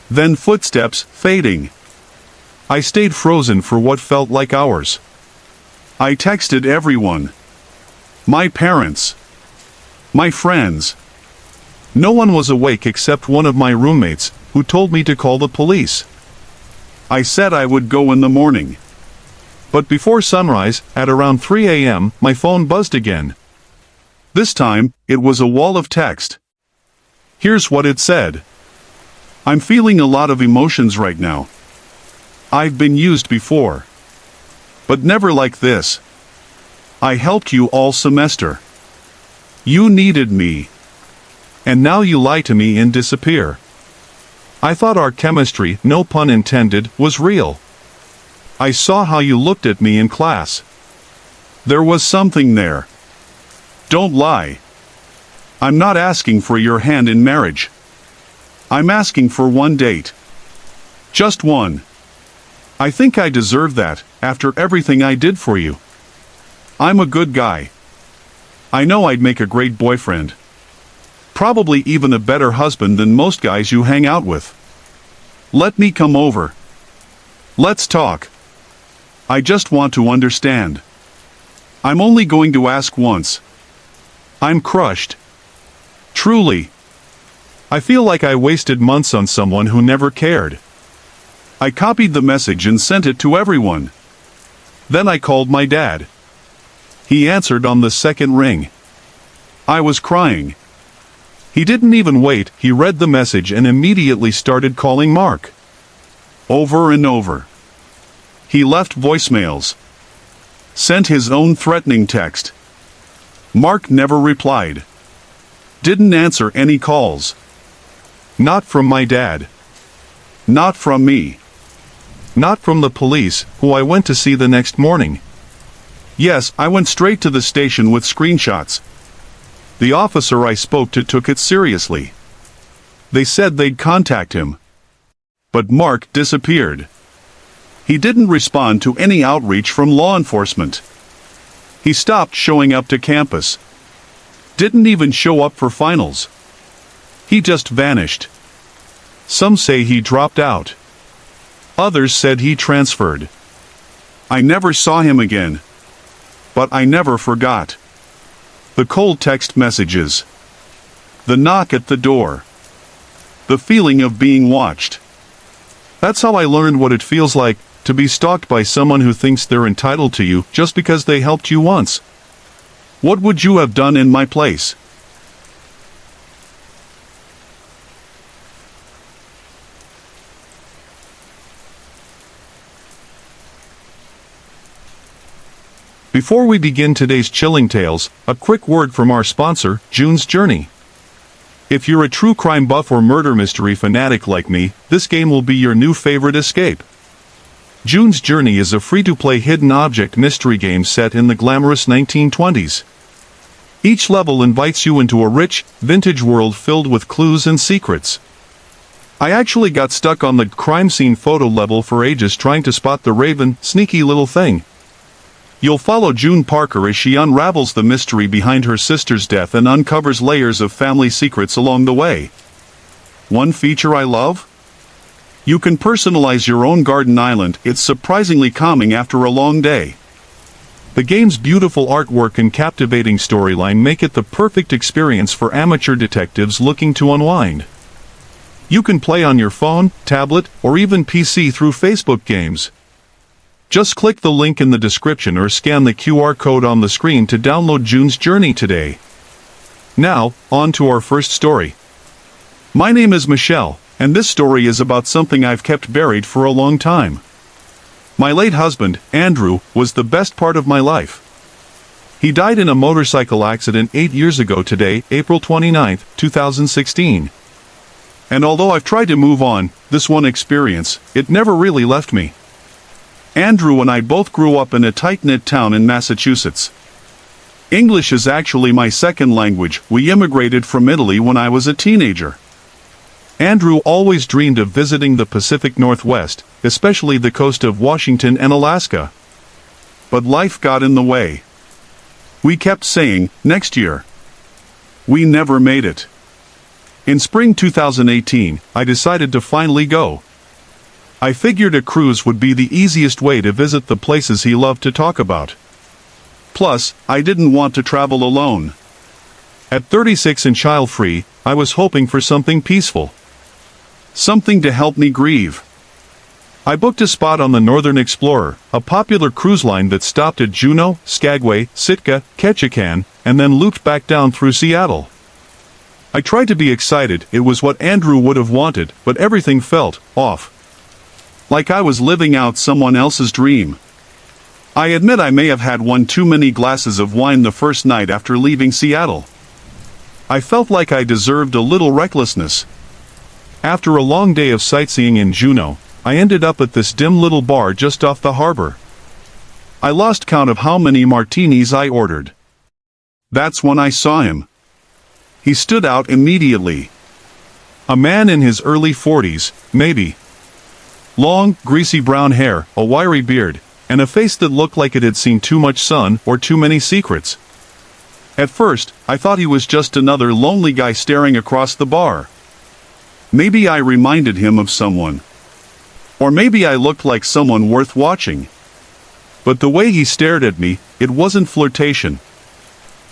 Then footsteps, fading. I stayed frozen for what felt like hours. I texted everyone. My parents. My friends. No one was awake except one of my roommates, who told me to call the police. I said I would go in the morning. But before sunrise, at around 3 a.m., my phone buzzed again. This time, it was a wall of text. Here's what it said. "I'm feeling a lot of emotions right now. I've been used before. But never like this. I helped you all semester. You needed me. And now you lie to me and disappear. I thought our chemistry, no pun intended, was real. I saw how you looked at me in class. There was something there. Don't lie. I'm not asking for your hand in marriage. I'm asking for one date. Just one. I think I deserve that, after everything I did for you. I'm a good guy. I know I'd make a great boyfriend. Probably even a better husband than most guys you hang out with. Let me come over. Let's talk. I just want to understand. I'm only going to ask once. I'm crushed. Truly. I feel like I wasted months on someone who never cared. I copied the message and sent it to everyone. Then I called my dad. He answered on the second ring. I was crying. He didn't even wait, he read the message and immediately started calling Mark. Over and over. He left voicemails. Sent his own threatening text. Mark never replied. Didn't answer any calls. Not from my dad. Not from me. Not from the police, who I went to see the next morning. Yes, I went straight to the station with screenshots. The officer I spoke to took it seriously. They said they'd contact him. But Mark disappeared. He didn't respond to any outreach from law enforcement. He stopped showing up to campus. Didn't even show up for finals. He just vanished. Some say he dropped out. Others said he transferred. I never saw him again. But I never forgot. The cold text messages. The knock at the door. The feeling of being watched. That's how I learned what it feels like to be stalked by someone who thinks they're entitled to you just because they helped you once. What would you have done in my place? Before we begin today's chilling tales, a quick word from our sponsor, June's Journey. If you're a true crime buff or murder mystery fanatic like me, this game will be your new favorite escape. June's Journey is a free-to-play hidden object mystery game set in the glamorous 1920s. Each level invites you into a rich, vintage world filled with clues and secrets. I actually got stuck on the crime scene photo level for ages trying to spot the raven, sneaky little thing. You'll follow June Parker as she unravels the mystery behind her sister's death and uncovers layers of family secrets along the way. One feature I love? You can personalize your own garden island. It's surprisingly calming after a long day. The game's beautiful artwork and captivating storyline make it the perfect experience for amateur detectives looking to unwind. You can play on your phone, tablet, or even PC through Facebook games. Just click the link in the description or scan the QR code on the screen to download June's Journey today. Now, on to our first story. My name is Michelle, and this story is about something I've kept buried for a long time. My late husband, Andrew, was the best part of my life. He died in a motorcycle accident 8 years ago today, April 29, 2016. And although I've tried to move on, this one experience, it never really left me. Andrew and I both grew up in a tight-knit town in Massachusetts. English is actually my second language. We immigrated from Italy when I was a teenager. Andrew always dreamed of visiting the Pacific Northwest, especially the coast of Washington and Alaska. But life got in the way. We kept saying, next year. We never made it. In spring 2018, I decided to finally go. I figured a cruise would be the easiest way to visit the places he loved to talk about. Plus, I didn't want to travel alone. At 36 and child-free, I was hoping for something peaceful. Something to help me grieve. I booked a spot on the Northern Explorer, a popular cruise line that stopped at Juneau, Skagway, Sitka, Ketchikan, and then looped back down through Seattle. I tried to be excited, it was what Andrew would have wanted, but everything felt off. Like I was living out someone else's dream. I admit I may have had one too many glasses of wine the first night after leaving Seattle. I felt like I deserved a little recklessness. After a long day of sightseeing in Juneau, I ended up at this dim little bar just off the harbor. I lost count of how many martinis I ordered. That's when I saw him. He stood out immediately. A man in his early 40s, maybe. Long, greasy brown hair, a wiry beard, and a face that looked like it had seen too much sun or too many secrets. At first, I thought he was just another lonely guy staring across the bar. Maybe I reminded him of someone. Or maybe I looked like someone worth watching. But the way he stared at me, it wasn't flirtation.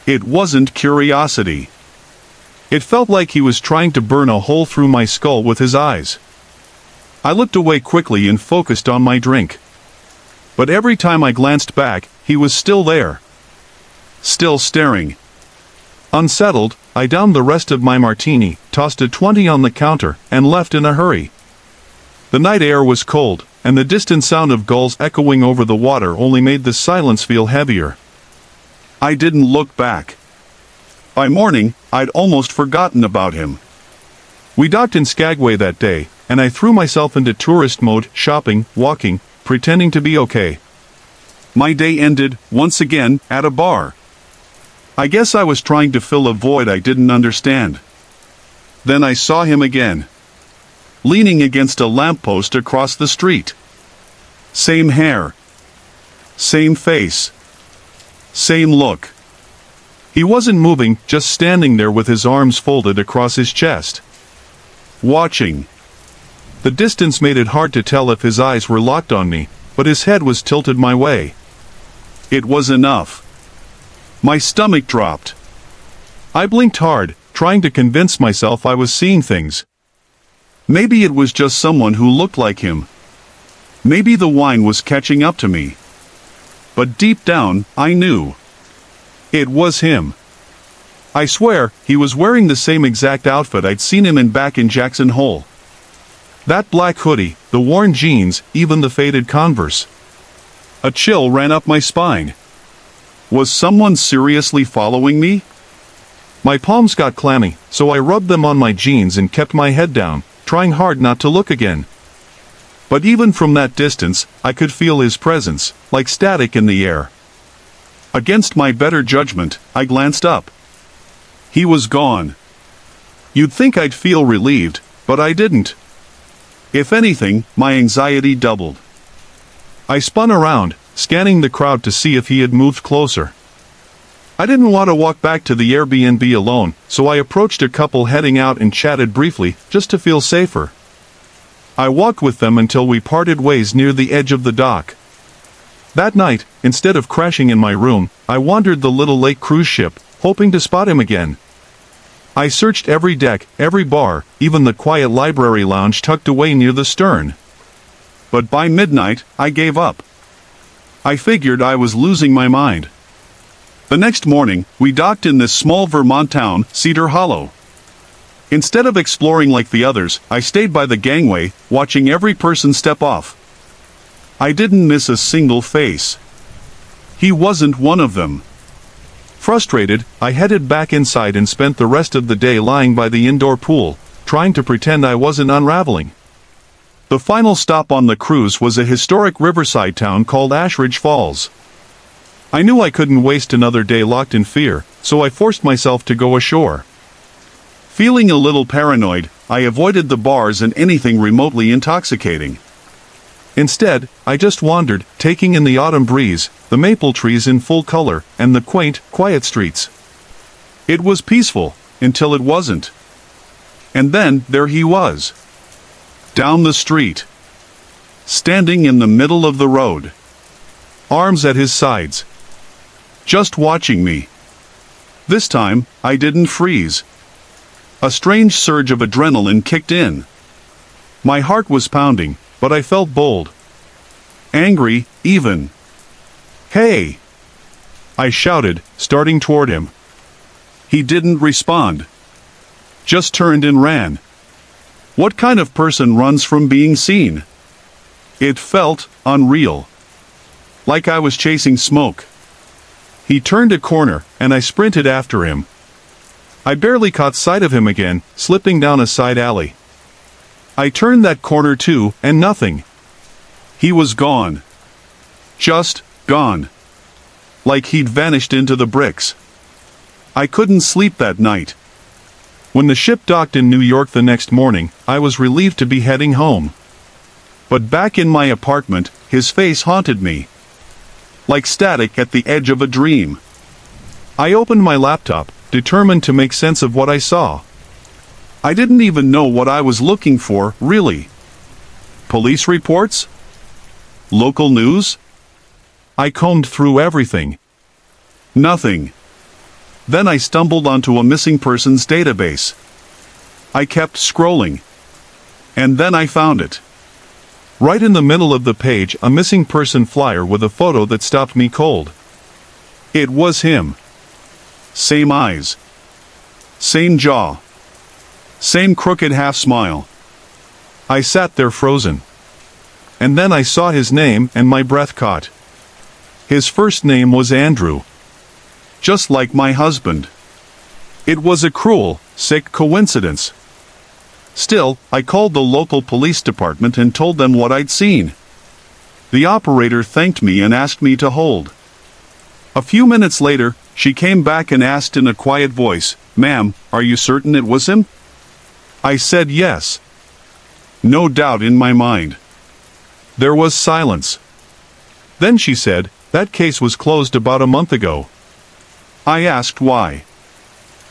It wasn't curiosity. It felt like he was trying to burn a hole through my skull with his eyes. I looked away quickly and focused on my drink. But every time I glanced back, he was still there. Still staring. Unsettled, I downed the rest of my martini, tossed a 20 on the counter, and left in a hurry. The night air was cold, and the distant sound of gulls echoing over the water only made the silence feel heavier. I didn't look back. By morning, I'd almost forgotten about him. We docked in Skagway that day, and I threw myself into tourist mode, shopping, walking, pretending to be okay. My day ended, once again, at a bar. I guess I was trying to fill a void I didn't understand. Then I saw him again. Leaning against a lamppost across the street. Same hair. Same face. Same look. He wasn't moving, just standing there with his arms folded across his chest. Watching. The distance made it hard to tell if his eyes were locked on me, but his head was tilted my way. It was enough. My stomach dropped. I blinked hard, trying to convince myself I was seeing things. Maybe it was just someone who looked like him. Maybe the wine was catching up to me. But deep down, I knew. It was him. I swear, he was wearing the same exact outfit I'd seen him in back in Jackson Hole. That black hoodie, the worn jeans, even the faded Converse. A chill ran up my spine. Was someone seriously following me? My palms got clammy, so I rubbed them on my jeans and kept my head down, trying hard not to look again. But even from that distance, I could feel his presence, like static in the air. Against my better judgment, I glanced up. He was gone. You'd think I'd feel relieved, but I didn't. If anything, my anxiety doubled. I spun around, scanning the crowd to see if he had moved closer. I didn't want to walk back to the Airbnb alone, so I approached a couple heading out and chatted briefly, just to feel safer. I walked with them until we parted ways near the edge of the dock. That night, instead of crashing in my room, I wandered the little lake cruise ship, hoping to spot him again. I searched every deck, every bar, even the quiet library lounge tucked away near the stern. But by midnight, I gave up. I figured I was losing my mind. The next morning, we docked in this small Vermont town, Cedar Hollow. Instead of exploring like the others, I stayed by the gangway, watching every person step off. I didn't miss a single face. He wasn't one of them. Frustrated, I headed back inside and spent the rest of the day lying by the indoor pool, trying to pretend I wasn't unraveling. The final stop on the cruise was a historic riverside town called Ashridge Falls. I knew I couldn't waste another day locked in fear, so I forced myself to go ashore. Feeling a little paranoid, I avoided the bars and anything remotely intoxicating. Instead, I just wandered, taking in the autumn breeze, the maple trees in full color, and the quaint, quiet streets. It was peaceful, until it wasn't. And then, there he was. Down the street. Standing in the middle of the road. Arms at his sides. Just watching me. This time, I didn't freeze. A strange surge of adrenaline kicked in. My heart was pounding, but I felt bold. Angry, even. "Hey!" I shouted, starting toward him. He didn't respond. Just turned and ran. What kind of person runs from being seen? It felt unreal. Like I was chasing smoke. He turned a corner, and I sprinted after him. I barely caught sight of him again, slipping down a side alley. I turned that corner too, and nothing. He was gone. Just gone. Like he'd vanished into the bricks. I couldn't sleep that night. When the ship docked in New York the next morning, I was relieved to be heading home. But back in my apartment, his face haunted me. Like static at the edge of a dream. I opened my laptop, determined to make sense of what I saw. I didn't even know what I was looking for, really. Police reports? Local news? I combed through everything. Nothing. Then I stumbled onto a missing persons database. I kept scrolling. And then I found it. Right in the middle of the page, a missing person flyer with a photo that stopped me cold. It was him. Same eyes. Same jaw. Same crooked half smile. I sat there frozen. And then I saw his name and my breath caught. His first name was Andrew. Just like my husband. It was a cruel, sick coincidence. Still, I called the local police department and told them what I'd seen. The operator thanked me and asked me to hold. A few minutes later, she came back and asked in a quiet voice, "Ma'am, are you certain it was him?" I said yes. No doubt in my mind. There was silence. Then she said, "That case was closed about a month ago." I asked why.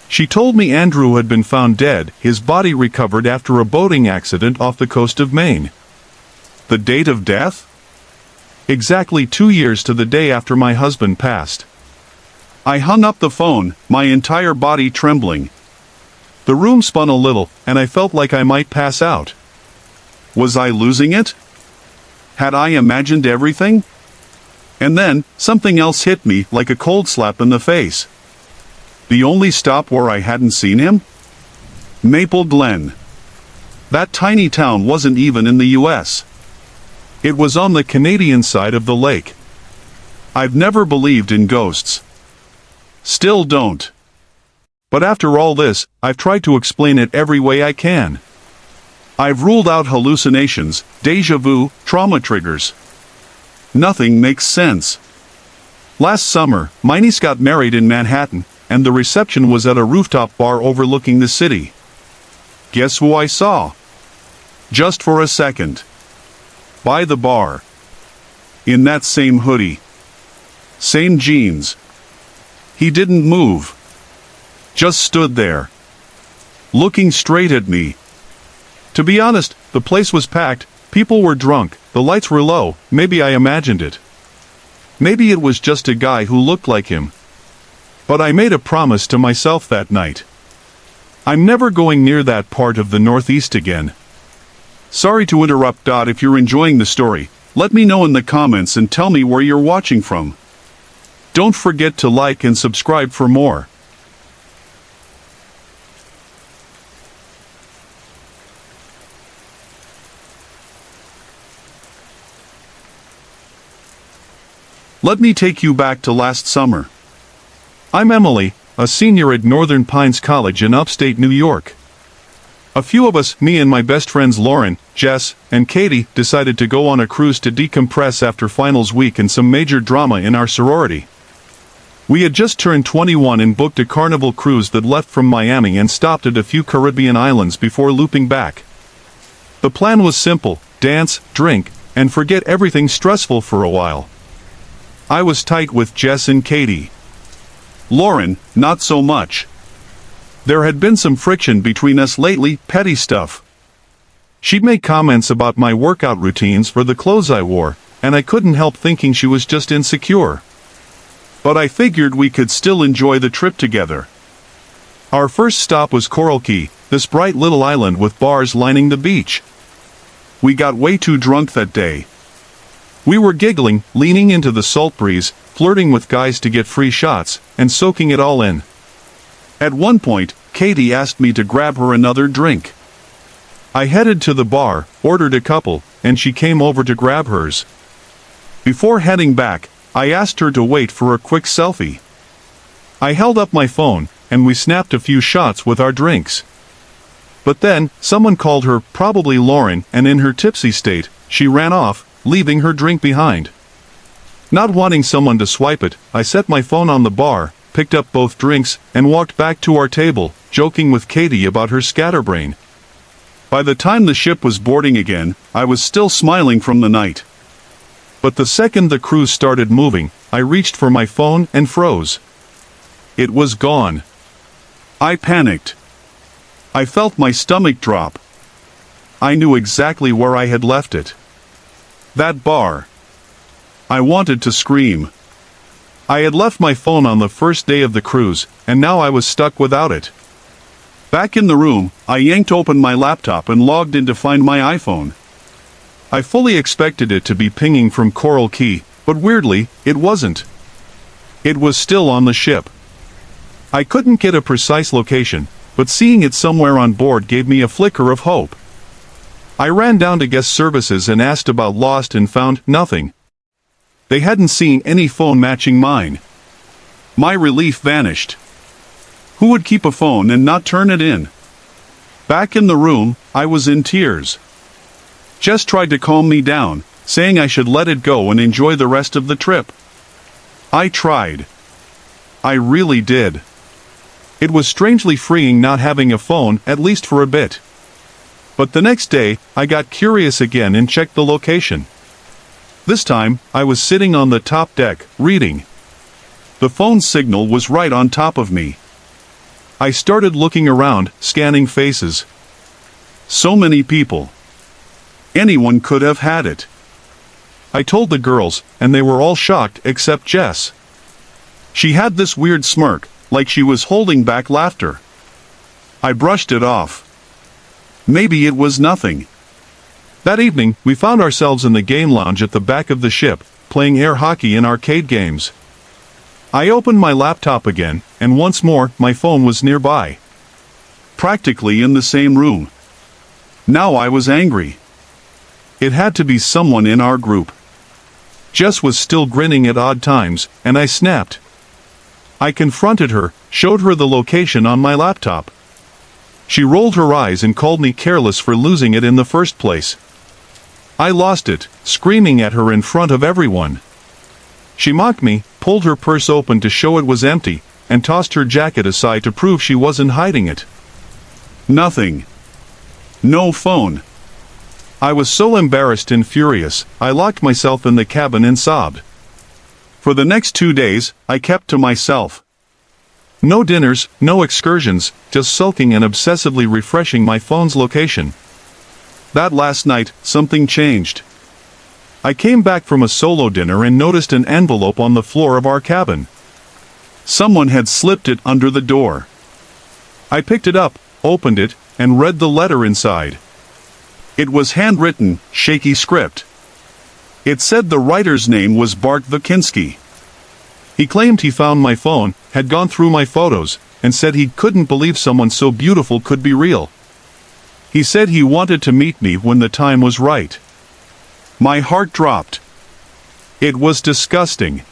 She told me Andrew had been found dead, his body recovered after a boating accident off the coast of Maine. The date of death? Exactly 2 years to the day after my husband passed. I hung up the phone, my entire body trembling. The room spun a little, and I felt like I might pass out. Was I losing it? Had I imagined everything? And then, something else hit me like a cold slap in the face. The only stop where I hadn't seen him? Maple Glen. That tiny town wasn't even in the US. It was on the Canadian side of the lake. I've never believed in ghosts. Still don't. But after all this, I've tried to explain it every way I can. I've ruled out hallucinations, déjà vu, trauma triggers. Nothing makes sense. Last summer, my niece got married in Manhattan, and the reception was at a rooftop bar overlooking the city. Guess who I saw? Just for a second. By the bar. In that same hoodie. Same jeans. He didn't move. Just stood there. Looking straight at me. To be honest, the place was packed, people were drunk, the lights were low, maybe I imagined it. Maybe it was just a guy who looked like him. But I made a promise to myself that night. I'm never going near that part of the Northeast again. Sorry to interrupt. If you're enjoying the story, let me know in the comments and tell me where you're watching from. Don't forget to like and subscribe for more. Let me take you back to last summer. I'm Emily, a senior at Northern Pines College in upstate New York. A few of us, me and my best friends Lauren, Jess, and Katie, decided to go on a cruise to decompress after finals week and some major drama in our sorority. We had just turned 21 and booked a Carnival cruise that left from Miami and stopped at a few Caribbean islands before looping back. The plan was simple: dance, drink, and forget everything stressful for a while. I was tight with Jess and Katie. Lauren, not so much. There had been some friction between us lately, petty stuff. She'd make comments about my workout routines for the clothes I wore, and I couldn't help thinking she was just insecure. But I figured we could still enjoy the trip together. Our first stop was Coral Key, this bright little island with bars lining the beach. We got way too drunk that day. We were giggling, leaning into the salt breeze, flirting with guys to get free shots, and soaking it all in. At one point, Katie asked me to grab her another drink. I headed to the bar, ordered a couple, and she came over to grab hers. Before heading back, I asked her to wait for a quick selfie. I held up my phone, and we snapped a few shots with our drinks. But then, someone called her, probably Lauren, and in her tipsy state, she ran off, leaving her drink behind. Not wanting someone to swipe it, I set my phone on the bar, picked up both drinks, and walked back to our table, joking with Katie about her scatterbrain. By the time the ship was boarding again, I was still smiling from the night. But the second the cruise started moving, I reached for my phone and froze. It was gone. I panicked. I felt my stomach drop. I knew exactly where I had left it. That bar. I wanted to scream. I had left my phone on the first day of the cruise, and now I was stuck without it. Back in the room, I yanked open my laptop and logged in to find my iPhone. I fully expected it to be pinging from Coral Key, but weirdly, it wasn't. It was still on the ship. I couldn't get a precise location, but seeing it somewhere on board gave me a flicker of hope. I ran down to guest services and asked about lost and found nothing. They hadn't seen any phone matching mine. My relief vanished. Who would keep a phone and not turn it in? Back in the room, I was in tears. Jess tried to calm me down, saying I should let it go and enjoy the rest of the trip. I tried. I really did. It was strangely freeing not having a phone, at least for a bit. But the next day, I got curious again and checked the location. This time, I was sitting on the top deck, reading. The phone signal was right on top of me. I started looking around, scanning faces. So many people. Anyone could have had it. I told the girls, and they were all shocked except Jess. She had this weird smirk, like she was holding back laughter. I brushed it off. Maybe it was nothing. That evening, we found ourselves in the game lounge at the back of the ship, playing air hockey and arcade games. I opened my laptop again, and once more, my phone was nearby. Practically in the same room. Now I was angry. It had to be someone in our group. Jess was still grinning at odd times, and I snapped. I confronted her, showed her the location on my laptop. She rolled her eyes and called me careless for losing it in the first place. I lost it, screaming at her in front of everyone. She mocked me, pulled her purse open to show it was empty, and tossed her jacket aside to prove she wasn't hiding it. Nothing. No phone. I was so embarrassed and furious, I locked myself in the cabin and sobbed. For the next 2 days, I kept to myself. No dinners, no excursions, just sulking and obsessively refreshing my phone's location. That last night, something changed. I came back from a solo dinner and noticed an envelope on the floor of our cabin. Someone had slipped it under the door. I picked it up, opened it, and read the letter inside. It was handwritten, shaky script. It said the writer's name was Bart Vakinski. He claimed he found my phone, had gone through my photos, and said he couldn't believe someone so beautiful could be real. He said he wanted to meet me when the time was right. My heart dropped. It was disgusting.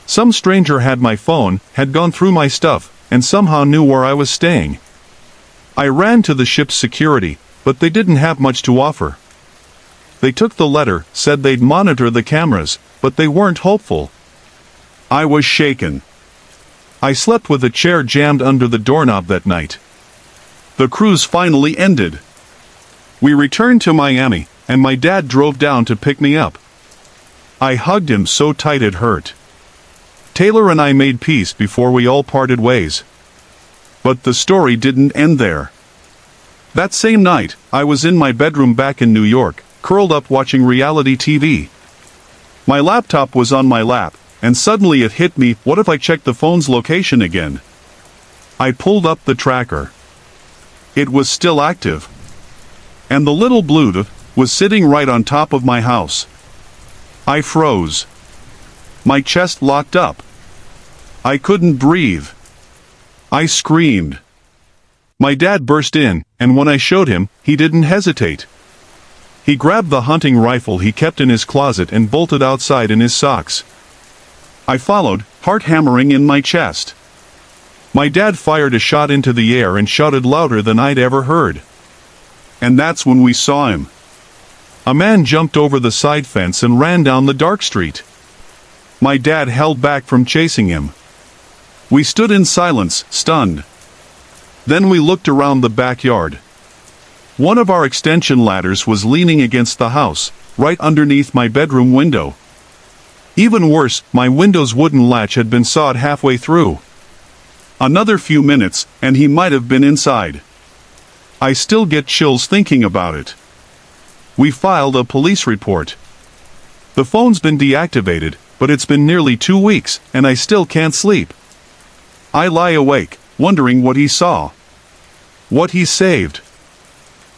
Some stranger had my phone, had gone through my stuff, and somehow knew where I was staying. I ran to the ship's security, but they didn't have much to offer. They took the letter, said they'd monitor the cameras, but they weren't hopeful. I was shaken. I slept with a chair jammed under the doorknob that night. The cruise finally ended. We returned to Miami, and my dad drove down to pick me up. I hugged him so tight it hurt. Taylor and I made peace before we all parted ways. But the story didn't end there. That same night, I was in my bedroom back in New York, curled up watching reality TV. My laptop was on my lap, and suddenly it hit me, what if I checked the phone's location again? I pulled up the tracker. It was still active. And the little Bluetooth was sitting right on top of my house. I froze. My chest locked up. I couldn't breathe. I screamed. My dad burst in, and when I showed him, he didn't hesitate. He grabbed the hunting rifle he kept in his closet and bolted outside in his socks. I followed, heart hammering in my chest. My dad fired a shot into the air and shouted louder than I'd ever heard. And that's when we saw him. A man jumped over the side fence and ran down the dark street. My dad held back from chasing him. We stood in silence, stunned. Then we looked around the backyard. One of our extension ladders was leaning against the house, right underneath my bedroom window. Even worse, my window's wooden latch had been sawed halfway through. Another few minutes, and he might have been inside. I still get chills thinking about it. We filed a police report. The phone's been deactivated, but it's been nearly 2 weeks, and I still can't sleep. I lie awake, wondering what he saw. What he saved.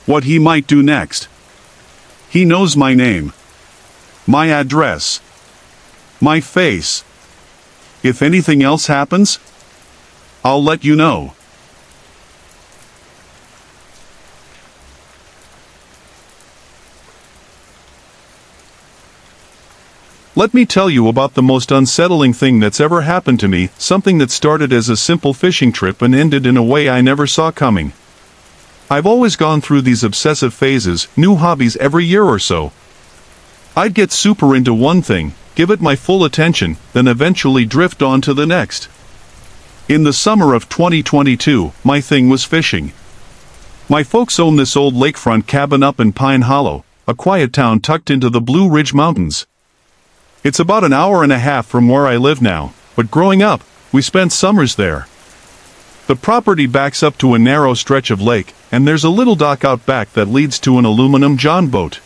What he might do next. He knows my name. My address. My face. If anything else happens, I'll let you know. Let me tell you about the most unsettling thing that's ever happened to me, something that started as a simple fishing trip and ended in a way I never saw coming. I've always gone through these obsessive phases, new hobbies every year or so. I'd get super into one thing, give it my full attention, then eventually drift on to the next. In the summer of 2022, my thing was fishing. My folks own this old lakefront cabin up in Pine Hollow, a quiet town tucked into the Blue Ridge Mountains. It's about an hour and a half from where I live now, but growing up, we spent summers there. The property backs up to a narrow stretch of lake, and there's a little dock out back that leads to an aluminum john boat.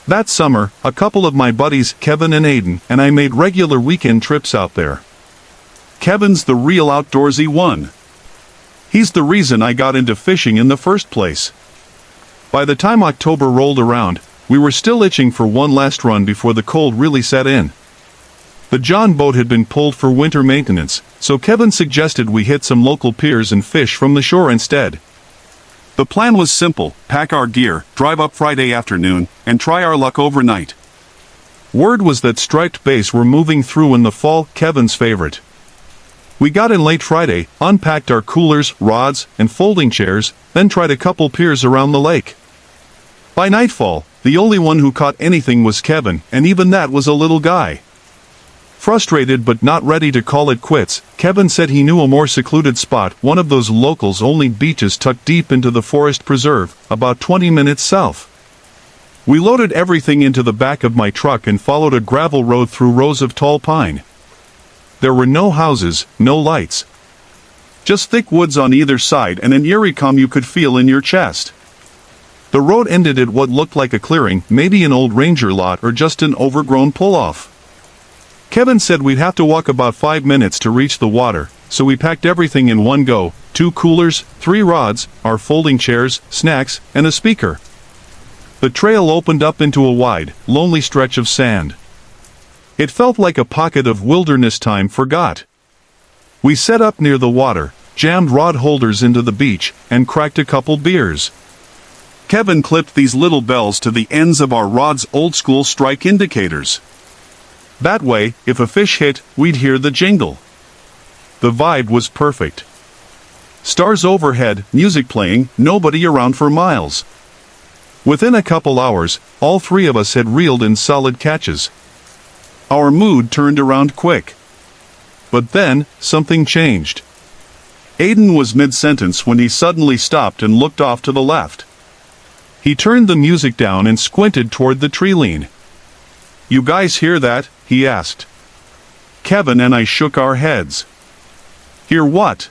That summer, a couple of my buddies, Kevin and Aiden, and I made regular weekend trips out there. Kevin's the real outdoorsy one. He's the reason I got into fishing in the first place. By the time October rolled around, we were still itching for one last run before the cold really set in. The john boat had been pulled for winter maintenance, so Kevin suggested we hit some local piers and fish from the shore instead. The plan was simple: pack our gear, drive up Friday afternoon, and try our luck overnight. Word was that striped bass were moving through in the fall, Kevin's favorite. We got in late Friday, unpacked our coolers, rods, and folding chairs, then tried a couple piers around the lake. By nightfall, the only one who caught anything was Kevin, and even that was a little guy. Frustrated but not ready to call it quits, Kevin said he knew a more secluded spot, one of those locals-only beaches tucked deep into the forest preserve, about 20 minutes south. We loaded everything into the back of my truck and followed a gravel road through rows of tall pine. There were no houses, no lights. Just thick woods on either side and an eerie calm you could feel in your chest. The road ended at what looked like a clearing, maybe an old ranger lot or just an overgrown pull-off. Kevin said we'd have to walk about 5 minutes to reach the water, so we packed everything in one go: 2 coolers, 3 rods, our folding chairs, snacks, and a speaker. The trail opened up into a wide, lonely stretch of sand. It felt like a pocket of wilderness time forgot. We set up near the water, jammed rod holders into the beach, and cracked a couple beers. Kevin clipped these little bells to the ends of our rod's old-school strike indicators. That way, if a fish hit, we'd hear the jingle. The vibe was perfect. Stars overhead, music playing, nobody around for miles. Within a couple hours, all 3 of us had reeled in solid catches. Our mood turned around quick. But then, something changed. Aiden was mid-sentence when he suddenly stopped and looked off to the left. He turned the music down and squinted toward the tree line. "You guys hear that?" he asked. Kevin and I shook our heads. "Hear what?"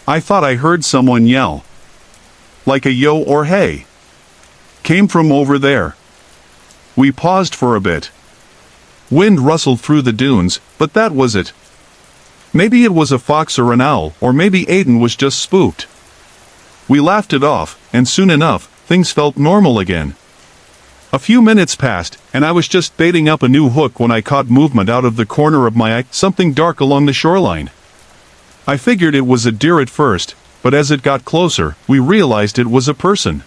"I thought I heard someone yell. Like a yo or hey. Came from over there." We paused for a bit. Wind rustled through the dunes, but that was it. Maybe it was a fox or an owl, or maybe Aiden was just spooked. We laughed it off, and soon enough, things felt normal again. A few minutes passed, and I was just baiting up a new hook when I caught movement out of the corner of my eye, something dark along the shoreline. I figured it was a deer at first, but as it got closer, we realized it was a person.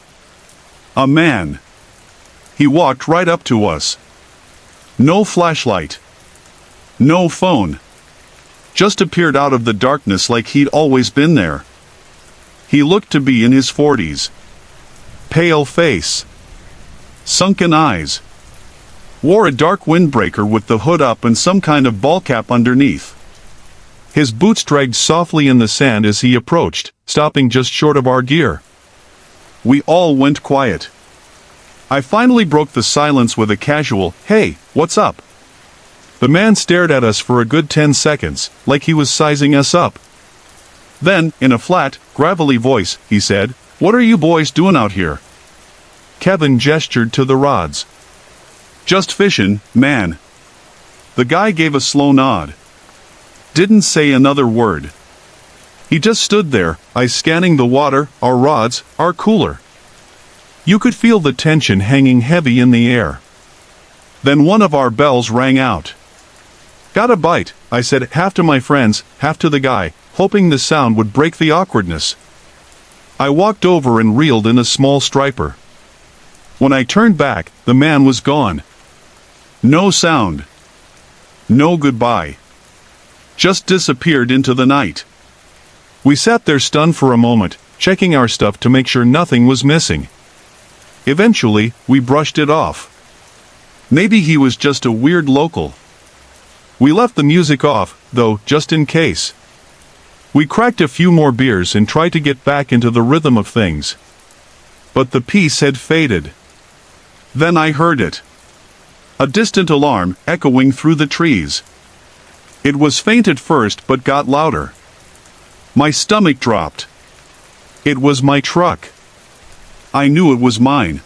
A man. He walked right up to us. No flashlight. No phone. Just appeared out of the darkness like he'd always been there. He looked to be in his 40s. Pale face. Sunken eyes. Wore a dark windbreaker with the hood up and some kind of ball cap underneath. His boots dragged softly in the sand as he approached, stopping just short of our gear. we all went quiet. I finally broke the silence with a casual, "Hey, what's up?" The man stared at us for a good 10 seconds, like he was sizing us up. Then, in a flat, gravelly voice, he said, "What are you boys doing out here?" Kevin gestured to the rods. "Just fishin', man." The guy gave a slow nod. Didn't say another word. He just stood there, eyes scanning the water, our rods, our cooler. You could feel the tension hanging heavy in the air. Then one of our bells rang out. "Got a bite," I said, half to my friends, half to the guy, hoping the sound would break the awkwardness. I walked over and reeled in a small striper. When I turned back, the man was gone. No sound. No goodbye. Just disappeared into the night. We sat there stunned for a moment, checking our stuff to make sure nothing was missing. Eventually, we brushed it off. Maybe he was just a weird local. We left the music off, though, just in case. We cracked a few more beers and tried to get back into the rhythm of things. But the peace had faded. Then I heard it. A distant alarm, echoing through the trees. It was faint at first but got louder. My stomach dropped. It was my truck. I knew it was mine.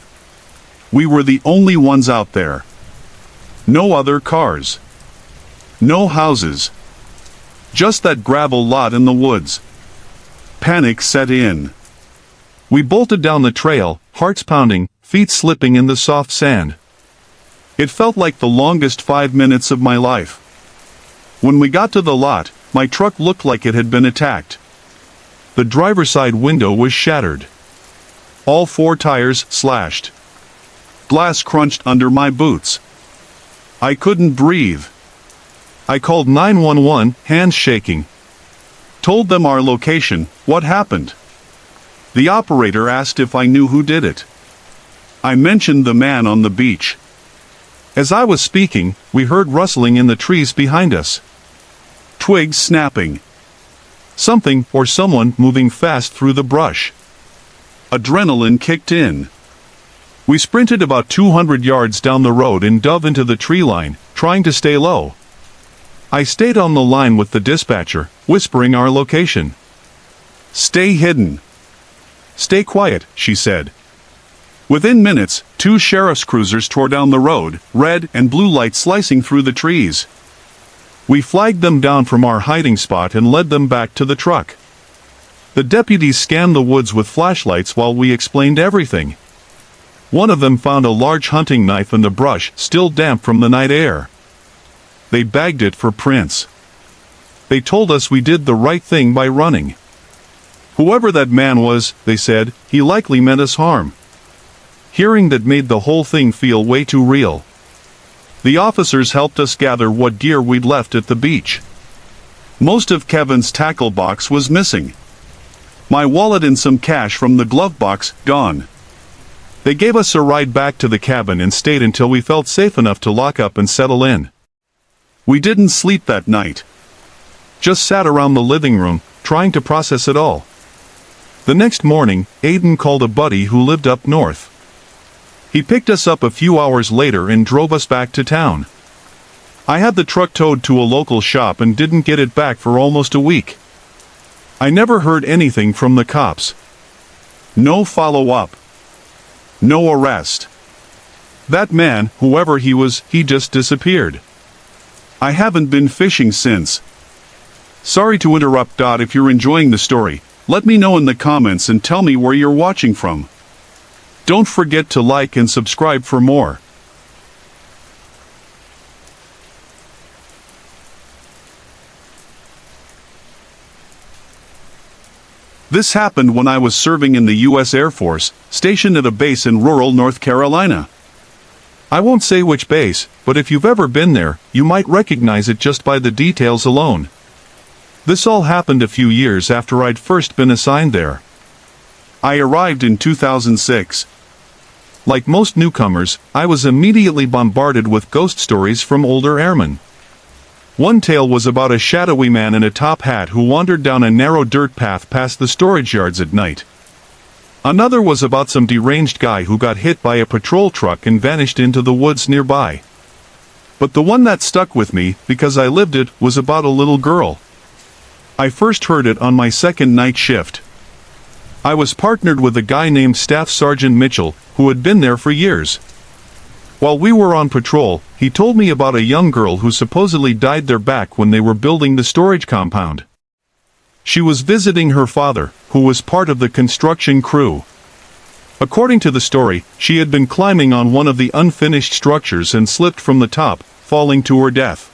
We were the only ones out there. No other cars. No houses. Just that gravel lot in the woods. Panic set in. We bolted down the trail, hearts pounding, feet slipping in the soft sand. It felt like the longest 5 minutes of my life. When we got to the lot, my truck looked like it had been attacked. The driver's side window was shattered. All 4 tires slashed. Glass crunched under my boots. I couldn't breathe. I called 911, hands shaking. Told them our location, what happened. The operator asked if I knew who did it. I mentioned the man on the beach. As I was speaking, we heard rustling in the trees behind us. Twigs snapping. Something or someone moving fast through the brush. Adrenaline kicked in. We sprinted about 200 yards down the road and dove into the tree line, trying to stay low. I stayed on the line with the dispatcher, whispering our location. "Stay hidden. Stay quiet," she said. Within minutes, 2 sheriff's cruisers tore down the road, red and blue lights slicing through the trees. We flagged them down from our hiding spot and led them back to the truck. The deputies scanned the woods with flashlights while we explained everything. One of them found a large hunting knife in the brush, still damp from the night air. They bagged it for prints. They told us we did the right thing by running. Whoever that man was, they said, he likely meant us harm. Hearing that made the whole thing feel way too real. The officers helped us gather what gear we'd left at the beach. Most of Kevin's tackle box was missing. My wallet and some cash from the glove box, gone. They gave us a ride back to the cabin and stayed until we felt safe enough to lock up and settle in. We didn't sleep that night. Just sat around the living room, trying to process it all. The next morning, Aiden called a buddy who lived up north. He picked us up a few hours later and drove us back to town. I had the truck towed to a local shop and didn't get it back for almost a week. I never heard anything from the cops. No follow-up. No arrest. That man, whoever he was, he just disappeared. I haven't been fishing since. Sorry to interrupt. If you're enjoying the story, let me know in the comments and tell me where you're watching from. Don't forget to like and subscribe for more. This happened when I was serving in the U.S. Air Force, stationed at a base in rural North Carolina. I won't say which base, but if you've ever been there, you might recognize it just by the details alone. This all happened a few years after I'd first been assigned there. I arrived in 2006. Like most newcomers, I was immediately bombarded with ghost stories from older airmen. One tale was about a shadowy man in a top hat who wandered down a narrow dirt path past the storage yards at night. Another was about some deranged guy who got hit by a patrol truck and vanished into the woods nearby. But the one that stuck with me, because I lived it, was about a little girl. I first heard it on my second night shift. I was partnered with a guy named Staff Sergeant Mitchell, who had been there for years. While we were on patrol, he told me about a young girl who supposedly died there back when they were building the storage compound. She was visiting her father, who was part of the construction crew. According to the story, she had been climbing on one of the unfinished structures and slipped from the top, falling to her death.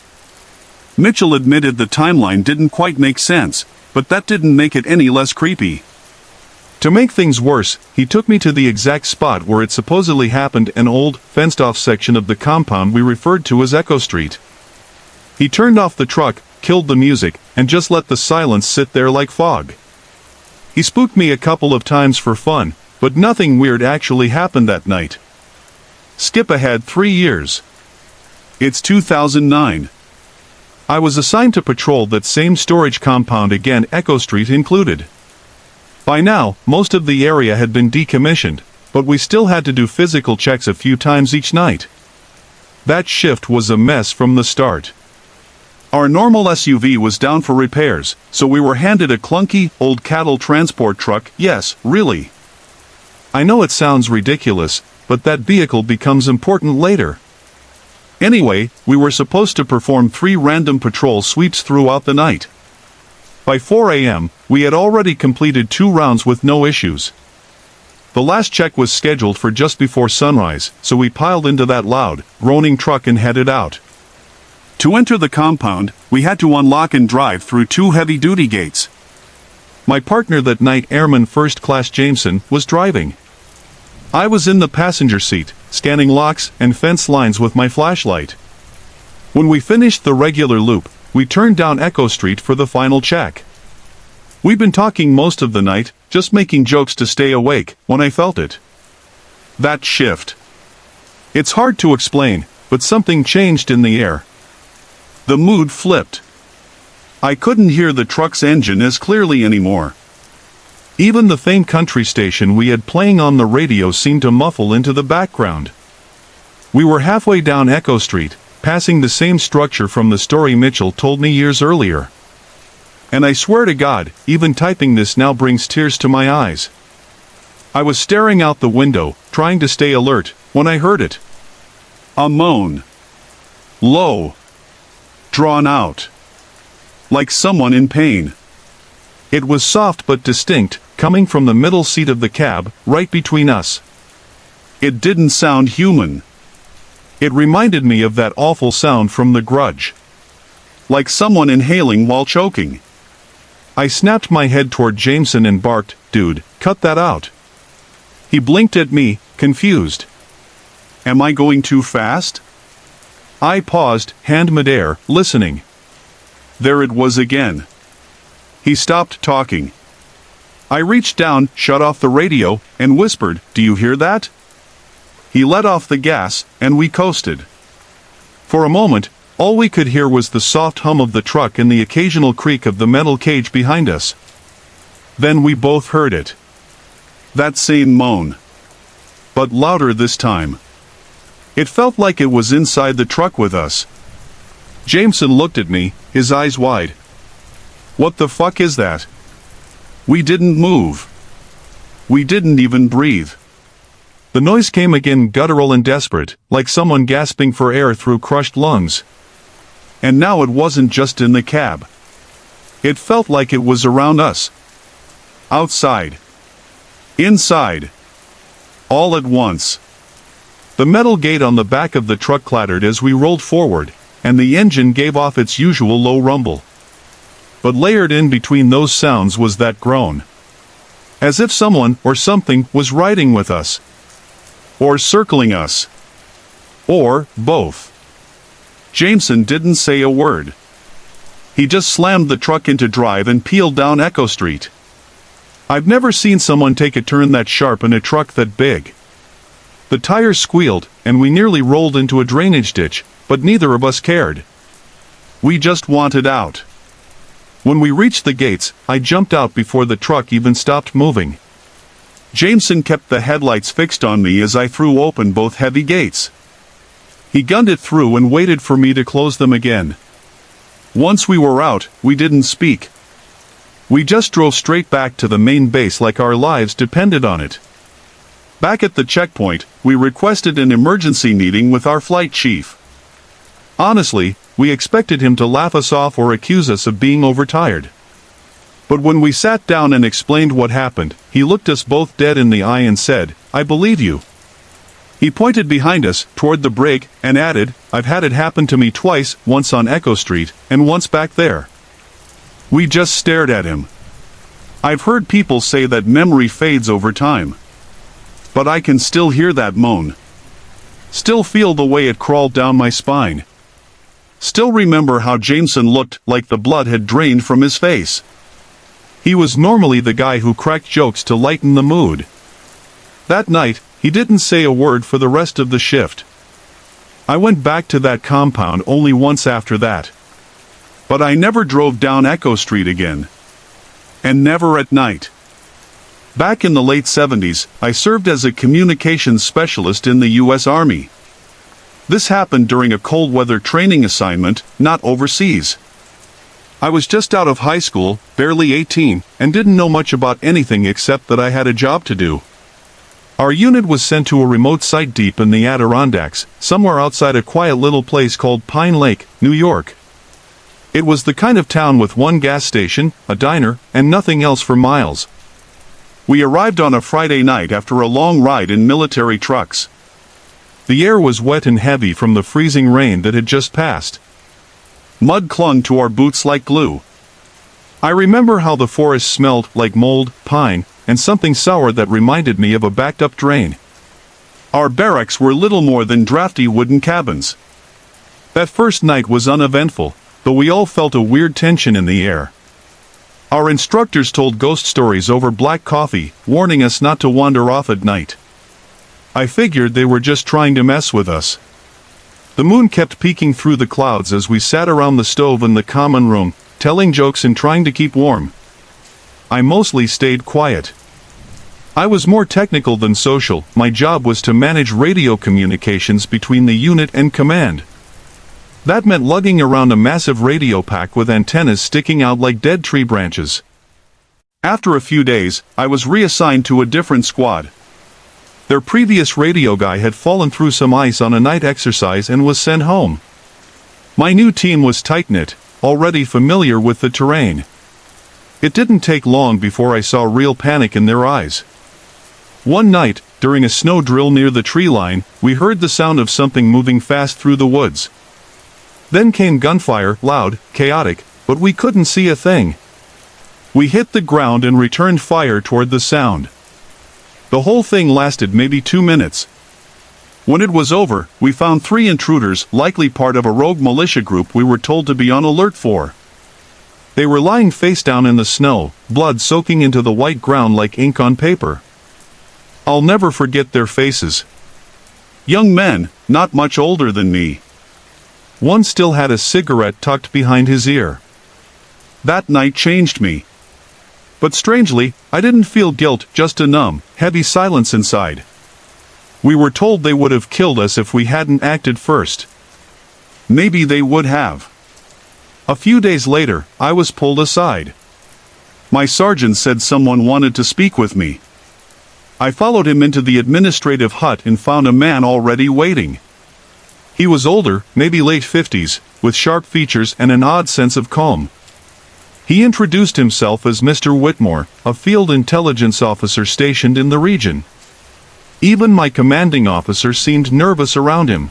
Mitchell admitted the timeline didn't quite make sense, but that didn't make it any less creepy. To make things worse, he took me to the exact spot where it supposedly happened, an old, fenced-off section of the compound we referred to as Echo Street. He turned off the truck, killed the music, and just let the silence sit there like fog. He spooked me a couple of times for fun, but nothing weird actually happened that night. Skip ahead 3 years. It's 2009. I was assigned to patrol that same storage compound again, Echo Street included. By now, most of the area had been decommissioned, but we still had to do physical checks a few times each night. That shift was a mess from the start. Our normal SUV was down for repairs, so we were handed a clunky, old cattle transport truck. Yes, really. I know it sounds ridiculous, but that vehicle becomes important later. Anyway, we were supposed to perform 3 random patrol sweeps throughout the night. By 4 a.m., we had already completed 2 rounds with no issues. The last check was scheduled for just before sunrise, so we piled into that loud, groaning truck and headed out. To enter the compound, we had to unlock and drive through 2 heavy-duty gates. My partner that night, Airman First Class Jameson, was driving. I was in the passenger seat, scanning locks and fence lines with my flashlight. When we finished the regular loop, we turned down Echo Street for the final check. We'd been talking most of the night, just making jokes to stay awake, when I felt it. That shift. It's hard to explain, but something changed in the air. The mood flipped. I couldn't hear the truck's engine as clearly anymore. Even the faint country station we had playing on the radio seemed to muffle into the background. We were halfway down Echo Street, passing the same structure from the story Mitchell told me years earlier. And I swear to God, even typing this now brings tears to my eyes. I was staring out the window, trying to stay alert, when I heard it. A moan. Low. Drawn out. Like someone in pain. It was soft but distinct, coming from the middle seat of the cab, right between us. It didn't sound human. It reminded me of that awful sound from The Grudge. Like someone inhaling while choking. I snapped my head toward Jameson and barked, "Dude, cut that out." He blinked at me, confused. Am I going too fast? I paused, hand midair, listening. There it was again. He stopped talking. I reached down, shut off the radio, and whispered, "Do you hear that?" He let off the gas, and we coasted. For a moment, all we could hear was the soft hum of the truck and the occasional creak of the metal cage behind us. Then we both heard it. That same moan. But louder this time. It felt like it was inside the truck with us. Jameson looked at me, his eyes wide. What the fuck is that? We didn't move. We didn't even breathe. The noise came again, guttural and desperate, like someone gasping for air through crushed lungs. And now it wasn't just in the cab. It felt like it was around us. Outside. Inside. All at once. The metal gate on the back of the truck clattered as we rolled forward, and the engine gave off its usual low rumble. But layered in between those sounds was that groan. As if someone or something was riding with us. Or circling us. Or both. Jameson didn't say a word. He just slammed the truck into drive and peeled down Echo Street. I've never seen someone take a turn that sharp in a truck that big. The tires squealed, and we nearly rolled into a drainage ditch, but neither of us cared. We just wanted out. When we reached the gates, I jumped out before the truck even stopped moving. Jameson kept the headlights fixed on me as I threw open both heavy gates. He gunned it through and waited for me to close them again. Once we were out, we didn't speak. We just drove straight back to the main base like our lives depended on it. Back at the checkpoint, we requested an emergency meeting with our flight chief. Honestly, we expected him to laugh us off or accuse us of being overtired. But when we sat down and explained what happened, he looked us both dead in the eye and said, "I believe you." He pointed behind us, toward the brig, and added, "I've had it happen to me twice, once on Echo Street, and once back there." We just stared at him. I've heard people say that memory fades over time. But I can still hear that moan. Still feel the way it crawled down my spine. Still remember how Jameson looked like the blood had drained from his face. He was normally the guy who cracked jokes to lighten the mood. That night, he didn't say a word for the rest of the shift. I went back to that compound only once after that. But I never drove down Echo Street again. And never at night. Back in the late 70s, I served as a communications specialist in the U.S. Army. This happened during a cold weather training assignment, not overseas. I was just out of high school, barely 18, and didn't know much about anything except that I had a job to do. Our unit was sent to a remote site deep in the Adirondacks, somewhere outside a quiet little place called Pine Lake, New York. It was the kind of town with one gas station, a diner, and nothing else for miles. We arrived on a Friday night after a long ride in military trucks. The air was wet and heavy from the freezing rain that had just passed. Mud clung to our boots like glue. I remember how the forest smelled like mold, pine, and something sour that reminded me of a backed-up drain. Our barracks were little more than drafty wooden cabins. That first night was uneventful, though we all felt a weird tension in the air. Our instructors told ghost stories over black coffee, warning us not to wander off at night. I figured they were just trying to mess with us. The moon kept peeking through the clouds as we sat around the stove in the common room, telling jokes and trying to keep warm. I mostly stayed quiet. I was more technical than social. My job was to manage radio communications between the unit and command. That meant lugging around a massive radio pack with antennas sticking out like dead tree branches. After a few days, I was reassigned to a different squad. Their previous radio guy had fallen through some ice on a night exercise and was sent home. My new team was tight-knit, already familiar with the terrain. It didn't take long before I saw real panic in their eyes. One night, during a snow drill near the tree line, we heard the sound of something moving fast through the woods. Then came gunfire, loud, chaotic, but we couldn't see a thing. We hit the ground and returned fire toward the sound. The whole thing lasted maybe 2 minutes. When it was over, we found 3 intruders, likely part of a rogue militia group we were told to be on alert for. They were lying face down in the snow, blood soaking into the white ground like ink on paper. I'll never forget their faces. Young men, not much older than me. One still had a cigarette tucked behind his ear. That night changed me. But strangely, I didn't feel guilt, just a numb, heavy silence inside. We were told they would have killed us if we hadn't acted first. Maybe they would have. A few days later, I was pulled aside. My sergeant said someone wanted to speak with me. I followed him into the administrative hut and found a man already waiting. He was older, maybe late 50s, with sharp features and an odd sense of calm. He introduced himself as Mr. Whitmore, a field intelligence officer stationed in the region. Even my commanding officer seemed nervous around him.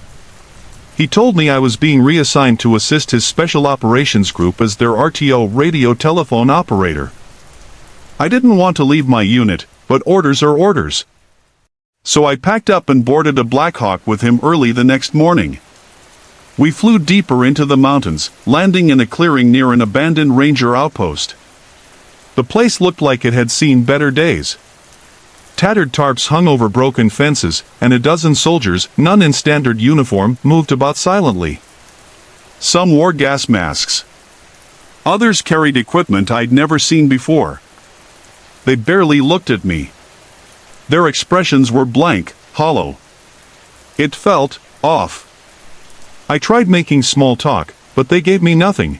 He told me I was being reassigned to assist his special operations group as their RTO radio telephone operator. I didn't want to leave my unit, but orders are orders. So I packed up and boarded a Black Hawk with him early the next morning. We flew deeper into the mountains, landing in a clearing near an abandoned ranger outpost. The place looked like it had seen better days. Tattered tarps hung over broken fences, and a dozen soldiers, none in standard uniform, moved about silently. Some wore gas masks. Others carried equipment I'd never seen before. They barely looked at me. Their expressions were blank, hollow. It felt off. I tried making small talk, but they gave me nothing.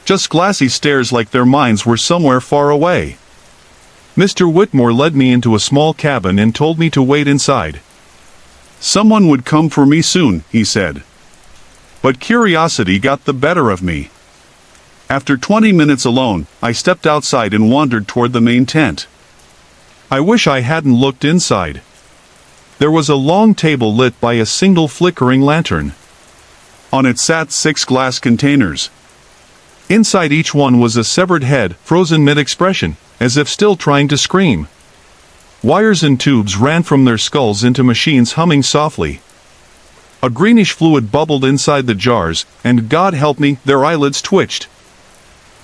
Just glassy stares like their minds were somewhere far away. Mr. Whitmore led me into a small cabin and told me to wait inside. Someone would come for me soon, he said. But curiosity got the better of me. After 20 minutes alone, I stepped outside and wandered toward the main tent. I wish I hadn't looked inside. There was a long table lit by a single flickering lantern. On it sat 6 glass containers. Inside each one was a severed head, frozen mid-expression, as if still trying to scream. Wires and tubes ran from their skulls into machines humming softly. A greenish fluid bubbled inside the jars, and God help me, their eyelids twitched.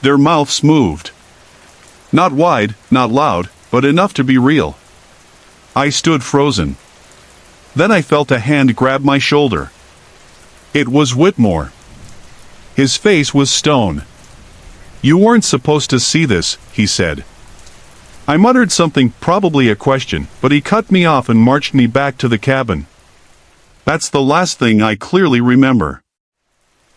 Their mouths moved. Not wide, not loud, but enough to be real. I stood frozen. Then I felt a hand grab my shoulder. It was Whitmore. His face was stone. "You weren't supposed to see this," he said. I muttered something, probably a question, but he cut me off and marched me back to the cabin. That's the last thing I clearly remember.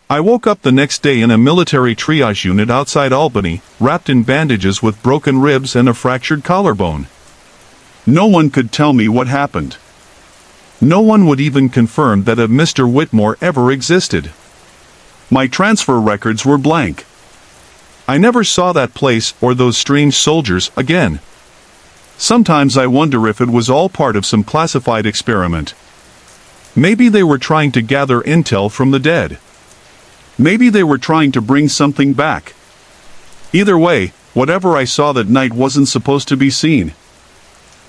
I woke up the next day in a military triage unit outside Albany, wrapped in bandages with broken ribs and a fractured collarbone. No one could tell me what happened. No one would even confirm that a Mr. Whitmore ever existed. My transfer records were blank. I never saw that place or those strange soldiers again. Sometimes I wonder if it was all part of some classified experiment. Maybe they were trying to gather intel from the dead. Maybe they were trying to bring something back. Either way, whatever I saw that night wasn't supposed to be seen.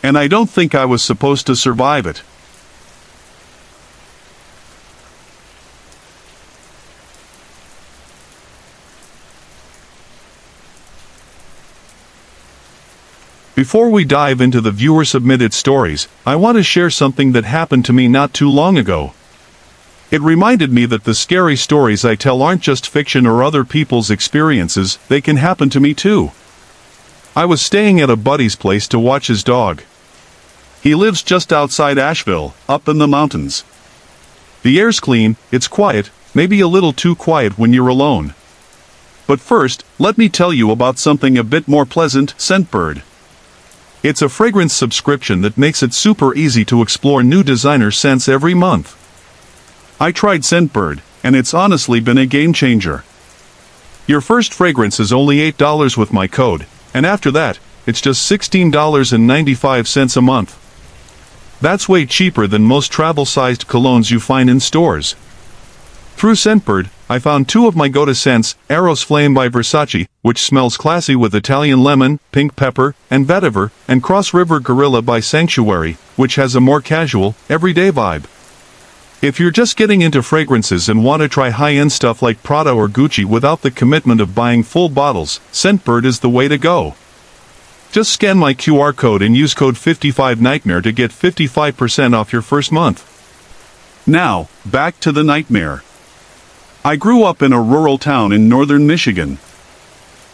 And I don't think I was supposed to survive it. Before we dive into the viewer-submitted stories, I want to share something that happened to me not too long ago. It reminded me that the scary stories I tell aren't just fiction or other people's experiences, they can happen to me too. I was staying at a buddy's place to watch his dog. He lives just outside Asheville, up in the mountains. The air's clean, it's quiet, maybe a little too quiet when you're alone. But first, let me tell you about something a bit more pleasant, Scentbird. It's a fragrance subscription that makes it super easy to explore new designer scents every month. I tried Scentbird, and it's honestly been a game changer. Your first fragrance is only $8 with my code, and after that, it's just $16.95 a month. That's way cheaper than most travel-sized colognes you find in stores. Through Scentbird, I found 2 of my go-to scents, Eros Flame by Versace, which smells classy with Italian lemon, pink pepper, and vetiver, and Cross River Gorilla by Sanctuary, which has a more casual, everyday vibe. If you're just getting into fragrances and want to try high-end stuff like Prada or Gucci without the commitment of buying full bottles, Scentbird is the way to go. Just scan my QR code and use code 55nightmare to get 55% off your first month. Now, back to the nightmare. I grew up in a rural town in northern Michigan.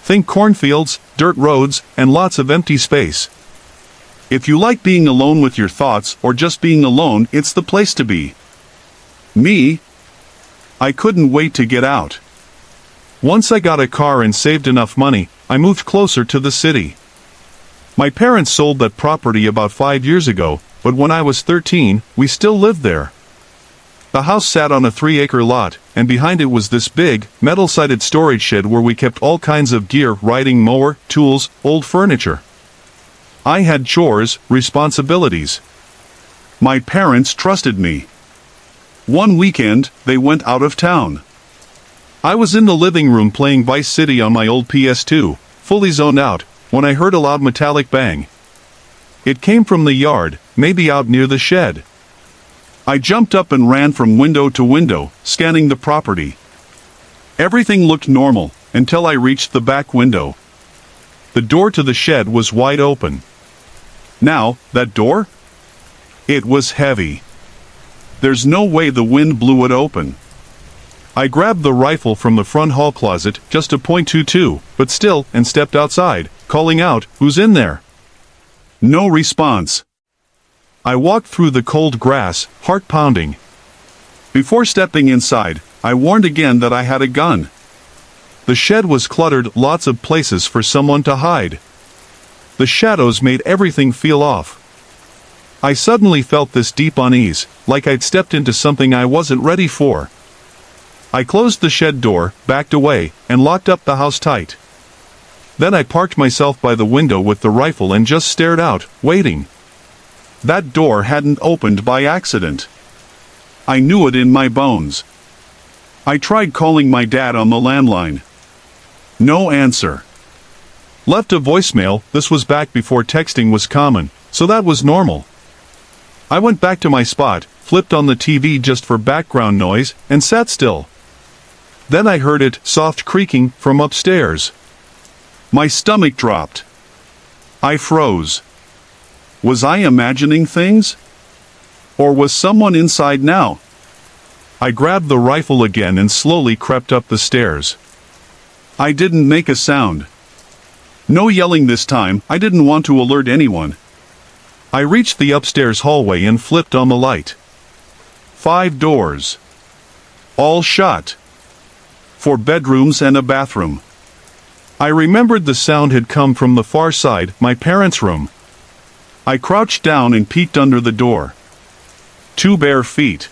Think cornfields, dirt roads, and lots of empty space. If you like being alone with your thoughts or just being alone, it's the place to be. Me? I couldn't wait to get out. Once I got a car and saved enough money, I moved closer to the city. My parents sold that property about 5 years ago, but when I was 13, we still lived there. The house sat on a 3-acre lot, and behind it was this big, metal-sided storage shed where we kept all kinds of gear, riding mower, tools, old furniture. I had chores, responsibilities. My parents trusted me. One weekend, they went out of town. I was in the living room playing Vice City on my old PS2, fully zoned out, when I heard a loud metallic bang. It came from the yard, maybe out near the shed. I jumped up and ran from window to window, scanning the property. Everything looked normal, until I reached the back window. The door to the shed was wide open. Now, that door? It was heavy. There's no way the wind blew it open. I grabbed the rifle from the front hall closet, just a .22, but still, and stepped outside, calling out, "Who's in there?" No response. I walked through the cold grass, heart pounding. Before stepping inside, I warned again that I had a gun. The shed was cluttered, lots of places for someone to hide. The shadows made everything feel off. I suddenly felt this deep unease, like I'd stepped into something I wasn't ready for. I closed the shed door, backed away, and locked up the house tight. Then I parked myself by the window with the rifle and just stared out, waiting. That door hadn't opened by accident. I knew it in my bones. I tried calling my dad on the landline. No answer. Left a voicemail. This was back before texting was common, so that was normal. I went back to my spot, flipped on the TV just for background noise, and sat still. Then I heard it, soft creaking, from upstairs. My stomach dropped. I froze. Was I imagining things? Or was someone inside now? I grabbed the rifle again and slowly crept up the stairs. I didn't make a sound. No yelling this time. I didn't want to alert anyone. I reached the upstairs hallway and flipped on the light. 5 doors. All shut. 4 bedrooms and a bathroom. I remembered the sound had come from the far side, my parents' room. I crouched down and peeked under the door. 2 bare feet.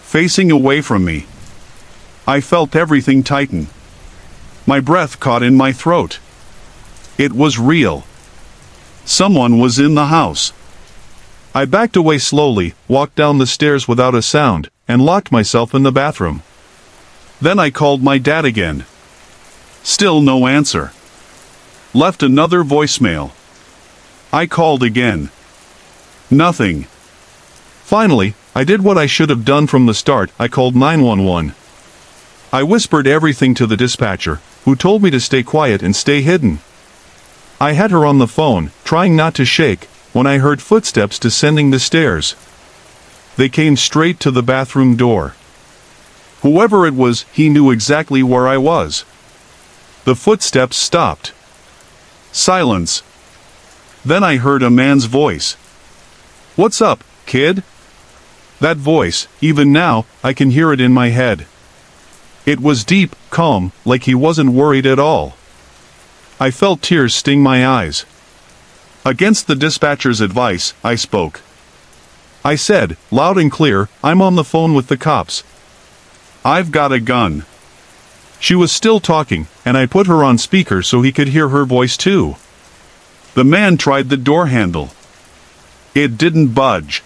Facing away from me. I felt everything tighten. My breath caught in my throat. It was real. Someone was in the house. I backed away slowly, walked down the stairs without a sound, and locked myself in the bathroom. Then I called my dad again. Still no answer. Left another voicemail. I called again. Nothing. Finally, I did what I should have done from the start. I called 911. I whispered everything to the dispatcher, who told me to stay quiet and stay hidden. I had her on the phone, trying not to shake, when I heard footsteps descending the stairs. They came straight to the bathroom door. Whoever it was, he knew exactly where I was. The footsteps stopped. Silence. Then I heard a man's voice. "What's up, kid?" That voice, even now, I can hear it in my head. It was deep, calm, like he wasn't worried at all. I felt tears sting my eyes. Against the dispatcher's advice, I spoke. I said, loud and clear, "I'm on the phone with the cops. I've got a gun." She was still talking, and I put her on speaker so he could hear her voice too. The man tried the door handle. It didn't budge.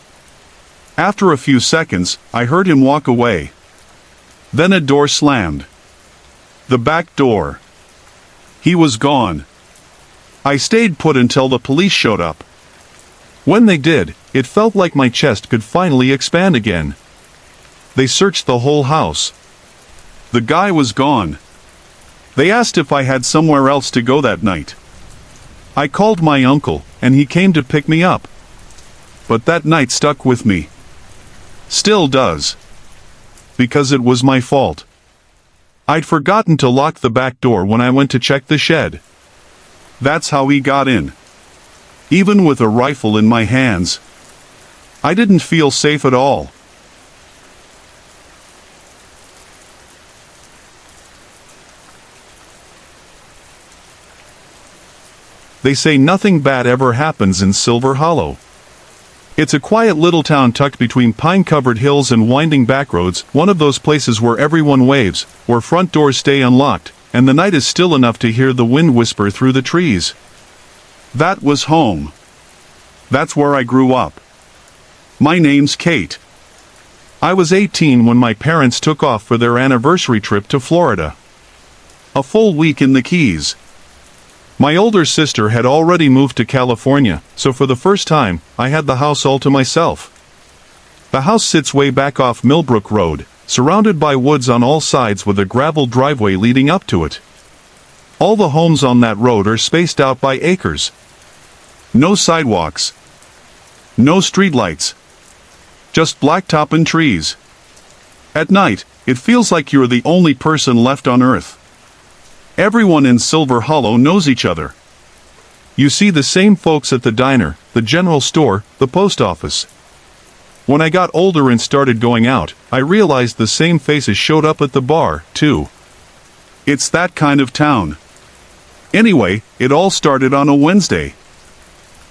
After a few seconds, I heard him walk away. Then a door slammed. The back door. He was gone. I stayed put until the police showed up. When they did, it felt like my chest could finally expand again. They searched the whole house. The guy was gone. They asked if I had somewhere else to go that night. I called my uncle, and he came to pick me up. But that night stuck with me. Still does. Because it was my fault. I'd forgotten to lock the back door when I went to check the shed. That's how he got in. Even with a rifle in my hands. I didn't feel safe at all. They say nothing bad ever happens in Silver Hollow. It's a quiet little town tucked between pine-covered hills and winding backroads, one of those places where everyone waves, where front doors stay unlocked, and the night is still enough to hear the wind whisper through the trees. That was home. That's where I grew up. My name's Kate. I was 18 when my parents took off for their anniversary trip to Florida. A full week in the Keys. My older sister had already moved to California, so for the first time, I had the house all to myself. The house sits way back off Millbrook Road, surrounded by woods on all sides with a gravel driveway leading up to it. All the homes on that road are spaced out by acres. No sidewalks. No streetlights. Just blacktop and trees. At night, it feels like you're the only person left on Earth. Everyone in Silver Hollow knows each other. You see the same folks at the diner, the general store, the post office. When I got older and started going out, I realized the same faces showed up at the bar, too. It's that kind of town. Anyway, it all started on a Wednesday.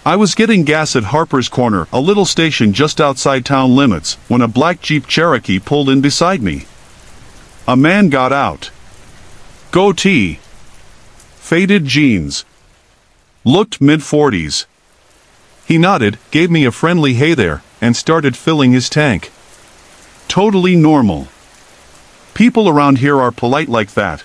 I was getting gas at Harper's Corner, a little station just outside town limits, when a black Jeep Cherokee pulled in beside me. A man got out. Goatee. Faded jeans. Looked mid-40s. He nodded, gave me a friendly "hey there," and started filling his tank. Totally normal. People around here are polite like that.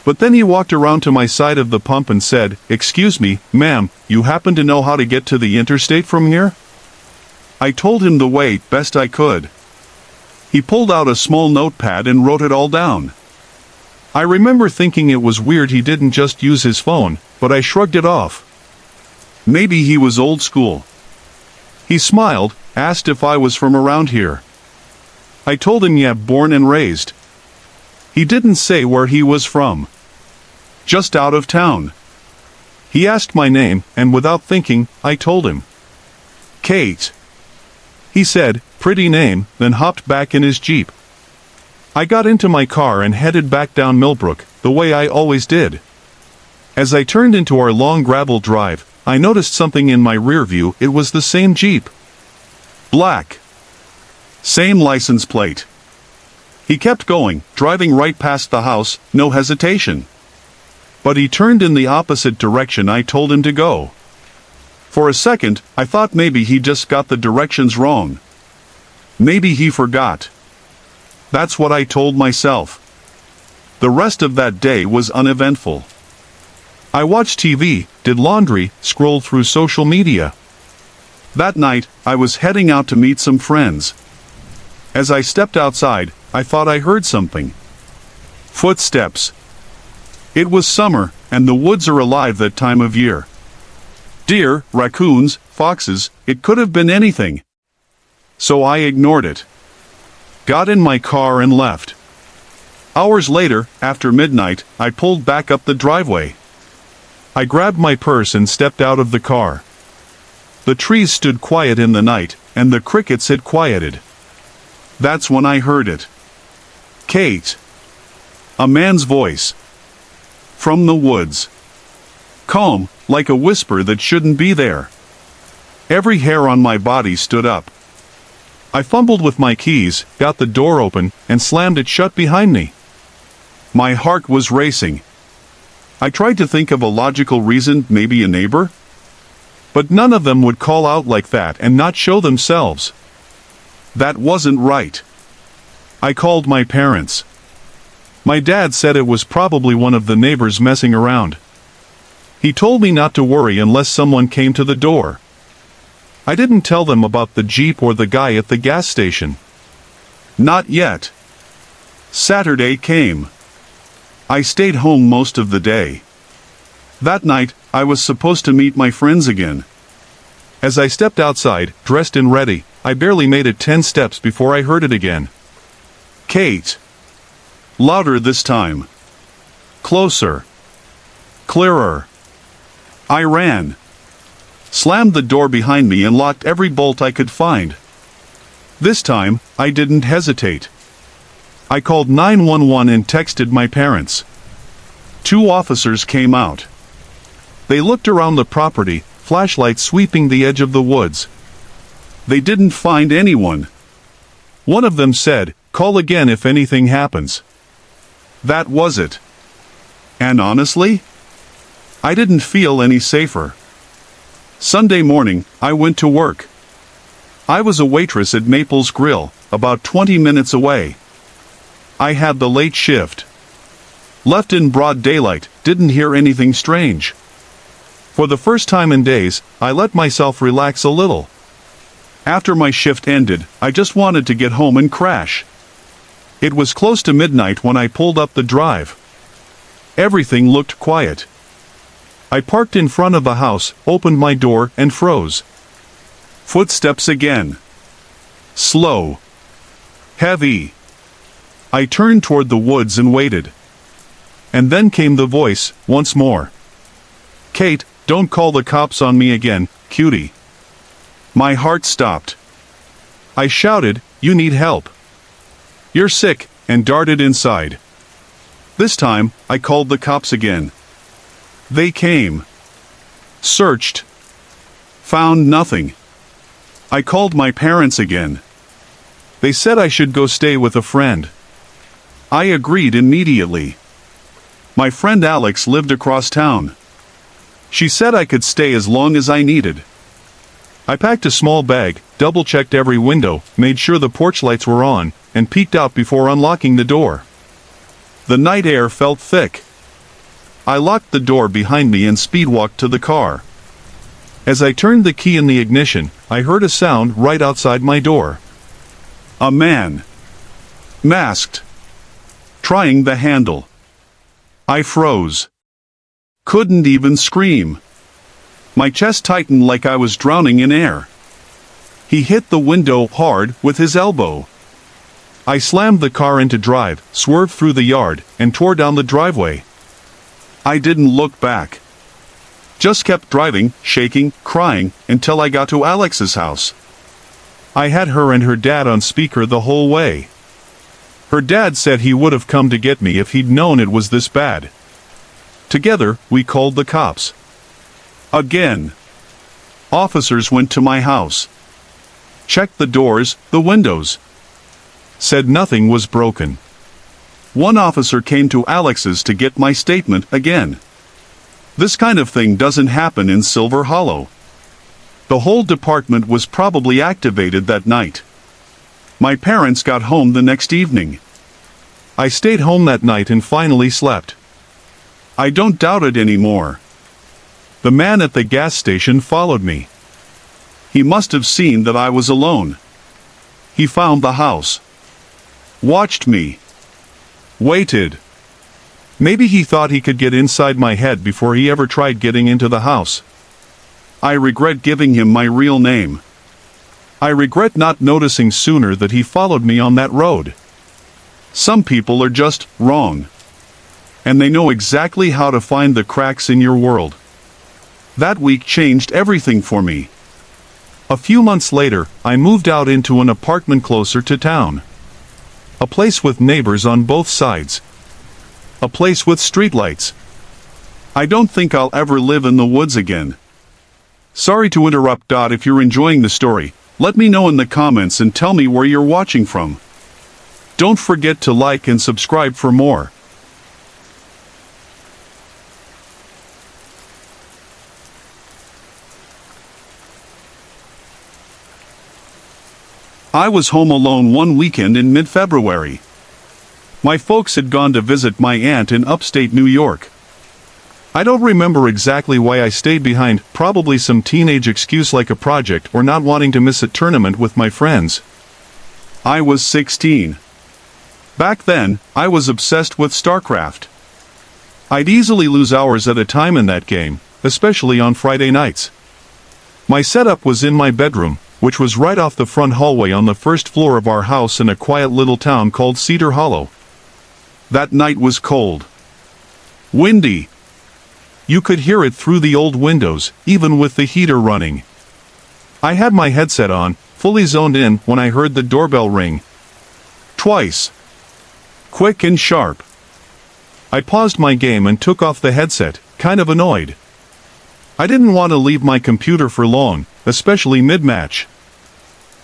But then he walked around to my side of the pump and said, "Excuse me, ma'am, you happen to know how to get to the interstate from here?" I told him the way, best I could. He pulled out a small notepad and wrote it all down. I remember thinking it was weird he didn't just use his phone, but I shrugged it off. Maybe he was old school. He smiled, asked if I was from around here. I told him, yeah, born and raised. He didn't say where he was from. Just out of town. He asked my name, and without thinking, I told him. Kate. He said, "Pretty name," then hopped back in his Jeep. I got into my car and headed back down Millbrook, the way I always did. As I turned into our long gravel drive, I noticed something in my rear view. It was the same Jeep. Black. Same license plate. He kept going, driving right past the house, no hesitation. But he turned in the opposite direction I told him to go. For a second, I thought maybe he just got the directions wrong. Maybe he forgot. That's what I told myself. The rest of that day was uneventful. I watched TV, did laundry, scrolled through social media. That night, I was heading out to meet some friends. As I stepped outside, I thought I heard something. Footsteps. It was summer, and the woods are alive that time of year. Deer, raccoons, foxes, it could have been anything. So I ignored it. Got in my car and left. Hours later, after midnight, I pulled back up the driveway. I grabbed my purse and stepped out of the car. The trees stood quiet in the night, and the crickets had quieted. That's when I heard it. Kate. A man's voice. From the woods. Calm, like a whisper that shouldn't be there. Every hair on my body stood up. I fumbled with my keys, got the door open, and slammed it shut behind me. My heart was racing. I tried to think of a logical reason, maybe a neighbor. But none of them would call out like that and not show themselves. That wasn't right. I called my parents. My dad said it was probably one of the neighbors messing around. He told me not to worry unless someone came to the door. I didn't tell them about the Jeep or the guy at the gas station. Not yet. Saturday came. I stayed home most of the day. That night, I was supposed to meet my friends again. As I stepped outside, dressed and ready, I barely made it 10 steps before I heard it again. Kate. Louder this time. Closer. Clearer. I ran. Slammed the door behind me and locked every bolt I could find. This time, I didn't hesitate. I called 911 and texted my parents. 2 officers came out. They looked around the property, flashlights sweeping the edge of the woods. They didn't find anyone. One of them said, "Call again if anything happens." That was it. And honestly, I didn't feel any safer. Sunday morning, I went to work. I was a waitress at Maples Grill, about 20 minutes away. I had the late shift. Left in broad daylight, didn't hear anything strange. For the first time in days, I let myself relax a little. After my shift ended, I just wanted to get home and crash. It was close to midnight when I pulled up the drive. Everything looked quiet. I parked in front of the house, opened my door, and froze. Footsteps again. Slow. Heavy. I turned toward the woods and waited. And then came the voice, once more. "Kate, Don't call the cops on me again, cutie." My heart stopped. I shouted, "You need help. You're sick," and darted inside. This time, I called the cops again. They came. Searched. Found nothing. I called my parents again. They said I should go stay with a friend. I agreed immediately. My friend Alex lived across town. She said I could stay as long as I needed. I packed a small bag, double-checked every window, made sure the porch lights were on, and peeked out before unlocking the door. The night air felt thick. I locked the door behind me and speed-walked to the car. As I turned the key in the ignition, I heard a sound right outside my door. A man. Masked. Trying the handle. I froze. Couldn't even scream. My chest tightened like I was drowning in air. He hit the window hard with his elbow. I slammed the car into drive, swerved through the yard, and tore down the driveway. I didn't look back. Just kept driving, shaking, crying, until I got to Alex's house. I had her and her dad on speaker the whole way. Her dad said he would have come to get me if he'd known it was this bad. Together, we called the cops. Again. Officers went to my house. Checked the doors, the windows. Said nothing was broken. One officer came to Alex's to get my statement again. This kind of thing doesn't happen in Silver Hollow. The whole department was probably activated that night. My parents got home the next evening. I stayed home that night and finally slept. I don't doubt it anymore. The man at the gas station followed me. He must have seen that I was alone. He found the house. Watched me. Waited. Maybe he thought he could get inside my head before he ever tried getting into the house. I regret giving him my real name. I regret not noticing sooner that he followed me on that road. Some people are just wrong. And they know exactly how to find the cracks in your world. That week changed everything for me. A few months later, I moved out into an apartment closer to town. A place with neighbors on both sides. A place with streetlights. I don't think I'll ever live in the woods again. Sorry to interrupt. If you're enjoying the story, let me know in the comments and tell me where you're watching from. Don't forget to like and subscribe for more. I was home alone one weekend in mid-February. My folks had gone to visit my aunt in upstate New York. I don't remember exactly why I stayed behind, probably some teenage excuse like a project or not wanting to miss a tournament with my friends. I was 16. Back then, I was obsessed with StarCraft. I'd easily lose hours at a time in that game, especially on Friday nights. My setup was in my bedroom, which was right off the front hallway on the first floor of our house in a quiet little town called Cedar Hollow. That night was cold. Windy. You could hear it through the old windows, even with the heater running. I had my headset on, fully zoned in, when I heard the doorbell ring. Twice. Quick and sharp. I paused my game and took off the headset, kind of annoyed. I didn't want to leave my computer for long, especially mid-match.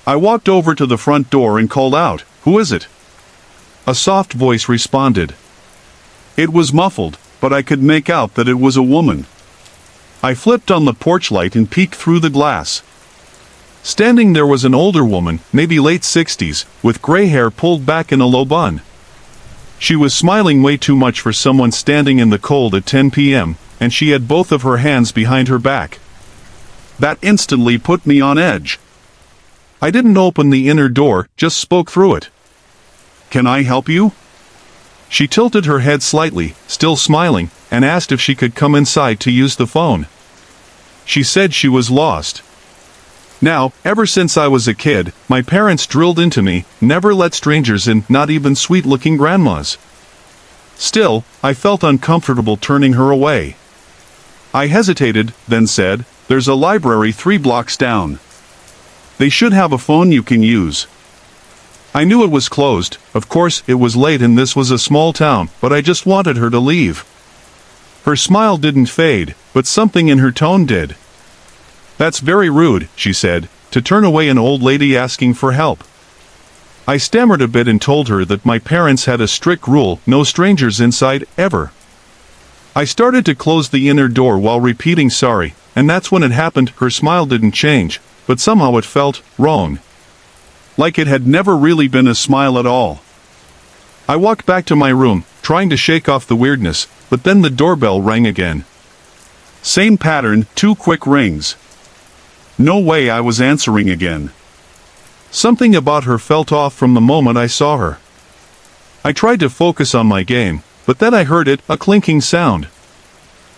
I walked over to the front door and called out, "Who is it?" A soft voice responded. It was muffled, but I could make out that it was a woman. I flipped on the porch light and peeked through the glass. Standing there was an older woman, maybe late 60s, with gray hair pulled back in a low bun. She was smiling way too much for someone standing in the cold at 10 p.m., and she had both of her hands behind her back. That instantly put me on edge. I didn't open the inner door, just spoke through it. "Can I help you?" She tilted her head slightly, still smiling, and asked if she could come inside to use the phone. She said she was lost. Now, ever since I was a kid, my parents drilled into me, never let strangers in, not even sweet-looking grandmas. Still, I felt uncomfortable turning her away. I hesitated, then said, "There's a library 3 blocks down. They should have a phone you can use." I knew it was closed. Of course, it was late and this was a small town, but I just wanted her to leave. Her smile didn't fade, but something in her tone did. "That's very rude," she said, "to turn away an old lady asking for help." I stammered a bit and told her that my parents had a strict rule: no strangers inside, ever. I started to close the inner door while repeating sorry, and that's when it happened. Her smile didn't change, but somehow it felt wrong. Like it had never really been a smile at all. I walked back to my room, trying to shake off the weirdness, but then the doorbell rang again. Same pattern, 2 quick rings. No way I was answering again. Something about her felt off from the moment I saw her. I tried to focus on my game, but then I heard it, a clinking sound.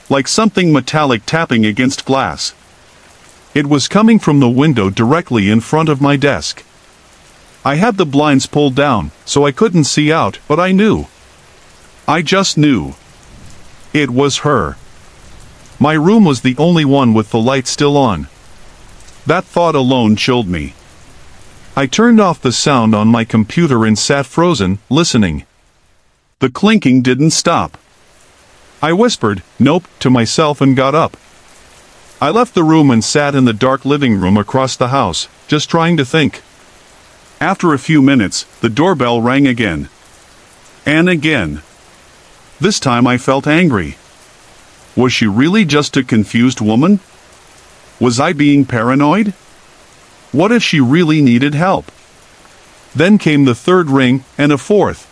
Like something metallic tapping against glass. It was coming from the window directly in front of my desk. I had the blinds pulled down, so I couldn't see out, but I knew. I just knew. It was her. My room was the only one with the light still on. That thought alone chilled me. I turned off the sound on my computer and sat frozen, listening. The clinking didn't stop. I whispered, "Nope," to myself and got up. I left the room and sat in the dark living room across the house, just trying to think. After a few minutes, the doorbell rang again. And again. This time I felt angry. Was she really just a confused woman? Was I being paranoid? What if she really needed help? Then came the 3rd ring, and a 4th.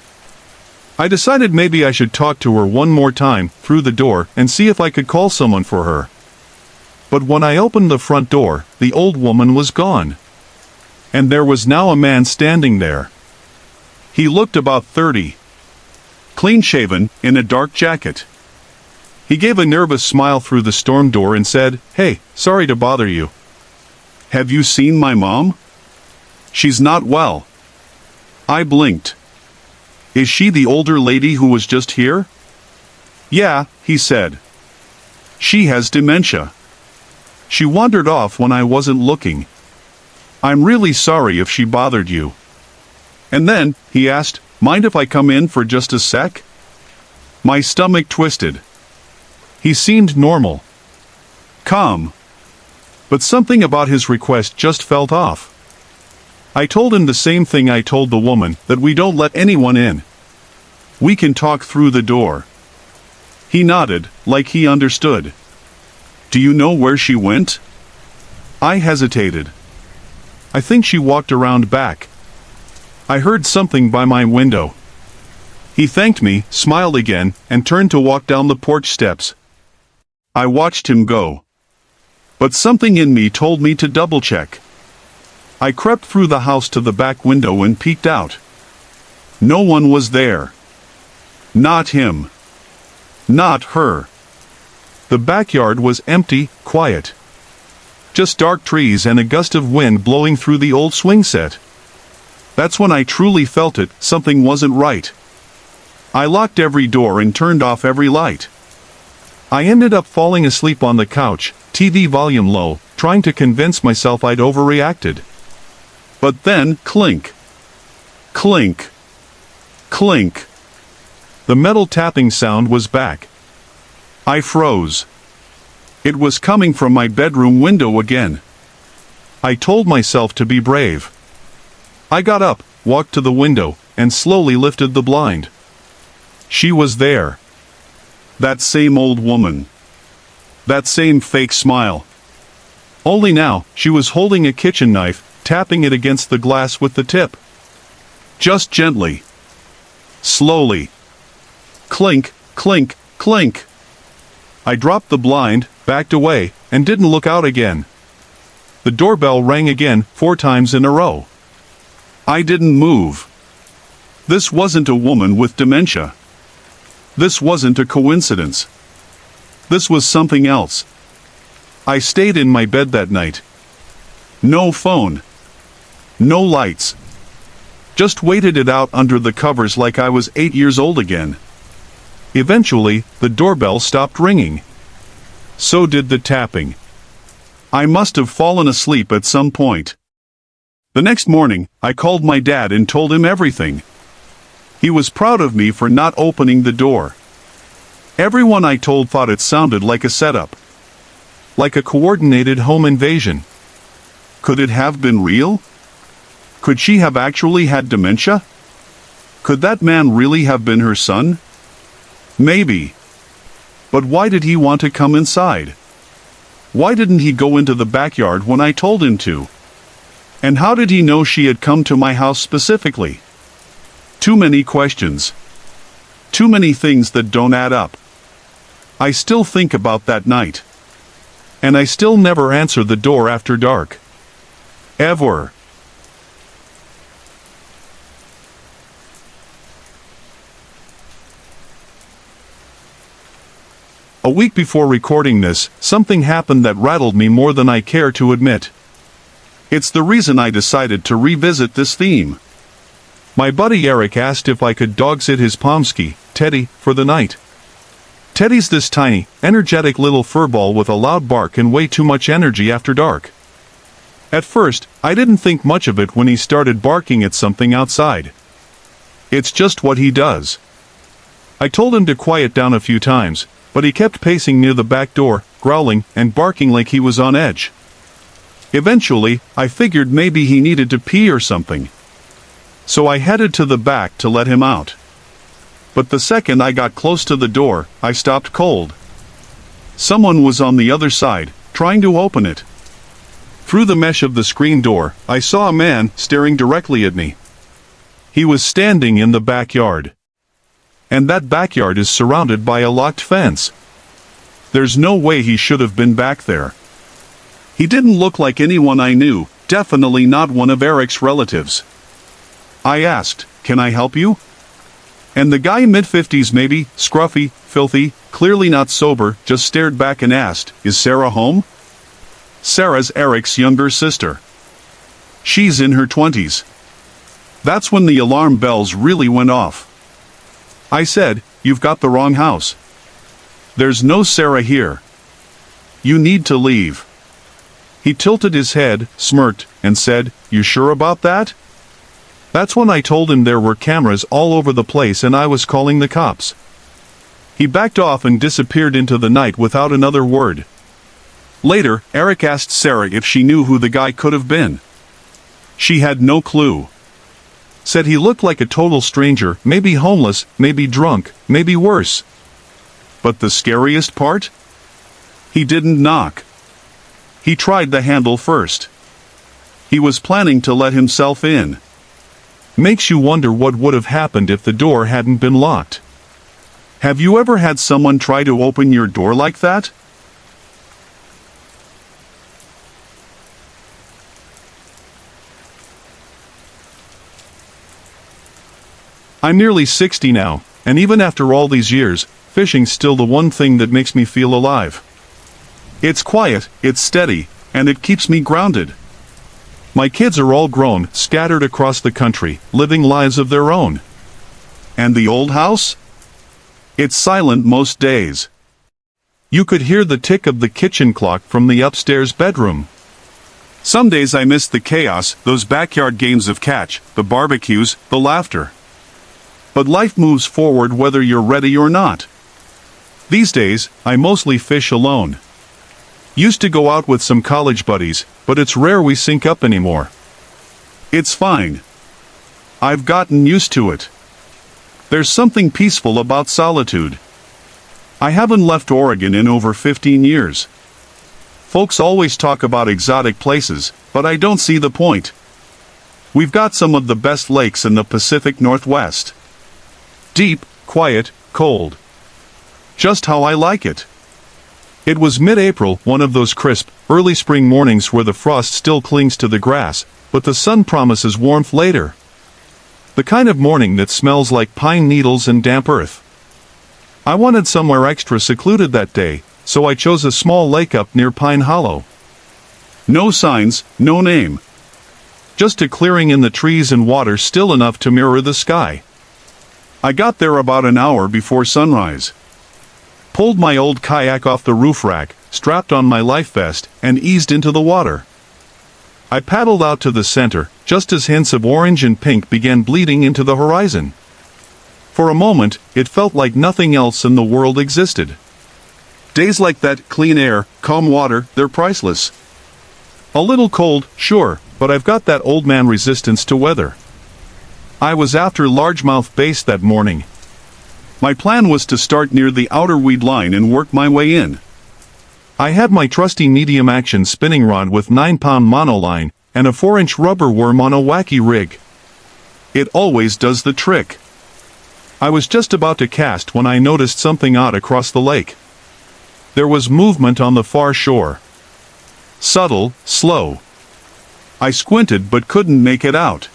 I decided maybe I should talk to her one more time, through the door, and see if I could call someone for her. But when I opened the front door, the old woman was gone. And there was now a man standing there. He looked about 30. Clean-shaven, in a dark jacket. He gave a nervous smile through the storm door and said, "Hey, sorry to bother you. Have you seen my mom? She's not well." I blinked. "Is she the older lady who was just here?" "Yeah," he said. "She has dementia. She wandered off when I wasn't looking. I'm really sorry if she bothered you." And then, he asked, "Mind if I come in for just a sec?" My stomach twisted. He seemed normal. Calm. But something about his request just felt off. I told him the same thing I told the woman, that we don't let anyone in. We can talk through the door. He nodded, like he understood. "Do you know where she went?" I hesitated. "I think she walked around back. I heard something by my window." He thanked me, smiled again, and turned to walk down the porch steps. I watched him go. But something in me told me to double-check. I crept through the house to the back window and peeked out. No one was there. Not him. Not her. The backyard was empty, quiet. Just dark trees and a gust of wind blowing through the old swing set. That's when I truly felt it, something wasn't right. I locked every door and turned off every light. I ended up falling asleep on the couch, TV volume low, trying to convince myself I'd overreacted. But then, clink. Clink. Clink. The metal tapping sound was back. I froze. It was coming from my bedroom window again. I told myself to be brave. I got up, walked to the window, and slowly lifted the blind. She was there. That same old woman. That same fake smile. Only now, she was holding a kitchen knife, tapping it against the glass with the tip. Just gently. Slowly. Clink, clink, clink. I dropped the blind, backed away, and didn't look out again. The doorbell rang again, 4 times in a row. I didn't move. This wasn't a woman with dementia. This wasn't a coincidence. This was something else. I stayed in my bed that night. No phone. No lights. Just waited it out under the covers like I was 8 years old again. Eventually, the doorbell stopped ringing. So did the tapping. I must have fallen asleep at some point. The next morning, I called my dad and told him everything. He was proud of me for not opening the door. Everyone I told thought it sounded like a setup. Like a coordinated home invasion. Could it have been real? Could she have actually had dementia? Could that man really have been her son? Maybe. But why did he want to come inside? Why didn't he go into the backyard when I told him to? And how did he know she had come to my house specifically? Too many questions. Too many things that don't add up. I still think about that night. And I still never answer the door after dark. Ever. A week before recording this, something happened that rattled me more than I care to admit. It's the reason I decided to revisit this theme. My buddy Eric asked if I could dog-sit his Pomsky, Teddy, for the night. Teddy's this tiny, energetic little furball with a loud bark and way too much energy after dark. At first, I didn't think much of it when he started barking at something outside. It's just what he does. I told him to quiet down a few times, but he kept pacing near the back door, growling and barking like he was on edge. Eventually, I figured maybe he needed to pee or something. So I headed to the back to let him out. But the second I got close to the door, I stopped cold. Someone was on the other side, trying to open it. Through the mesh of the screen door, I saw a man staring directly at me. He was standing in the backyard. And that backyard is surrounded by a locked fence. There's no way he should have been back there. He didn't look like anyone I knew, definitely not one of Eric's relatives. I asked, "Can I help you?" And the guy, mid-50s maybe, scruffy, filthy, clearly not sober, just stared back and asked, "Is Sarah home?" Sarah's Eric's younger sister. She's in her 20s. That's when the alarm bells really went off. I said, "You've got the wrong house. There's no Sarah here. You need to leave." He tilted his head, smirked, and said, "You sure about that?" That's when I told him there were cameras all over the place and I was calling the cops. He backed off and disappeared into the night without another word. Later, Eric asked Sarah if she knew who the guy could have been. She had no clue. Said he looked like a total stranger, maybe homeless, maybe drunk, maybe worse. But the scariest part? He didn't knock. He tried the handle first. He was planning to let himself in. Makes you wonder what would have happened if the door hadn't been locked. Have you ever had someone try to open your door like that? I'm nearly 60 now, and even after all these years, fishing's still the one thing that makes me feel alive. It's quiet, it's steady, and it keeps me grounded. My kids are all grown, scattered across the country, living lives of their own. And the old house? It's silent most days. You could hear the tick of the kitchen clock from the upstairs bedroom. Some days I miss the chaos, those backyard games of catch, the barbecues, the laughter. But life moves forward whether you're ready or not. These days, I mostly fish alone. Used to go out with some college buddies, but it's rare we sync up anymore. It's fine. I've gotten used to it. There's something peaceful about solitude. I haven't left Oregon in over 15 years. Folks always talk about exotic places, but I don't see the point. We've got some of the best lakes in the Pacific Northwest. Deep, quiet, cold. Just how I like it. It was mid-April, one of those crisp, early spring mornings where the frost still clings to the grass, but the sun promises warmth later. The kind of morning that smells like pine needles and damp earth. I wanted somewhere extra secluded that day, so I chose a small lake up near Pine Hollow. No signs, no name. Just a clearing in the trees and water still enough to mirror the sky. I got there about an hour before sunrise. pulled my old kayak off the roof rack, strapped on my life vest, and eased into the water. I paddled out to the center, just as hints of orange and pink began bleeding into the horizon. For a moment, it felt like nothing else in the world existed. Days like that, clean air, calm water, they're priceless. A little cold, sure, but I've got that old man resistance to weather. I was after largemouth bass that morning. My plan was to start near the outer weed line and work my way in. I had my trusty medium-action spinning rod with 9-pound monoline and a 4-inch rubber worm on a wacky rig. It always does the trick. I was just about to cast when I noticed something odd across the lake. There was movement on the far shore. Subtle, slow. I squinted but couldn't make it out.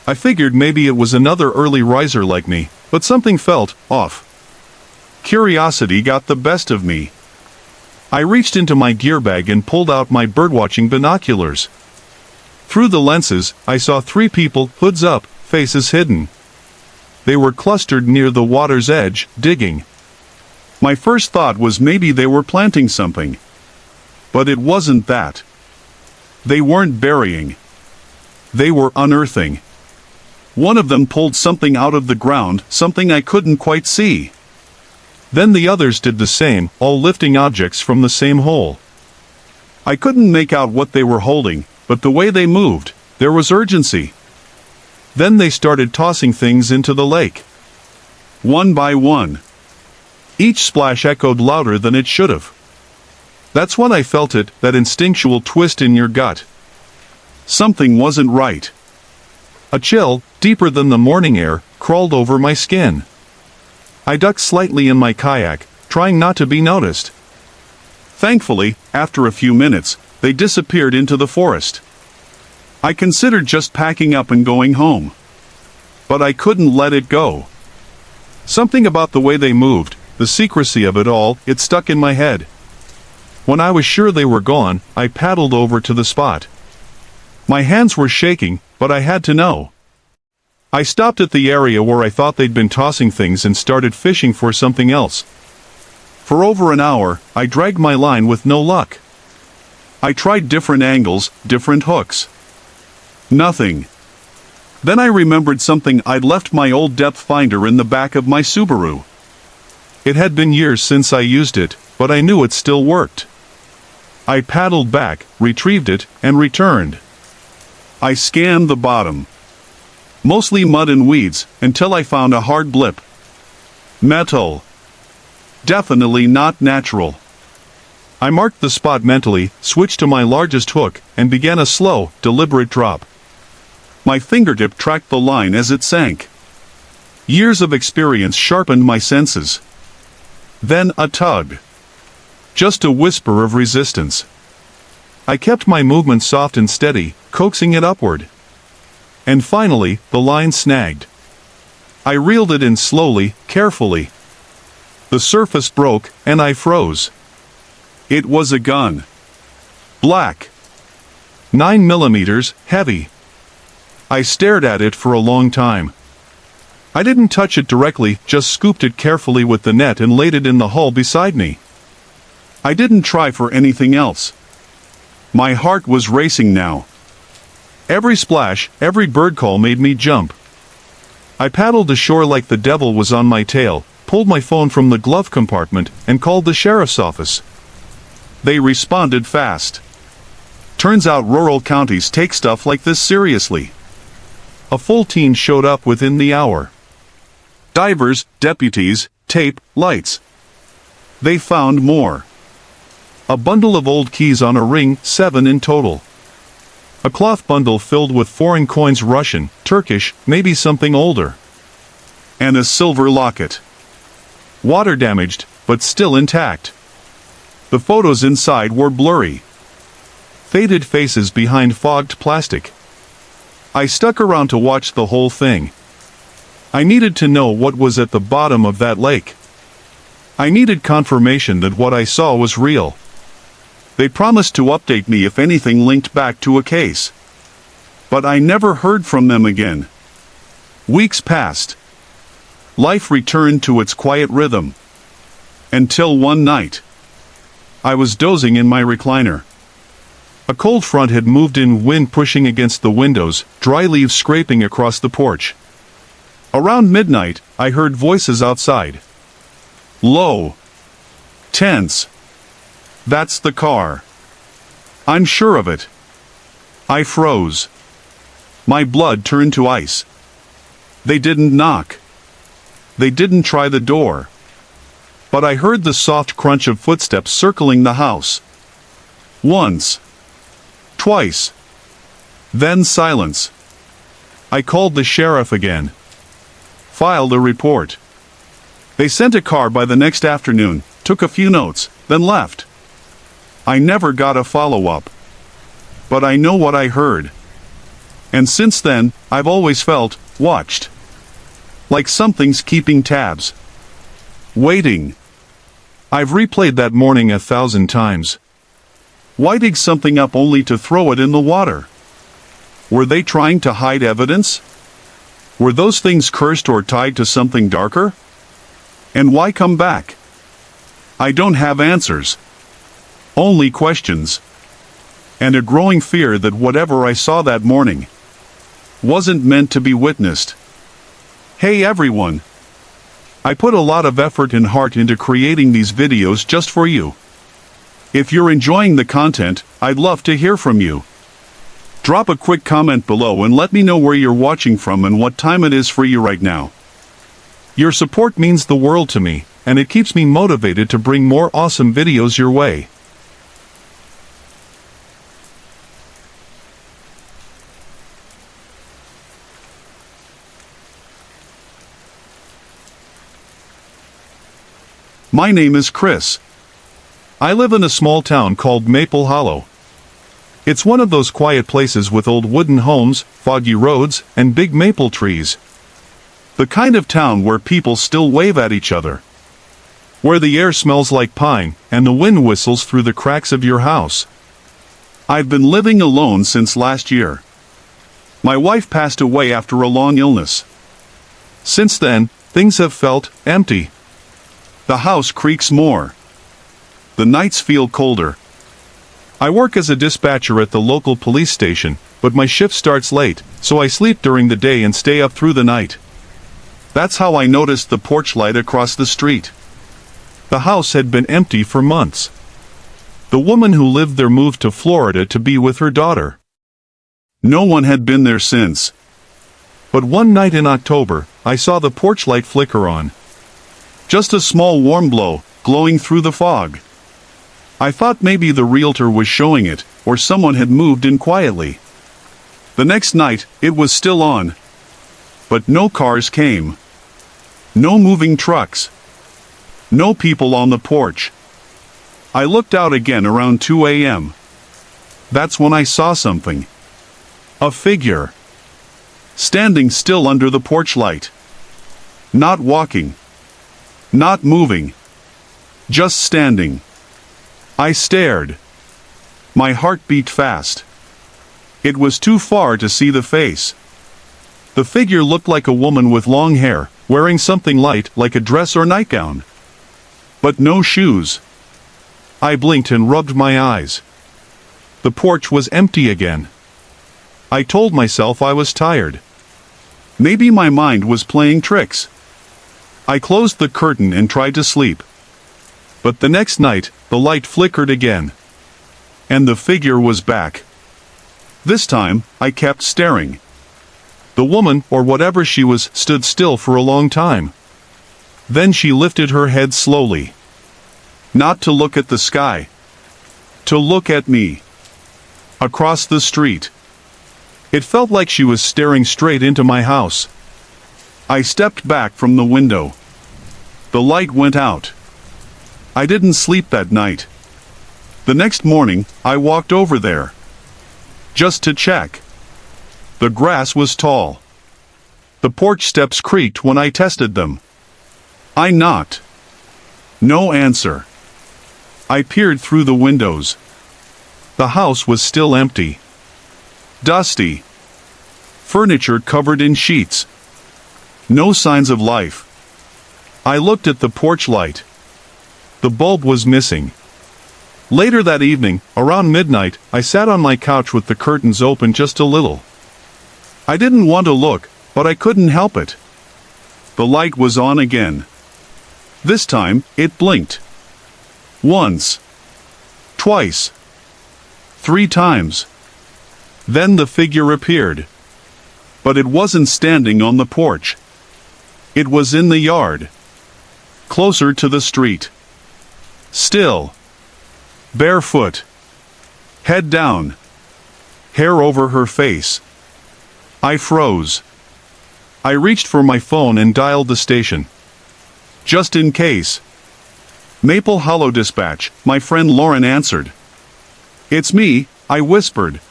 I figured maybe it was another early riser like me, but something felt off. Curiosity got the best of me. I reached into my gear bag and pulled out my birdwatching binoculars. Through the lenses, I saw 3 people, hoods up, faces hidden. They were clustered near the water's edge, digging. My first thought was maybe they were planting something. But it wasn't that. They weren't burying. They were unearthing. One of them pulled something out of the ground, something I couldn't quite see. Then the others did the same, all lifting objects from the same hole. I couldn't make out what they were holding, but the way they moved, there was urgency. Then they started tossing things into the lake. One by one. Each splash echoed louder than it should have. That's when I felt it, that instinctual twist in your gut. Something wasn't right. A chill, deeper than the morning air, crawled over my skin. I ducked slightly in my kayak, trying not to be noticed. Thankfully, after a few minutes, they disappeared into the forest. I considered just packing up and going home. But I couldn't let it go. Something about the way they moved, the secrecy of it all, it stuck in my head. When I was sure they were gone, I paddled over to the spot. My hands were shaking, but I had to know. I stopped at the area where I thought they'd been tossing things and started fishing for something else. For over an hour, I dragged my line with no luck. I tried different angles, different hooks. Nothing. Then I remembered something. I'd left my old depth finder in the back of my Subaru. It had been years since I used it, but I knew it still worked. I paddled back, retrieved it, and returned. I scanned the bottom. Mostly mud and weeds, until I found a hard blip. Metal. Definitely not natural. I marked the spot mentally, switched to my largest hook, and began a slow, deliberate drop. My fingertip tracked the line as it sank. Years of experience sharpened my senses. Then a tug. Just a whisper of resistance. I kept my movement soft and steady, coaxing it upward. And finally, the line snagged. I reeled it in slowly, carefully. The surface broke, and I froze. It was a gun. Black. 9mm, heavy. I stared at it for a long time. I didn't touch it directly, just scooped it carefully with the net and laid it in the hull beside me. I didn't try for anything else. My heart was racing now. Every splash, every bird call made me jump. I paddled ashore like the devil was on my tail, pulled my phone from the glove compartment, and called the sheriff's office. They responded fast. Turns out rural counties take stuff like this seriously. A full team showed up within the hour. Divers, deputies, tape, lights. They found more. A bundle of old keys on a ring, 7 in total. A cloth bundle filled with foreign coins, Russian, Turkish, maybe something older. And a silver locket. Water damaged, but still intact. The photos inside were blurry. Faded faces behind fogged plastic. I stuck around to watch the whole thing. I needed to know what was at the bottom of that lake. I needed confirmation that what I saw was real. They promised to update me if anything linked back to a case. But I never heard from them again. Weeks passed. Life returned to its quiet rhythm. Until one night. I was dozing in my recliner. A cold front had moved in, wind pushing against the windows, dry leaves scraping across the porch. Around midnight, I heard voices outside. Low. Tense. That's the car. I'm sure of it. I froze. My blood turned to ice. They didn't knock. They didn't try the door. But I heard the soft crunch of footsteps circling the house. Once. Twice. Then silence. I called the sheriff again. Filed a report. They sent a car by the next afternoon, took a few notes, then left. I never got a follow-up. But I know what I heard. And since then, I've always felt watched. Like something's keeping tabs. Waiting. I've replayed that morning 1,000 times. Why dig something up only to throw it in the water? Were they trying to hide evidence? Were those things cursed or tied to something darker? And why come back? I don't have answers. Only questions. And a growing fear that whatever I saw that morning wasn't meant to be witnessed. Hey everyone! I put a lot of effort and heart into creating these videos just for you. If you're enjoying the content, I'd love to hear from you. Drop a quick comment below and let me know where you're watching from and what time it is for you right now. Your support means the world to me, and it keeps me motivated to bring more awesome videos your way. My name is Chris. I live in a small town called Maple Hollow. It's one of those quiet places with old wooden homes, foggy roads, and big maple trees. The kind of town where people still wave at each other. Where the air smells like pine, and the wind whistles through the cracks of your house. I've been living alone since last year. My wife passed away after a long illness. Since then, things have felt empty. The house creaks more. The nights feel colder. I work as a dispatcher at the local police station, but my shift starts late, so I sleep during the day and stay up through the night. That's how I noticed the porch light across the street. The house had been empty for months. The woman who lived there moved to Florida to be with her daughter. No one had been there since. But one night in October, I saw the porch light flicker on. Just a small warm glow, glowing through the fog. I thought maybe the realtor was showing it, or someone had moved in quietly. The next night, it was still on. But no cars came. No moving trucks. No people on the porch. I looked out again around 2 a.m. That's when I saw something. A figure. Standing still under the porch light. Not walking. Not moving. Just standing. I stared. My heart beat fast. It was too far to see the face. The figure looked like a woman with long hair, wearing something light like a dress or nightgown. But no shoes. I blinked and rubbed my eyes. The porch was empty again. I told myself I was tired. Maybe my mind was playing tricks. I closed the curtain and tried to sleep. But the next night, the light flickered again. And the figure was back. This time, I kept staring. The woman, or whatever she was, stood still for a long time. Then she lifted her head slowly. Not to look at the sky. To look at me. Across the street. It felt like she was staring straight into my house. I stepped back from the window. The light went out. I didn't sleep that night. The next morning, I walked over there. Just to check. The grass was tall. The porch steps creaked when I tested them. I knocked. No answer. I peered through the windows. The house was still empty. Dusty. Furniture covered in sheets. No signs of life. I looked at the porch light. The bulb was missing. Later that evening, around midnight, I sat on my couch with the curtains open just a little. I didn't want to look, but I couldn't help it. The light was on again. This time, it blinked. Once. Twice. 3 times. Then the figure appeared. But it wasn't standing on the porch. It was in the yard. Closer to the street. Still. Barefoot. Head down. Hair over her face. I froze. I reached for my phone and dialed the station. Just in case. Maple Hollow Dispatch, my friend Lauren answered. It's me, I whispered.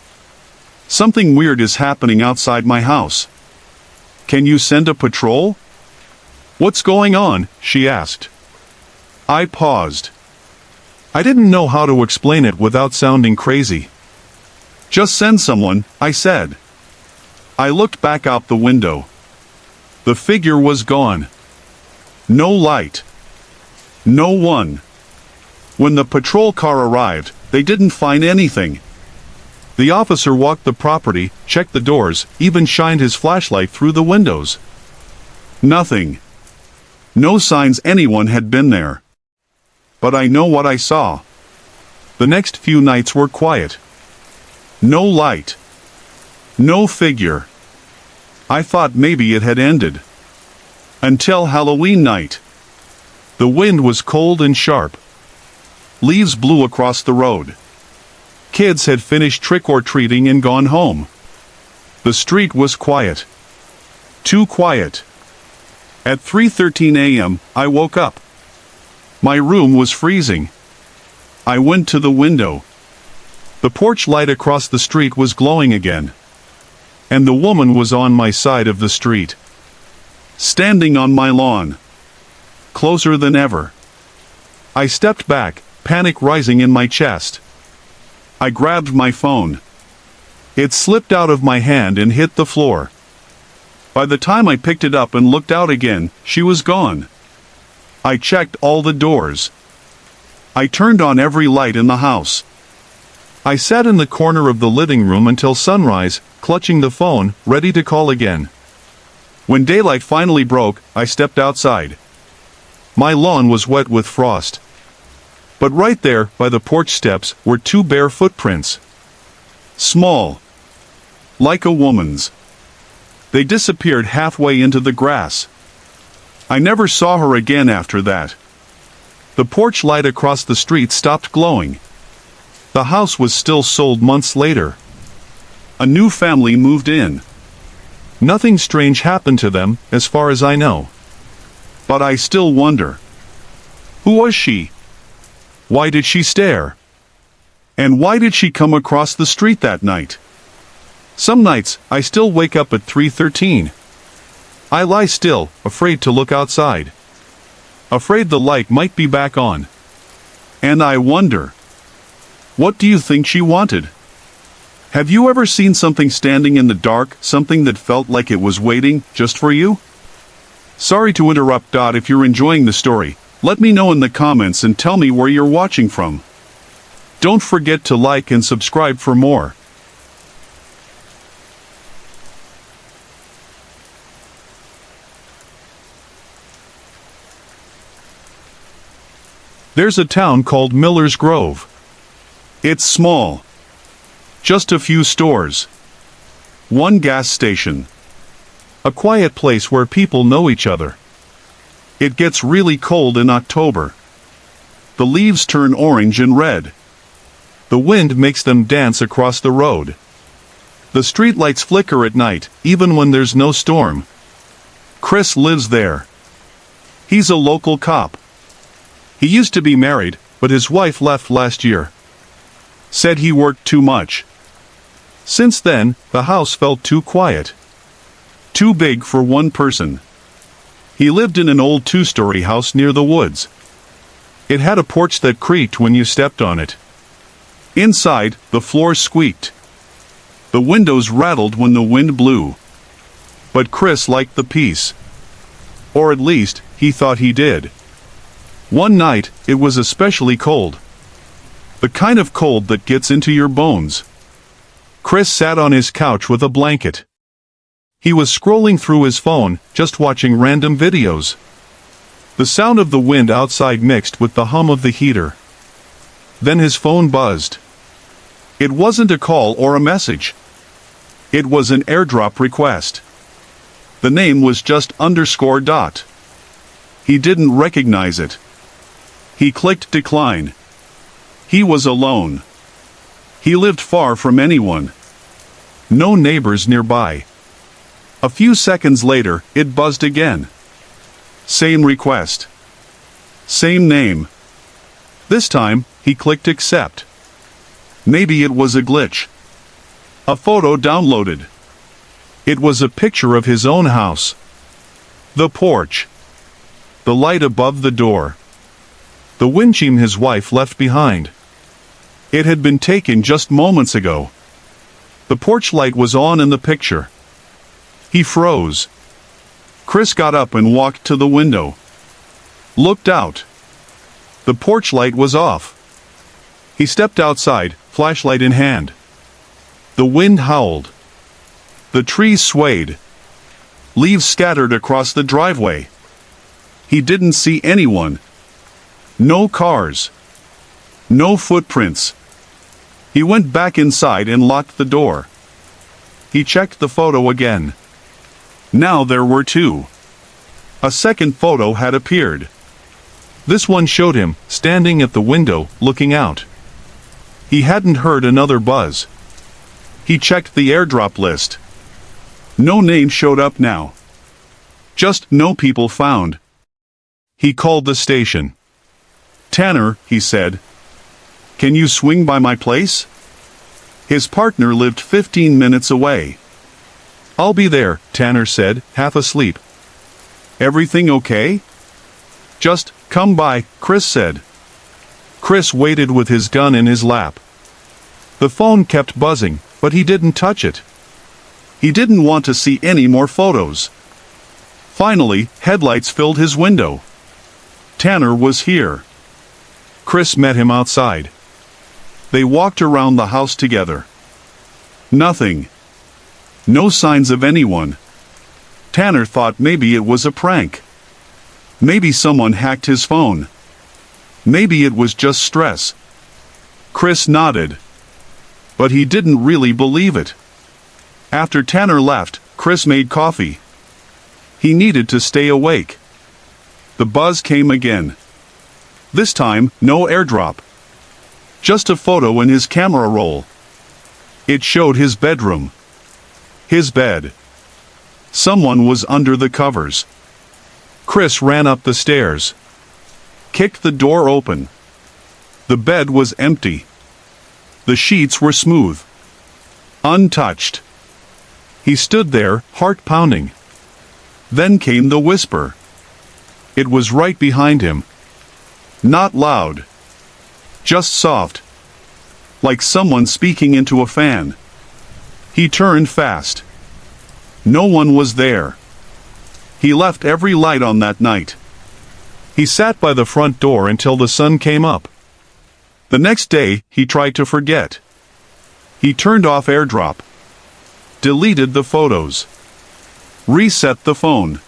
Something weird is happening outside my house. Can you send a patrol? What's going on? She asked. I paused. I didn't know how to explain it without sounding crazy. Just send someone, I said. I looked back out the window. The figure was gone. No light. No one. When the patrol car arrived, they didn't find anything. The officer walked the property, checked the doors, even shined his flashlight through the windows. Nothing. No signs anyone had been there. But I know what I saw. The next few nights were quiet. No light. No figure. I thought maybe it had ended. Until Halloween night. The wind was cold and sharp. Leaves blew across the road. Kids had finished trick-or-treating and gone home. The street was quiet. Too quiet. At 3:13 a.m., I woke up. My room was freezing. I went to the window. The porch light across the street was glowing again. And the woman was on my side of the street. Standing on my lawn. Closer than ever. I stepped back, panic rising in my chest. I grabbed my phone. It slipped out of my hand and hit the floor. By the time I picked it up and looked out again, she was gone. I checked all the doors. I turned on every light in the house. I sat in the corner of the living room until sunrise, clutching the phone, ready to call again. When daylight finally broke, I stepped outside. My lawn was wet with frost. But right there, by the porch steps, were 2 bare footprints. Small. Like a woman's. They disappeared halfway into the grass. I never saw her again after that. The porch light across the street stopped glowing. The house was still sold months later. A new family moved in. Nothing strange happened to them, as far as I know. But I still wonder. Who was she? Why did she stare? And why did she come across the street that night? Some nights, I still wake up at 3:13. I lie still, afraid to look outside. Afraid the light might be back on. And I wonder. What do you think she wanted? Have you ever seen something standing in the dark, something that felt like it was waiting, just for you? Sorry to interrupt. If you're enjoying the story, let me know in the comments and tell me where you're watching from. Don't forget to like and subscribe for more. There's a town called Miller's Grove. It's small. Just a few stores. 1 gas station. A quiet place where people know each other. It gets really cold in October. The leaves turn orange and red. The wind makes them dance across the road. The streetlights flicker at night, even when there's no storm. Chris lives there. He's a local cop. He used to be married, but his wife left last year. Said he worked too much. Since then, the house felt too quiet. Too big for one person. He lived in an old 2-story house near the woods. It had a porch that creaked when you stepped on it. Inside, the floor squeaked. The windows rattled when the wind blew. But Chris liked the peace. Or at least, he thought he did. One night, it was especially cold. The kind of cold that gets into your bones. Chris sat on his couch with a blanket. He was scrolling through his phone, just watching random videos. The sound of the wind outside mixed with the hum of the heater. Then his phone buzzed. It wasn't a call or a message. It was an airdrop request. The name was just _. He didn't recognize it. He clicked decline. He was alone. He lived far from anyone. No neighbors nearby. A few seconds later, it buzzed again. Same request. Same name. This time, he clicked accept. Maybe it was a glitch. A photo downloaded. It was a picture of his own house. The porch. The light above the door. The wind chime his wife left behind. It had been taken just moments ago. The porch light was on in the picture. He froze. Chris got up and walked to the window. Looked out. The porch light was off. He stepped outside, flashlight in hand. The wind howled. The trees swayed. Leaves scattered across the driveway. He didn't see anyone. No cars. No footprints. He went back inside and locked the door. He checked the photo again. Now there were two. A second photo had appeared. This one showed him, standing at the window, looking out. He hadn't heard another buzz. He checked the airdrop list. No name showed up now. Just no people found. He called the station. "Tanner," he said. "Can you swing by my place?" His partner lived 15 minutes away. "I'll be there," Tanner said, half asleep. "Everything okay?" "Just come by," Chris said. Chris waited with his gun in his lap. The phone kept buzzing, but he didn't touch it. He didn't want to see any more photos. Finally, headlights filled his window. Tanner was here. Chris met him outside. They walked around the house together. Nothing. No signs of anyone. Tanner thought maybe it was a prank. Maybe someone hacked his phone. Maybe it was just stress. Chris nodded. But he didn't really believe it. After Tanner left, Chris made coffee. He needed to stay awake. The buzz came again. This time, no airdrop. Just a photo in his camera roll. It showed his bedroom. His bed. Someone was under the covers. Chris ran up the stairs. Kicked the door open. The bed was empty. The sheets were smooth. Untouched. He stood there, heart pounding. Then came the whisper. It was right behind him. Not loud. Just soft. Like someone speaking into a fan. He turned fast. No one was there. He left every light on that night. He sat by the front door until the sun came up. The next day, he tried to forget. He turned off airdrop. Deleted the photos. Reset the phone.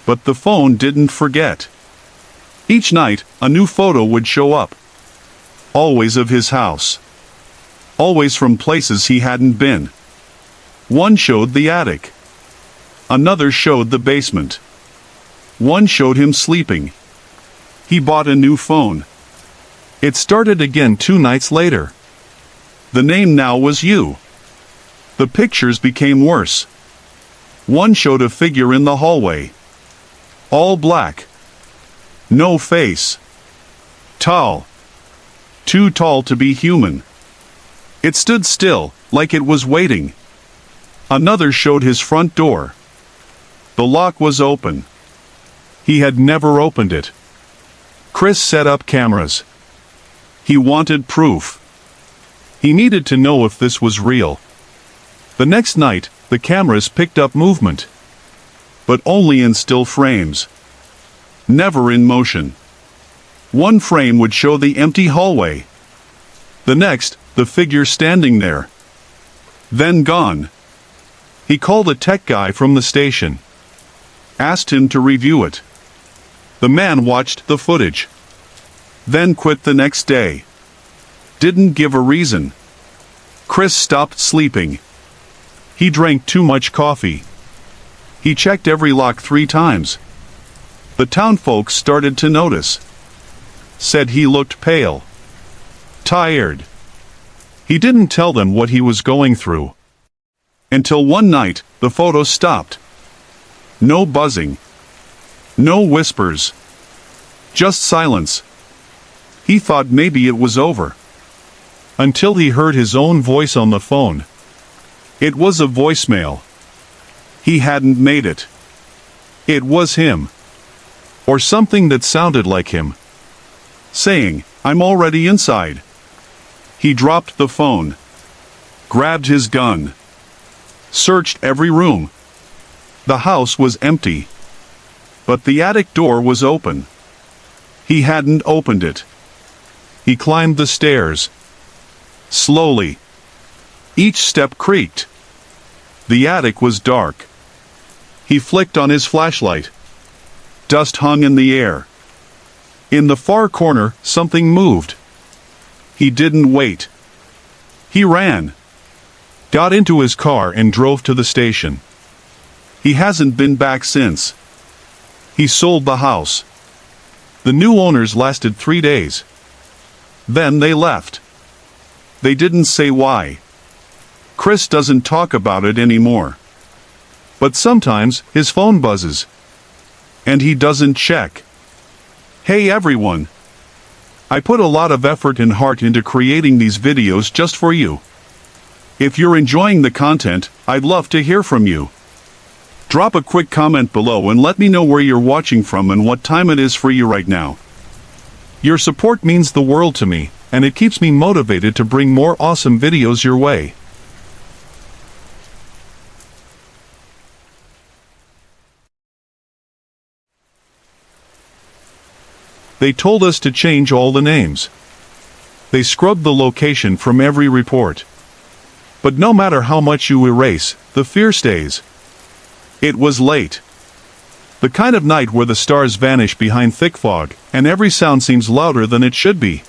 But the phone didn't forget. Each night, a new photo would show up. Always of his house. Always from places he hadn't been. One showed the attic. Another showed the basement. One showed him sleeping. He bought a new phone. It started again 2 nights later. The name now was you. The pictures became worse. One showed a figure in the hallway. All black. No face. Tall. Too tall to be human. It stood still, like it was waiting. Another showed his front door. The lock was open. He had never opened it. Chris set up cameras. He wanted proof. He needed to know if this was real. The next night, the cameras picked up movement. But only in still frames. Never in motion. One frame would show the empty hallway. The next, the figure standing there. Then gone. He called a tech guy from the station. Asked him to review it. The man watched the footage. Then quit the next day. Didn't give a reason. Chris stopped sleeping. He drank too much coffee. He checked every lock 3 times. The town folks started to notice. Said he looked pale. Tired. He didn't tell them what he was going through. Until one night, the photos stopped. No buzzing. No whispers. Just silence. He thought maybe it was over. Until he heard his own voice on the phone. It was a voicemail. He hadn't made it. It was him. Or something that sounded like him. Saying, "I'm already inside." He dropped the phone. Grabbed his gun. Searched every room. The house was empty. But the attic door was open. He hadn't opened it. He climbed the stairs. Slowly. Each step creaked. The attic was dark. He flicked on his flashlight. Dust hung in the air. In the far corner, something moved. He didn't wait. He ran. Got into his car and drove to the station. He hasn't been back since. He sold the house. The new owners lasted 3 days. Then they left. They didn't say why. Chris doesn't talk about it anymore. But sometimes his phone buzzes. And he doesn't check. Hey everyone. I put a lot of effort and heart into creating these videos just for you. If you're enjoying the content, I'd love to hear from you. Drop a quick comment below and let me know where you're watching from and what time it is for you right now. Your support means the world to me, and it keeps me motivated to bring more awesome videos your way. They told us to change all the names. They scrubbed the location from every report. But no matter how much you erase, the fear stays. It was late. The kind of night where the stars vanish behind thick fog, and every sound seems louder than it should be.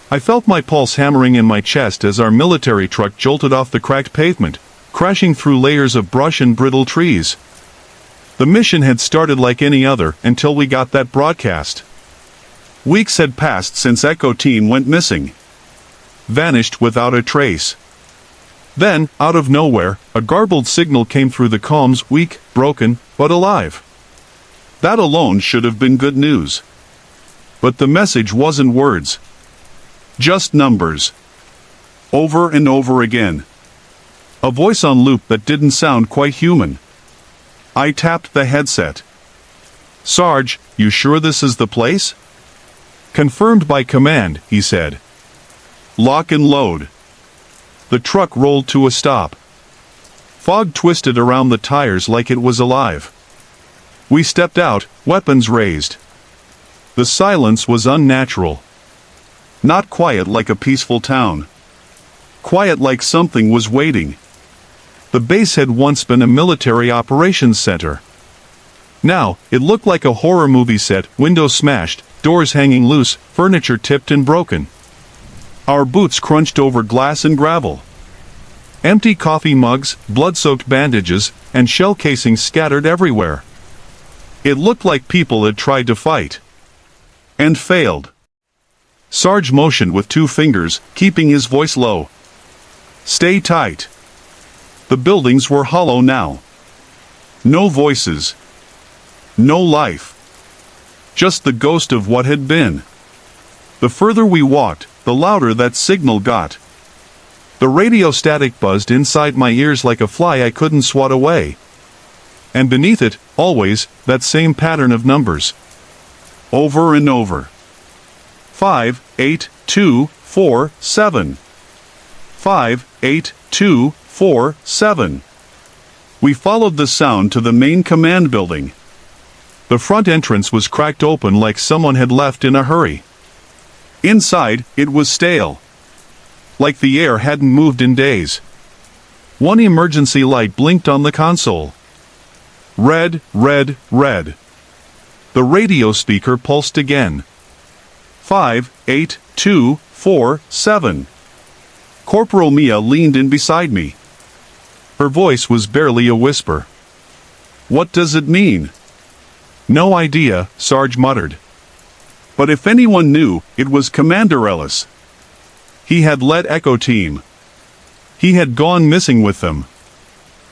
I felt my pulse hammering in my chest as our military truck jolted off the cracked pavement, crashing through layers of brush and brittle trees. The mission had started like any other until we got that broadcast. Weeks had passed since Echo Teen went missing. Vanished without a trace. Then, out of nowhere, a garbled signal came through the comms, weak, broken, but alive. That alone should have been good news. But the message wasn't words. Just numbers. Over and over again. A voice on loop that didn't sound quite human. I tapped the headset. "Sarge, you sure this is the place?" "Confirmed by command," he said. "Lock and load." The truck rolled to a stop. Fog twisted around the tires like it was alive. We stepped out, weapons raised. The silence was unnatural. Not quiet like a peaceful town. Quiet like something was waiting. The base had once been a military operations center. Now, it looked like a horror movie set, windows smashed, doors hanging loose, furniture tipped and broken. Our boots crunched over glass and gravel. Empty coffee mugs, blood-soaked bandages, and shell casings scattered everywhere. It looked like people had tried to fight. And failed. Sarge motioned with 2 fingers, keeping his voice low. "Stay tight." The buildings were hollow now. No voices. No life. Just the ghost of what had been. The further we walked, the louder that signal got. The radio static buzzed inside my ears like a fly I couldn't swat away. And beneath it, always, that same pattern of numbers. Over and over. 5, 8, 2, 4, 7. 5, 8, 2, 4, 7. We followed the sound to the main command building. The front entrance was cracked open like someone had left in a hurry. Inside, it was stale. Like the air hadn't moved in days. One emergency light blinked on the console. Red, red, red. The radio speaker pulsed again. 5, 8, 2, 4, 7. Corporal Mia leaned in beside me. Her voice was barely a whisper. "What does it mean?" "No idea," Sarge muttered. But if anyone knew, it was Commander Ellis. He had led Echo Team. He had gone missing with them.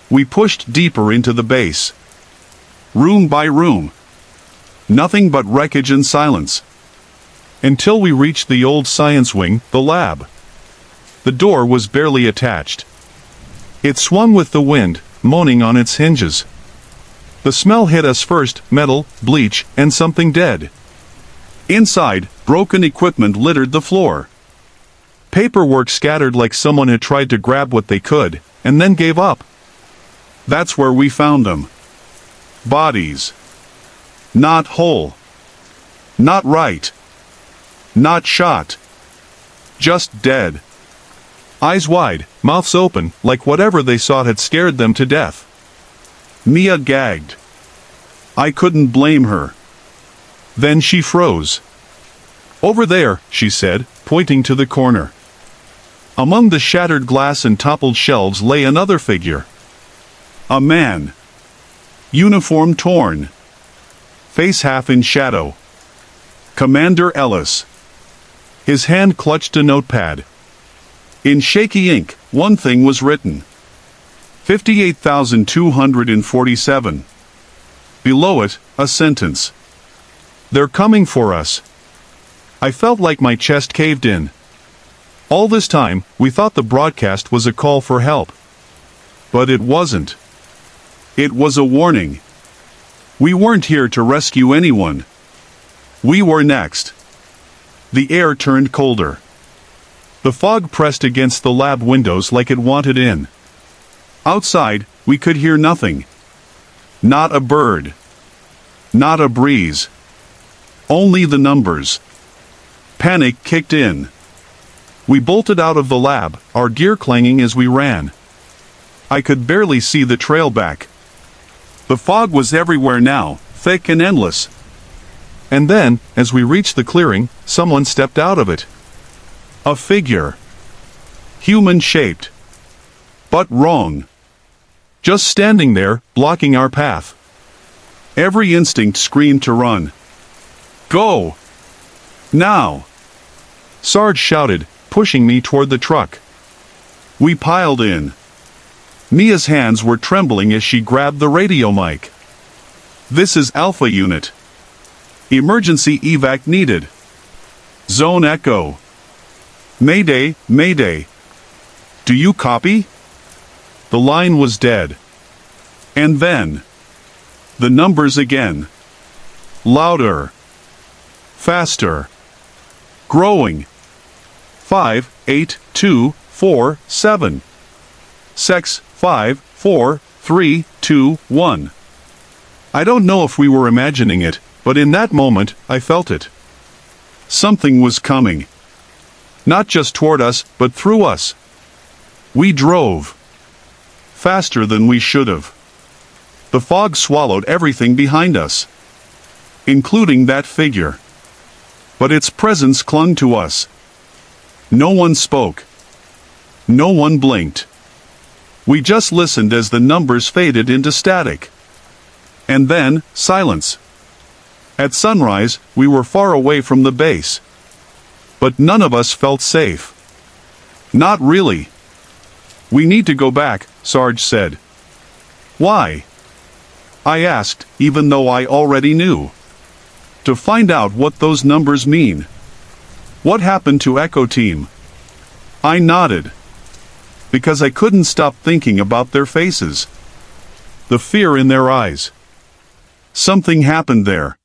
We pushed deeper into the base. Room by room. Nothing but wreckage and silence. Until we reached the old science wing, the lab. The door was barely attached. It swung with the wind, moaning on its hinges. The smell hit us first: metal, bleach, and something dead. Inside, broken equipment littered the floor. Paperwork scattered like someone had tried to grab what they could, and then gave up. That's where we found them. Bodies. Not whole. Not right. Not shot. Just dead. Eyes wide, mouths open, like whatever they saw had scared them to death. Mia gagged. I couldn't blame her. Then she froze. "Over there," she said, pointing to the corner. Among the shattered glass and toppled shelves lay another figure. A man. Uniform torn. Face half in shadow. Commander Ellis. His hand clutched a notepad. In shaky ink, one thing was written. 58,247. Below it, a sentence. "They're coming for us." I felt like my chest caved in. All this time, we thought the broadcast was a call for help. But it wasn't. It was a warning. We weren't here to rescue anyone. We were next. The air turned colder. The fog pressed against the lab windows like it wanted in. Outside, we could hear nothing. Not a bird. Not a breeze. Only the numbers. Panic kicked in. We bolted out of the lab, our gear clanging as we ran. I could barely see the trail back. The fog was everywhere now, thick and endless. And then, as we reached the clearing, someone stepped out of it. A figure. Human-shaped. But wrong. Just standing there, blocking our path. Every instinct screamed to run. "Go! Now!" Sarge shouted, pushing me toward the truck. We piled in. Mia's hands were trembling as she grabbed the radio mic. "This is Alpha Unit. Emergency evac needed. Zone Echo. Mayday, Mayday. Do you copy?" The line was dead. And then, the numbers again. Louder. Faster. Growing. 5, 8, 2, 4, 7. 6, 5, 4, 3, 2, 1. I don't know if we were imagining it, but in that moment, I felt it. Something was coming. Not just toward us, but through us. We drove. Faster than we should have. The fog swallowed everything behind us, including that figure. But its presence clung to us. No one spoke. No one blinked. We just listened as the numbers faded into static. And then, silence. At sunrise, we were far away from the base. But none of us felt safe. Not really. "We need to go back," Sarge said. "Why?" I asked, even though I already knew. "To find out what those numbers mean. What happened to Echo Team?" I nodded. Because I couldn't stop thinking about their faces. The fear in their eyes. Something happened there.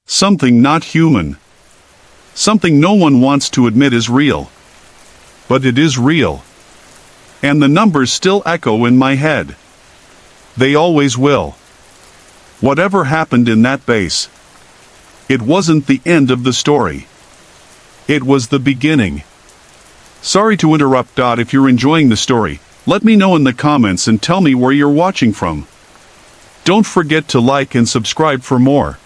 Something not human. Something no one wants to admit is real. But it is real. And the numbers still echo in my head. They always will. Whatever happened in that base, it wasn't the end of the story. It was the beginning. Sorry to interrupt. If you're enjoying the story, let me know in the comments and tell me where you're watching from. Don't forget to like and subscribe for more.